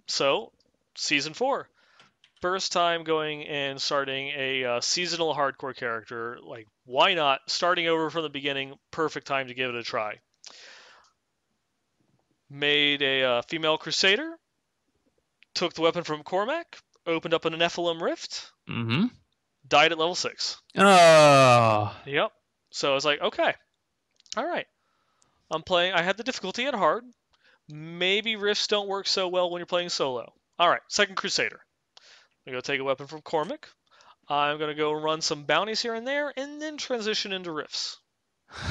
So season 4. First time going and starting a seasonal hardcore character. Like, why not? Starting over from the beginning, perfect time to give it a try. Made a female crusader, took the weapon from Cormac, opened up an Nephilim Rift, Mm-hmm. died at level 6. Oh. Yep. So I was like, okay, all right. I'm playing. I had the difficulty at hard. Maybe rifts don't work so well when you're playing solo. All right, second Crusader. I'm going to take a weapon from Cormac. I'm going to go run some bounties here and there, and then transition into rifts.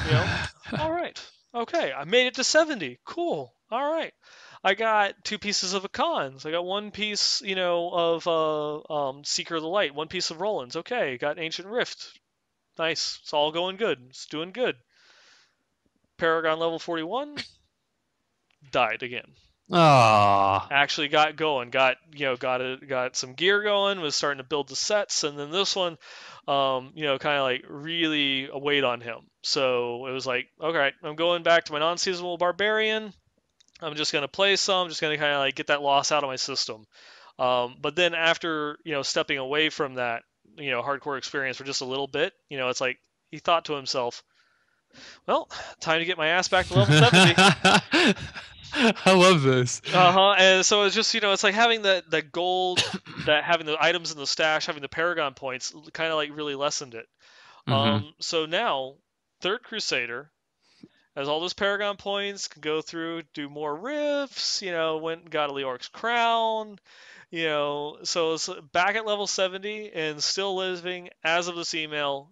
You know? All right. Okay, I made it to 70. Cool. All right. I got 2 pieces of Akans. I got 1 piece, of Seeker of the Light, 1 piece of Rollins. Okay, got Ancient Rift. Nice. It's all going good. It's doing good. Paragon level 41. Died again. Ah. Actually got going, got some gear going, was starting to build the sets, and then this one, kind of like really weighed on him. So it was like, okay, I'm going back to my non-seasonal barbarian. I'm just gonna play some, just gonna kind of like get that loss out of my system. But then after stepping away from that hardcore experience for just a little bit, it's like he thought to himself, well, time to get my ass back to level 70. I love this. Uh-huh. And so it's just, it's like having the gold, that having the items in the stash, having the Paragon points kind of like really lessened it. Hmm. So now Third Crusader has all those Paragon points, can go through, do more rifts, went and got a Leoric's crown, so it's back at level 70 and still living as of this email.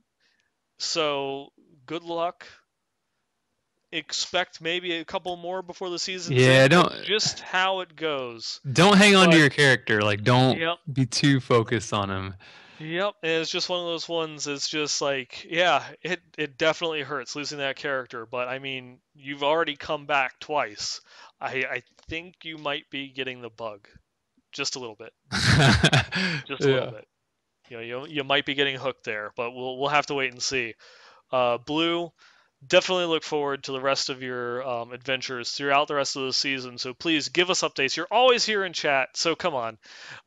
So good luck. Expect maybe a couple more before the season's Yeah, end. That's just how it goes. don't hang on to But your character. Like, don't yep, be too focused on him. yep. And it's just one of those ones. It's just like, yeah, it definitely hurts losing that character. But I mean, you've already come back twice. I think you might be getting the bug, just a little bit, just a little Yeah. bit. You might be getting hooked there, but we'll have to wait and see. Blue, definitely look forward to the rest of your adventures throughout the rest of the season. So please give us updates. You're always here in chat, so come on.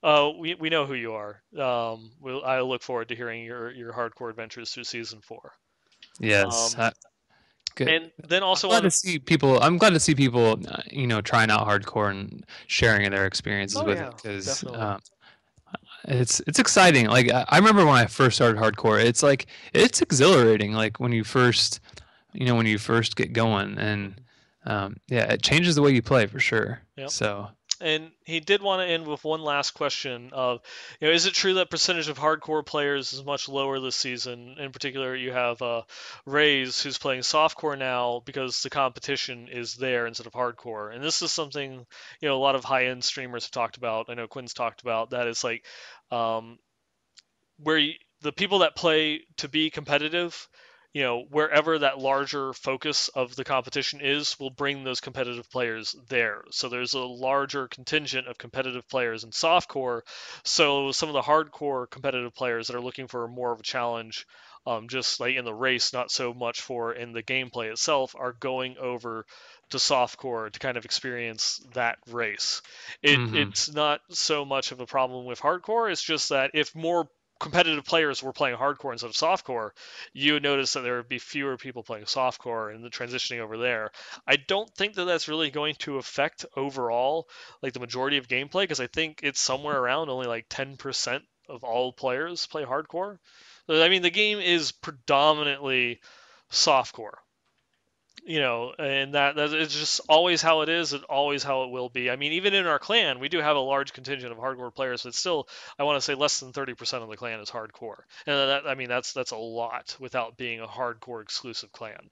We know who you are. I look forward to hearing your hardcore adventures through season 4. Yes. Um, Good. and then I'm also glad on to the see people. I'm glad to see people, trying out hardcore and sharing their experiences oh with yeah, it because definitely. it's exciting. Like I remember when I first started hardcore, it's like it's exhilarating. Like when you first get going, and Mhm. yeah, it changes the way you play for sure. Yep. So And he did want to end with one last question of, is it true that percentage of hardcore players is much lower this season? In particular, you have Rays who's playing softcore now because the competition is there instead of hardcore. And this is something, a lot of high-end streamers have talked about. I know Quinn's talked about that. It's like um, the people that play to be competitive, wherever that larger focus of the competition is, will bring those competitive players there. So there's a larger contingent of competitive players in softcore. So some of the hardcore competitive players that are looking for more of a challenge, just like in the race, not so much for in the gameplay itself, are going over to softcore to kind of experience that race. hmm. It's not so much of a problem with hardcore. It's just that if more competitive players were playing hardcore instead of softcore, you would notice that there would be fewer people playing softcore and the transitioning over there. I don't think that that's really going to affect overall like the majority of gameplay because I think it's somewhere around only like 10% of all players play hardcore. I mean, the game is predominantly softcore, and that is just always how it is and always how it will be. I mean, even in our clan, we do have a large contingent of hardcore players, but still, I want to say less than 30% of the clan is hardcore, and I mean, that's a lot without being a hardcore exclusive clan.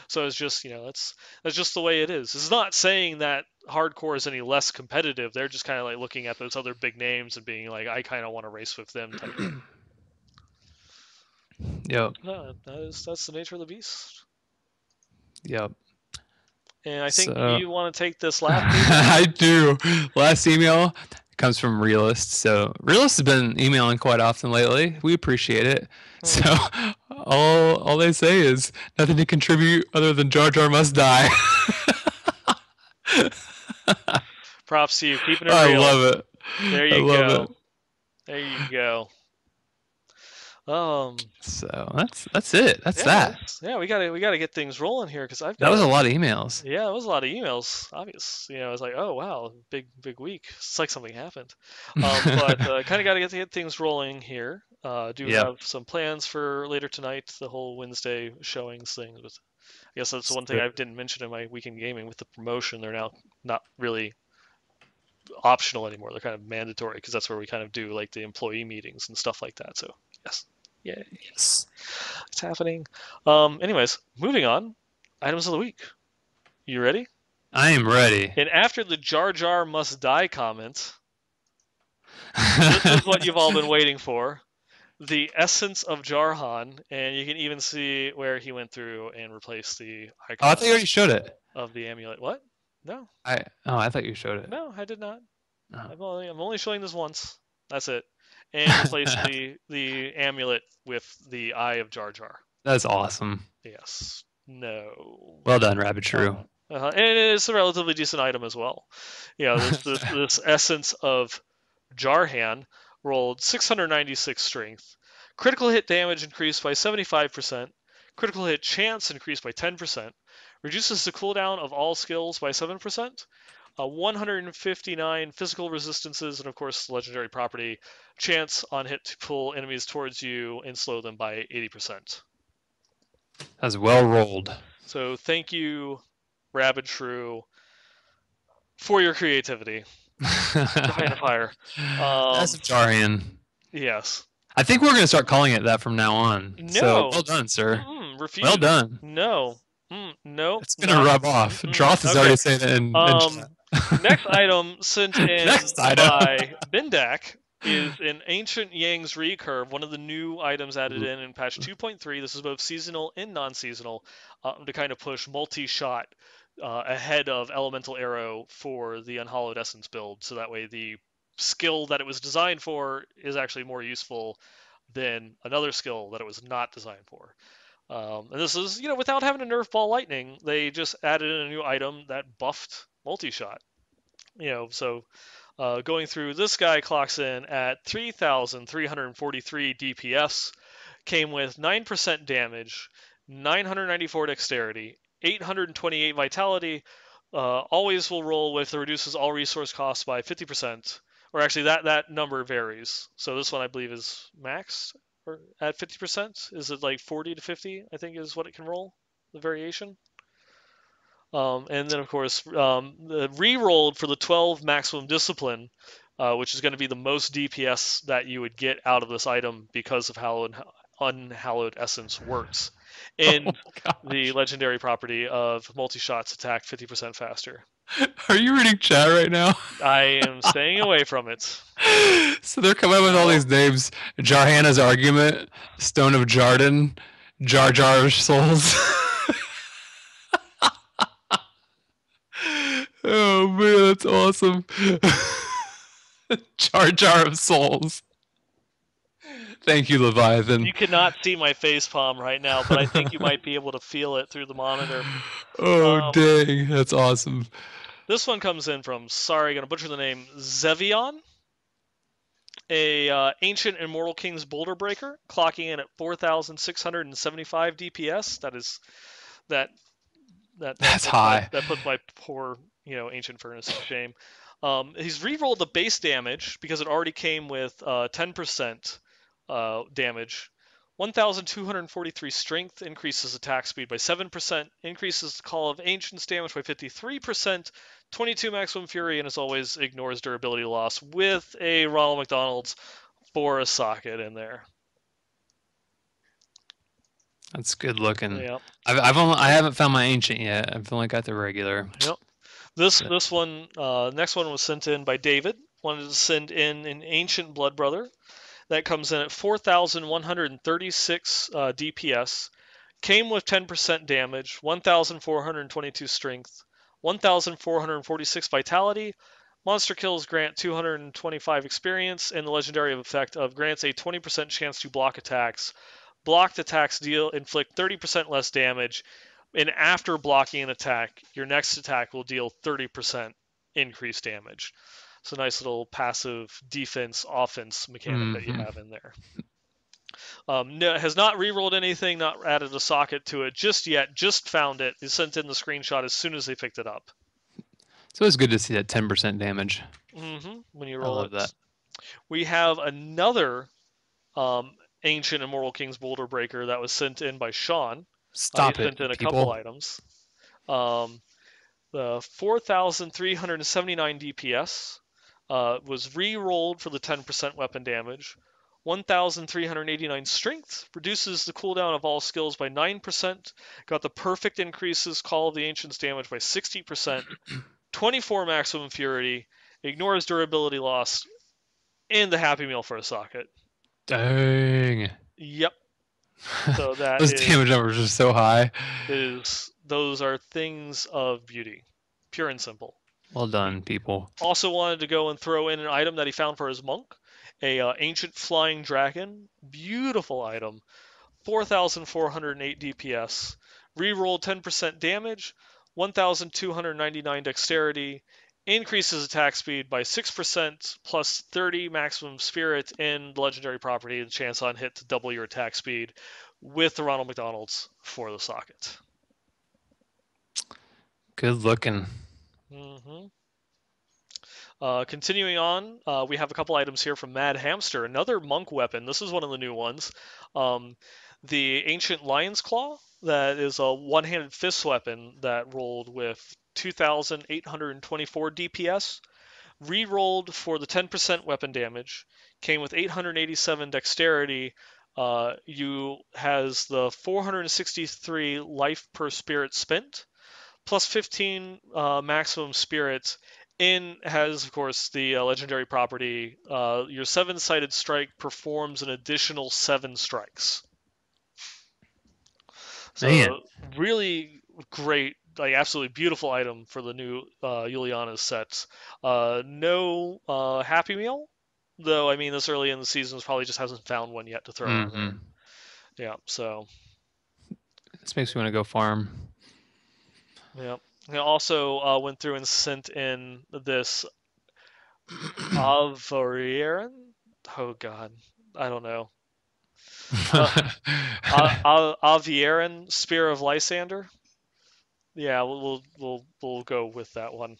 So it's just, that's just the way it is. It's not saying that hardcore is any less competitive. They're just kind of like looking at those other big names and being like, I kind of want to race with them type thing. Yep. No, that's the nature of the beast. Yep. And I think So you want to take this last email. I do. Last email comes from Realist. So Realist has been emailing quite often lately. We appreciate it. So Hmm. all they say is nothing to contribute other than Jar Jar must die. Props to you, keeping it I real. love it. There I you love go. it. There you go. Um, So that's it. That's yeah, that. we gotta get things rolling here because I've That got was a a lot of emails. yeah, it was a lot of emails. Obvious, I was like, oh wow, big week. It's like something happened. But kind of got to get things rolling here. Do Yep. have some plans for later tonight. The whole Wednesday showings thing. But I guess that's the one thing So, I didn't mention in my weekend gaming with the promotion. They're now not really optional anymore. They're kind of mandatory because that's where we kind of do like the employee meetings and stuff like that. So yes, yeah, yes. it's happening. Anyways, moving on. Items of the week. You ready? I am ready. And after the Jar Jar must die comment, this is what you've all been waiting for. The essence of Jarhan, and you can even see where he went through and replaced the Oh, I thought you icon already showed it. of the amulet. What? No, I thought you showed it. no, I did not. Oh, I'm only showing this once. That's it. And replace the amulet with the Eye of Jar Jar. that's awesome. Yes. No. Well done, Rabbit Shrew. And it is a relatively decent item as well. This essence of Jarhan rolled 696 strength. Critical hit damage increased by 75%. Critical hit chance increased by 10%. Reduces the cooldown of all skills by 7%. 159 physical resistances, and of course, legendary property chance on hit to pull enemies towards you and slow them by 80%. That's well rolled. So thank you, Rabid Shrew, for your creativity. Giant of Fire. That's Jarian. Yes. I think we're gonna start calling it that from now on. So No. well done, sir. Refuse. Well done. No. No. It's gonna rub off. Droth is Okay. already saying it in chat. Next item sent in Next item. by Bindak is an Ancient Yang's Recurve, one of the new items added in patch 2.3. This is both seasonal and non-seasonal to kind of push multi-shot ahead of Elemental Arrow for the Unhallowed Essence build, so that way the skill that it was designed for is actually more useful than another skill that it was not designed for. And this is, without having to nerf Ball Lightning, they just added in a new item that buffed multi-shot. So going through, this guy clocks in at 3,343 DPS, came with 9% damage, 994 dexterity, 828 vitality, always will roll with the reduces all resource costs by 50%, or actually that number varies. So this one I believe is maxed or at 50%. Is it like 40 to 50? I think is what it can roll, the variation. And then, of course, the re-rolled for the 12 maximum discipline, which is going to be the most DPS that you would get out of this item because of how Unhallowed Essence works. And the legendary property of multi-shots attack 50% faster. Are you reading chat right now? I am staying away from it. So they're coming up with all these names. Jarhana's Argument, Stone of Jarden, Jar Jar of Souls. Oh man, that's awesome. Jar Jar of Souls. Thank you, Leviathan. You cannot see my face palm right now, but I think you might be able to feel it through the monitor. Oh dang, that's awesome. This one comes in from, sorry, gonna butcher the name, Zevion, a ancient Immortal King's Boulder Breaker, clocking in at 4,675 DPS. That's high. That puts my poor, ancient furnace to shame. He's re-rolled the base damage because it already came with 10% damage. 1,243 strength, increases attack speed by 7%, increases the Call of Ancients damage by 53%, 22 maximum fury, and as always, ignores durability loss with a Ronald McDonald's for a socket in there. That's good looking. Yep. I haven't found my ancient yet. I've only got the regular. Yep. This one, next one was sent in by David. Wanted to send in an Ancient Blood Brother. That comes in at 4,136 DPS. Came with 10% damage, 1,422 strength, 1,446 vitality. Monster kills grant 225 experience, and the legendary effect of grants a 20% chance to block attacks. Blocked attacks inflict 30% less damage, and after blocking an attack, your next attack will deal 30% increased damage. It's a nice little passive defense offense mechanic that you have in there. Has not rerolled anything, not added a socket to it just yet, just found it. He sent in the screenshot as soon as they picked it up. So it's good to see that 10% damage. When you roll I love that. We have another Ancient Immortal King's Boulder Breaker that was sent in by Sean. Stop he sent in a couple items. The 4,379 DPS was re-rolled for the 10% weapon damage. 1,389 strength, reduces the cooldown of all skills by 9%, got the perfect increases Call of the Ancients damage by 60%, 24 maximum fury, ignores durability loss, and the Happy Meal for a socket. Dang. Yep. So that those damage numbers are so high. Those are things of beauty. Pure and simple. Well done, people. Also wanted to go and throw in an item that he found for his monk, a ancient flying dragon. Beautiful item. 4,408 DPS. Reroll 10% damage, 1,299 dexterity, increases attack speed by 6% plus 30 maximum spirit, and legendary property and chance on hit to double your attack speed with the Ronald McDonald's for the socket. Good looking. Mm-hmm. Continuing on, we have a couple items here from Mad Hamster, another monk weapon. This is one of the new ones. Um, the Ancient Lion's Claw, that is a one-handed fist weapon that rolled with 2,824 DPS, re-rolled for the 10% weapon damage, came with 887 dexterity. You has the 463 life per spirit spent, plus 15 maximum spirits. In has, of course, the legendary property. Your seven-sided strike performs an additional 7 strikes. Man. So really great, like absolutely beautiful item for the new Juliana's sets. No Happy Meal, though. I mean, this early in the season, probably just hasn't found one yet to throw on there. Mm-hmm. Yeah. So This makes me want to go farm. yeah. I also went through and sent in this Avarian? Oh God, I don't know. Uh, Avieran Spear of Lysander. Yeah, we'll go with that one.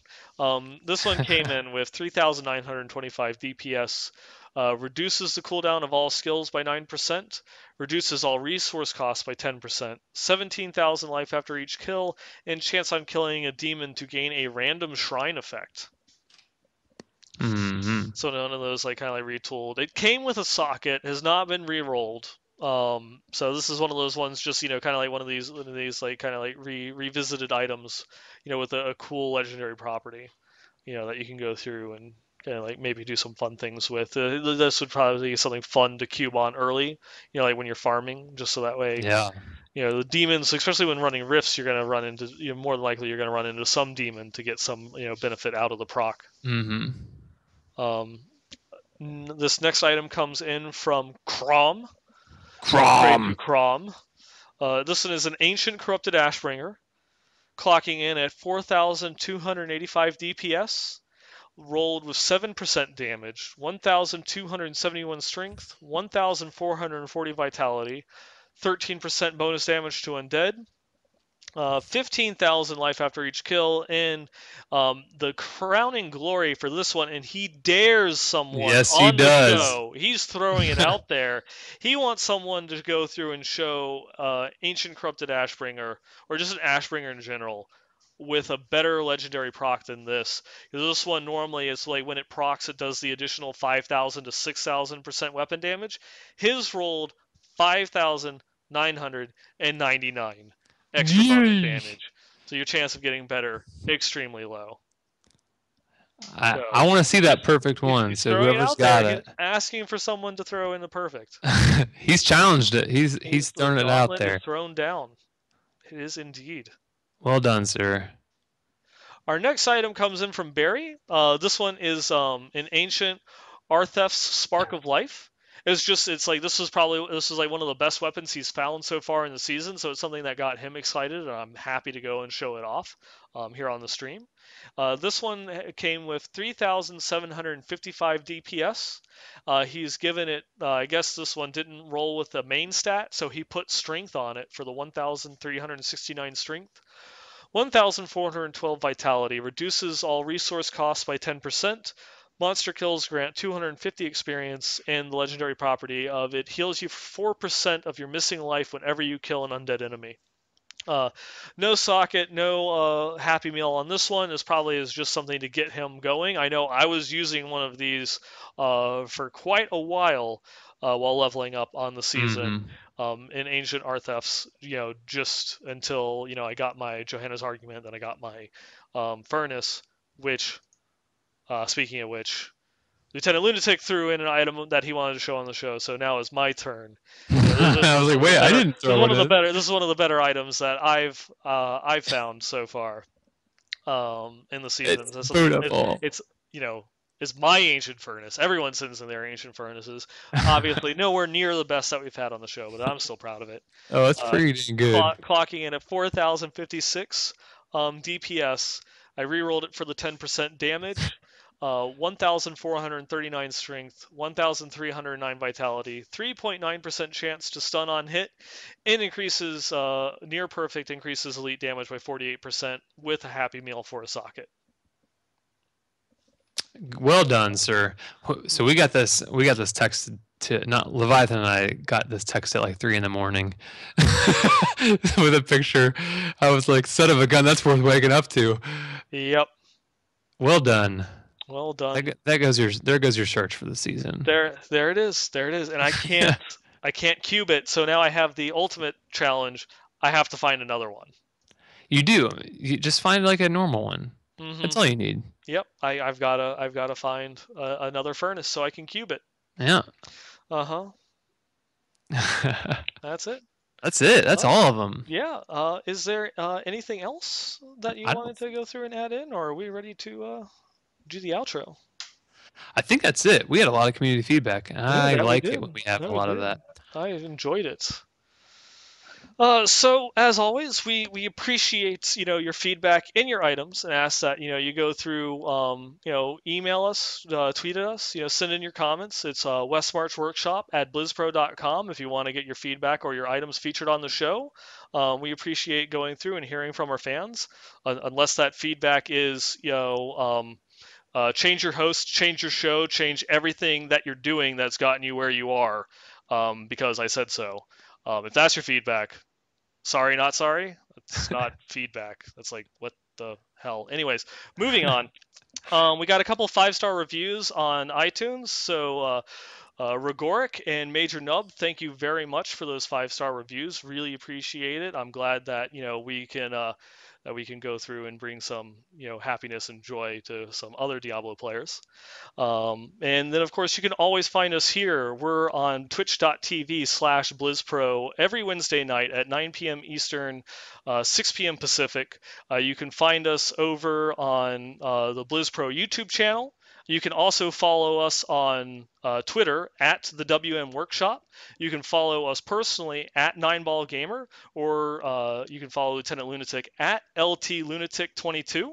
This one came in with 3,925 DPS. Reduces the cooldown of all skills by 9%, reduces all resource costs by 10%, 17,000 life after each kill, and chance on killing a demon to gain a random shrine effect. Mm-hmm. So none of those like kind of like retooled. It came with a socket, has not been re-rolled. So this is one of those ones, just kind of like one of these like kind of like revisited items, with a cool legendary property, that you can go through and kind of like maybe do some fun things with. This would probably be something fun to cube on early, like when you're farming, just so that way, Yeah. the demons, especially when running rifts, you're gonna run into, more than likely you're gonna run into some demon to get some, benefit out of the proc. Mm-hmm. Um, This next item comes in from Crom, Craven Crom. Crom. This one is an ancient corrupted Ashbringer, clocking in at 4,285 DPS, rolled with 7% damage, 1,271 strength, 1,440 vitality, 13% bonus damage to undead, 15,000 life after each kill, and the crowning glory for this one, and he dares someone Yes, he on the does. show. He's throwing it out there. He wants someone to go through and show Ancient Corrupted Ashbringer, or just an Ashbringer in general, with a better legendary proc than this. Because this one normally is like when it procs, it does the additional 5,000 to 6,000% weapon damage. His rolled 5,999 extra bonus Yeesh. damage. So your chance of getting better extremely low. I So want to see that perfect he's, one. he's So throwing it whoever's out there. got He's it, asking for someone to throw in the perfect. he's challenged it. He's, He's the thrown it out gauntlet is there. thrown down. It is indeed. Well done, sir. Our next item comes in from Barry. This one is an ancient Arthef's Spark of Life. It's like this is like one of the best weapons he's found so far in the season, so it's something that got him excited, and I'm happy to go and show it off here on the stream. This one came with 3,755 DPS. He's given it, I guess this one didn't roll with the main stat, so he put strength on it for the 1,369 strength. 1,412 vitality, reduces all resource costs by 10%. Monster kills grant 250 experience, and the legendary property of it heals you for 4% of your missing life whenever you kill an undead enemy. No socket, no Happy Meal on this one. This probably is just something to get him going. I know I was using one of these for quite a while leveling up on the season Mm-hmm. in Ancient Arthefs, just until, I got my Johanna's Argument, then I got my Furnace, which, speaking of which, Lieutenant Lunatic threw in an item that he wanted to show on the show, so now it's my turn. This I is was like, one of the wait, I better. didn't This is throw one it of the in. better. This is one of the better items that I've found so far. in the seasons. It's beautiful. It's you know it's my ancient furnace. Everyone sends in their ancient furnaces. Obviously, nowhere near the best that we've had on the show, but I'm still proud of it. Oh, it's Uh, pretty dang good. clocking in at 4,056 DPS. I rerolled it for the 10% damage. 1,439 strength, 1,309 vitality, 3.9% chance to stun on hit, and increases near perfect increases elite damage by 48% with a happy meal for a socket. Well done, sir. So we got this text to not Leviathan and I got this text at like 3 a.m. with a picture. I was like, son of a gun, that's worth waking up to. Yep. Well done. Well done. There goes your search for the season. There it is. There it is. And I can't cube it, so now I have the ultimate challenge. I have to find another one. You do. You just find like a normal one. That's all you need. Yep. I've gotta find another furnace so I can cube it. Yeah. Uh-huh. That's it. That's it. That's all of them. Yeah. Is there anything else that you I wanted to go through and add in, or are we ready to do the outro? I think that's it. We had a lot of community feedback. I like it when we have a lot of that. I enjoyed it. So as always, we appreciate your feedback in your items and ask that you go through email us, tweet at us, send in your comments. It's Westmarch Workshop at blizzpro.com if you want to get your feedback or your items featured on the show. We appreciate going through and hearing from our fans, unless that feedback is change your host, change your show, change everything that you're doing that's gotten you where you are, because I said so. If that's your feedback, sorry, not sorry. That's not feedback. That's like, what the hell? Anyways, moving on. We got a couple 5-star reviews on iTunes. So Rigoric and Major Nub, thank you very much for those 5-star reviews. Really appreciate it. I'm glad that we can go through and bring some happiness and joy to some other Diablo players. And then, of course, you can always find us here. We're on twitch.tv/BlizzPro every Wednesday night at 9 p.m. Eastern, 6 p.m. Pacific. You can find us over on the BlizzPro YouTube channel. You can also follow us on Twitter at the WM Workshop. You can follow us personally at 9ballgamer, or you can follow Lieutenant Lunatic at LTLunatic22.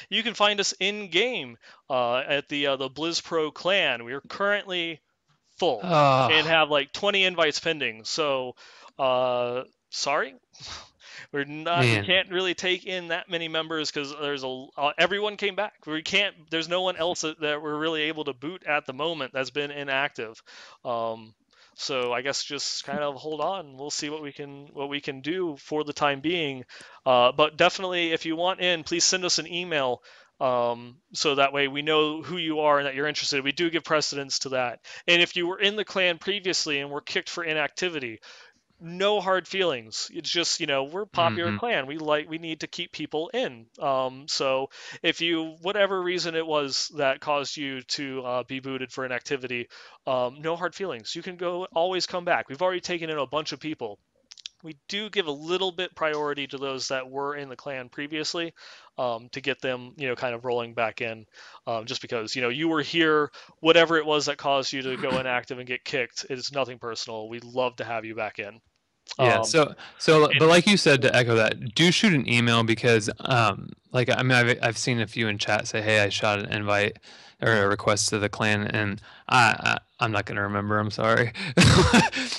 You can find us in game at the BlizzPro clan. We are currently full and have like 20 invites pending. So sorry. We can't really take in that many members because everyone came back. There's no one else that we're really able to boot at the moment that's been inactive. So I guess just kind of hold on. We'll see what we can do for the time being. But definitely, if you want in, please send us an email. So that way we know who you are and that you're interested. We do give precedence to that. And if you were in the clan previously and were kicked for inactivity, no hard feelings. It's just, we're a popular clan. We need to keep people in. So if whatever reason it was that caused you to be booted for inactivity, no hard feelings. You can always come back. We've already taken in a bunch of people. We do give a little bit priority to those that were in the clan previously, to get them, kind of rolling back in, just because, you were here, whatever it was that caused you to go inactive and get kicked. It's nothing personal. We'd love to have you back in. Yeah. But like you said, to echo that, do shoot an email because, I've seen a few in chat say, "Hey, I shot an invite or a request to the clan," and I'm not gonna remember. I'm sorry.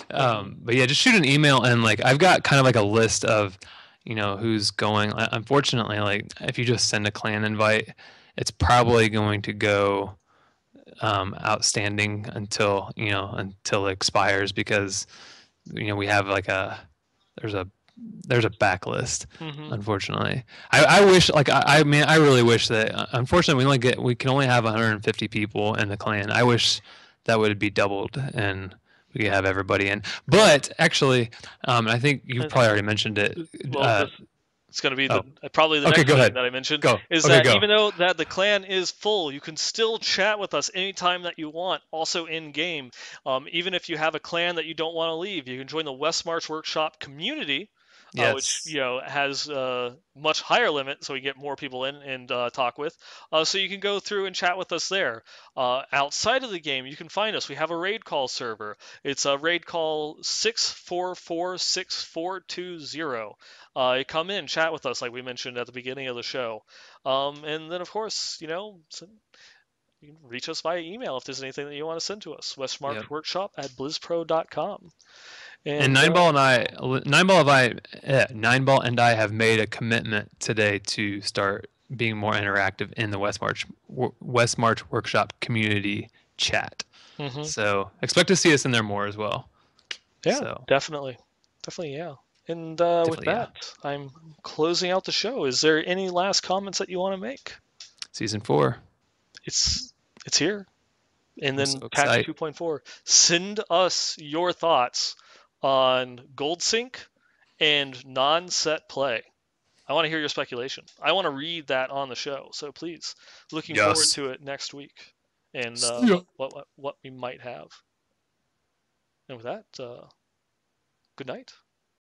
But yeah, just shoot an email, and like I've got kind of like a list of, who's going. Unfortunately, like if you just send a clan invite, it's probably going to go outstanding until it expires because we have like there's a backlist. Unfortunately, I wish I really wish that. Unfortunately, we can only have 150 people in the clan. I wish that would be doubled and we could have everybody in. But actually, I think you've probably already mentioned it. It's going to be probably the next thing that I mentioned is that even though that the clan is full, you can still chat with us anytime that you want, also in game. Even if you have a clan that you don't want to leave, you can join the Westmarch Workshop community, which Yes. has much higher limit, so we get more people in and talk with. So you can go through and chat with us there. Outside of the game, you can find us. We have a raid call server. It's a raid call 6446420. Come in, chat with us, like we mentioned at the beginning of the show. And then, of course, you can reach us via email if there's anything that you want to send to us. Yep. westmarchworkshop@blizzpro.com. And And Nineball and I have made a commitment today to start being more interactive in the Westmarch Workshop community chat. mhm. So expect to see us in there more as well. Yeah, So definitely. Definitely, yeah. And with definitely, yeah. that, I'm closing out the show. Is there any last comments that you want to make? Season 4. It's it's here. And I'm so then patch excited. 2.4. Send us your thoughts on Gold Sync and non-set play. I want to hear your speculation. I want to read that on the show. So please, looking forward Yes. to it next week and Yeah. what we might have. And with that, good night.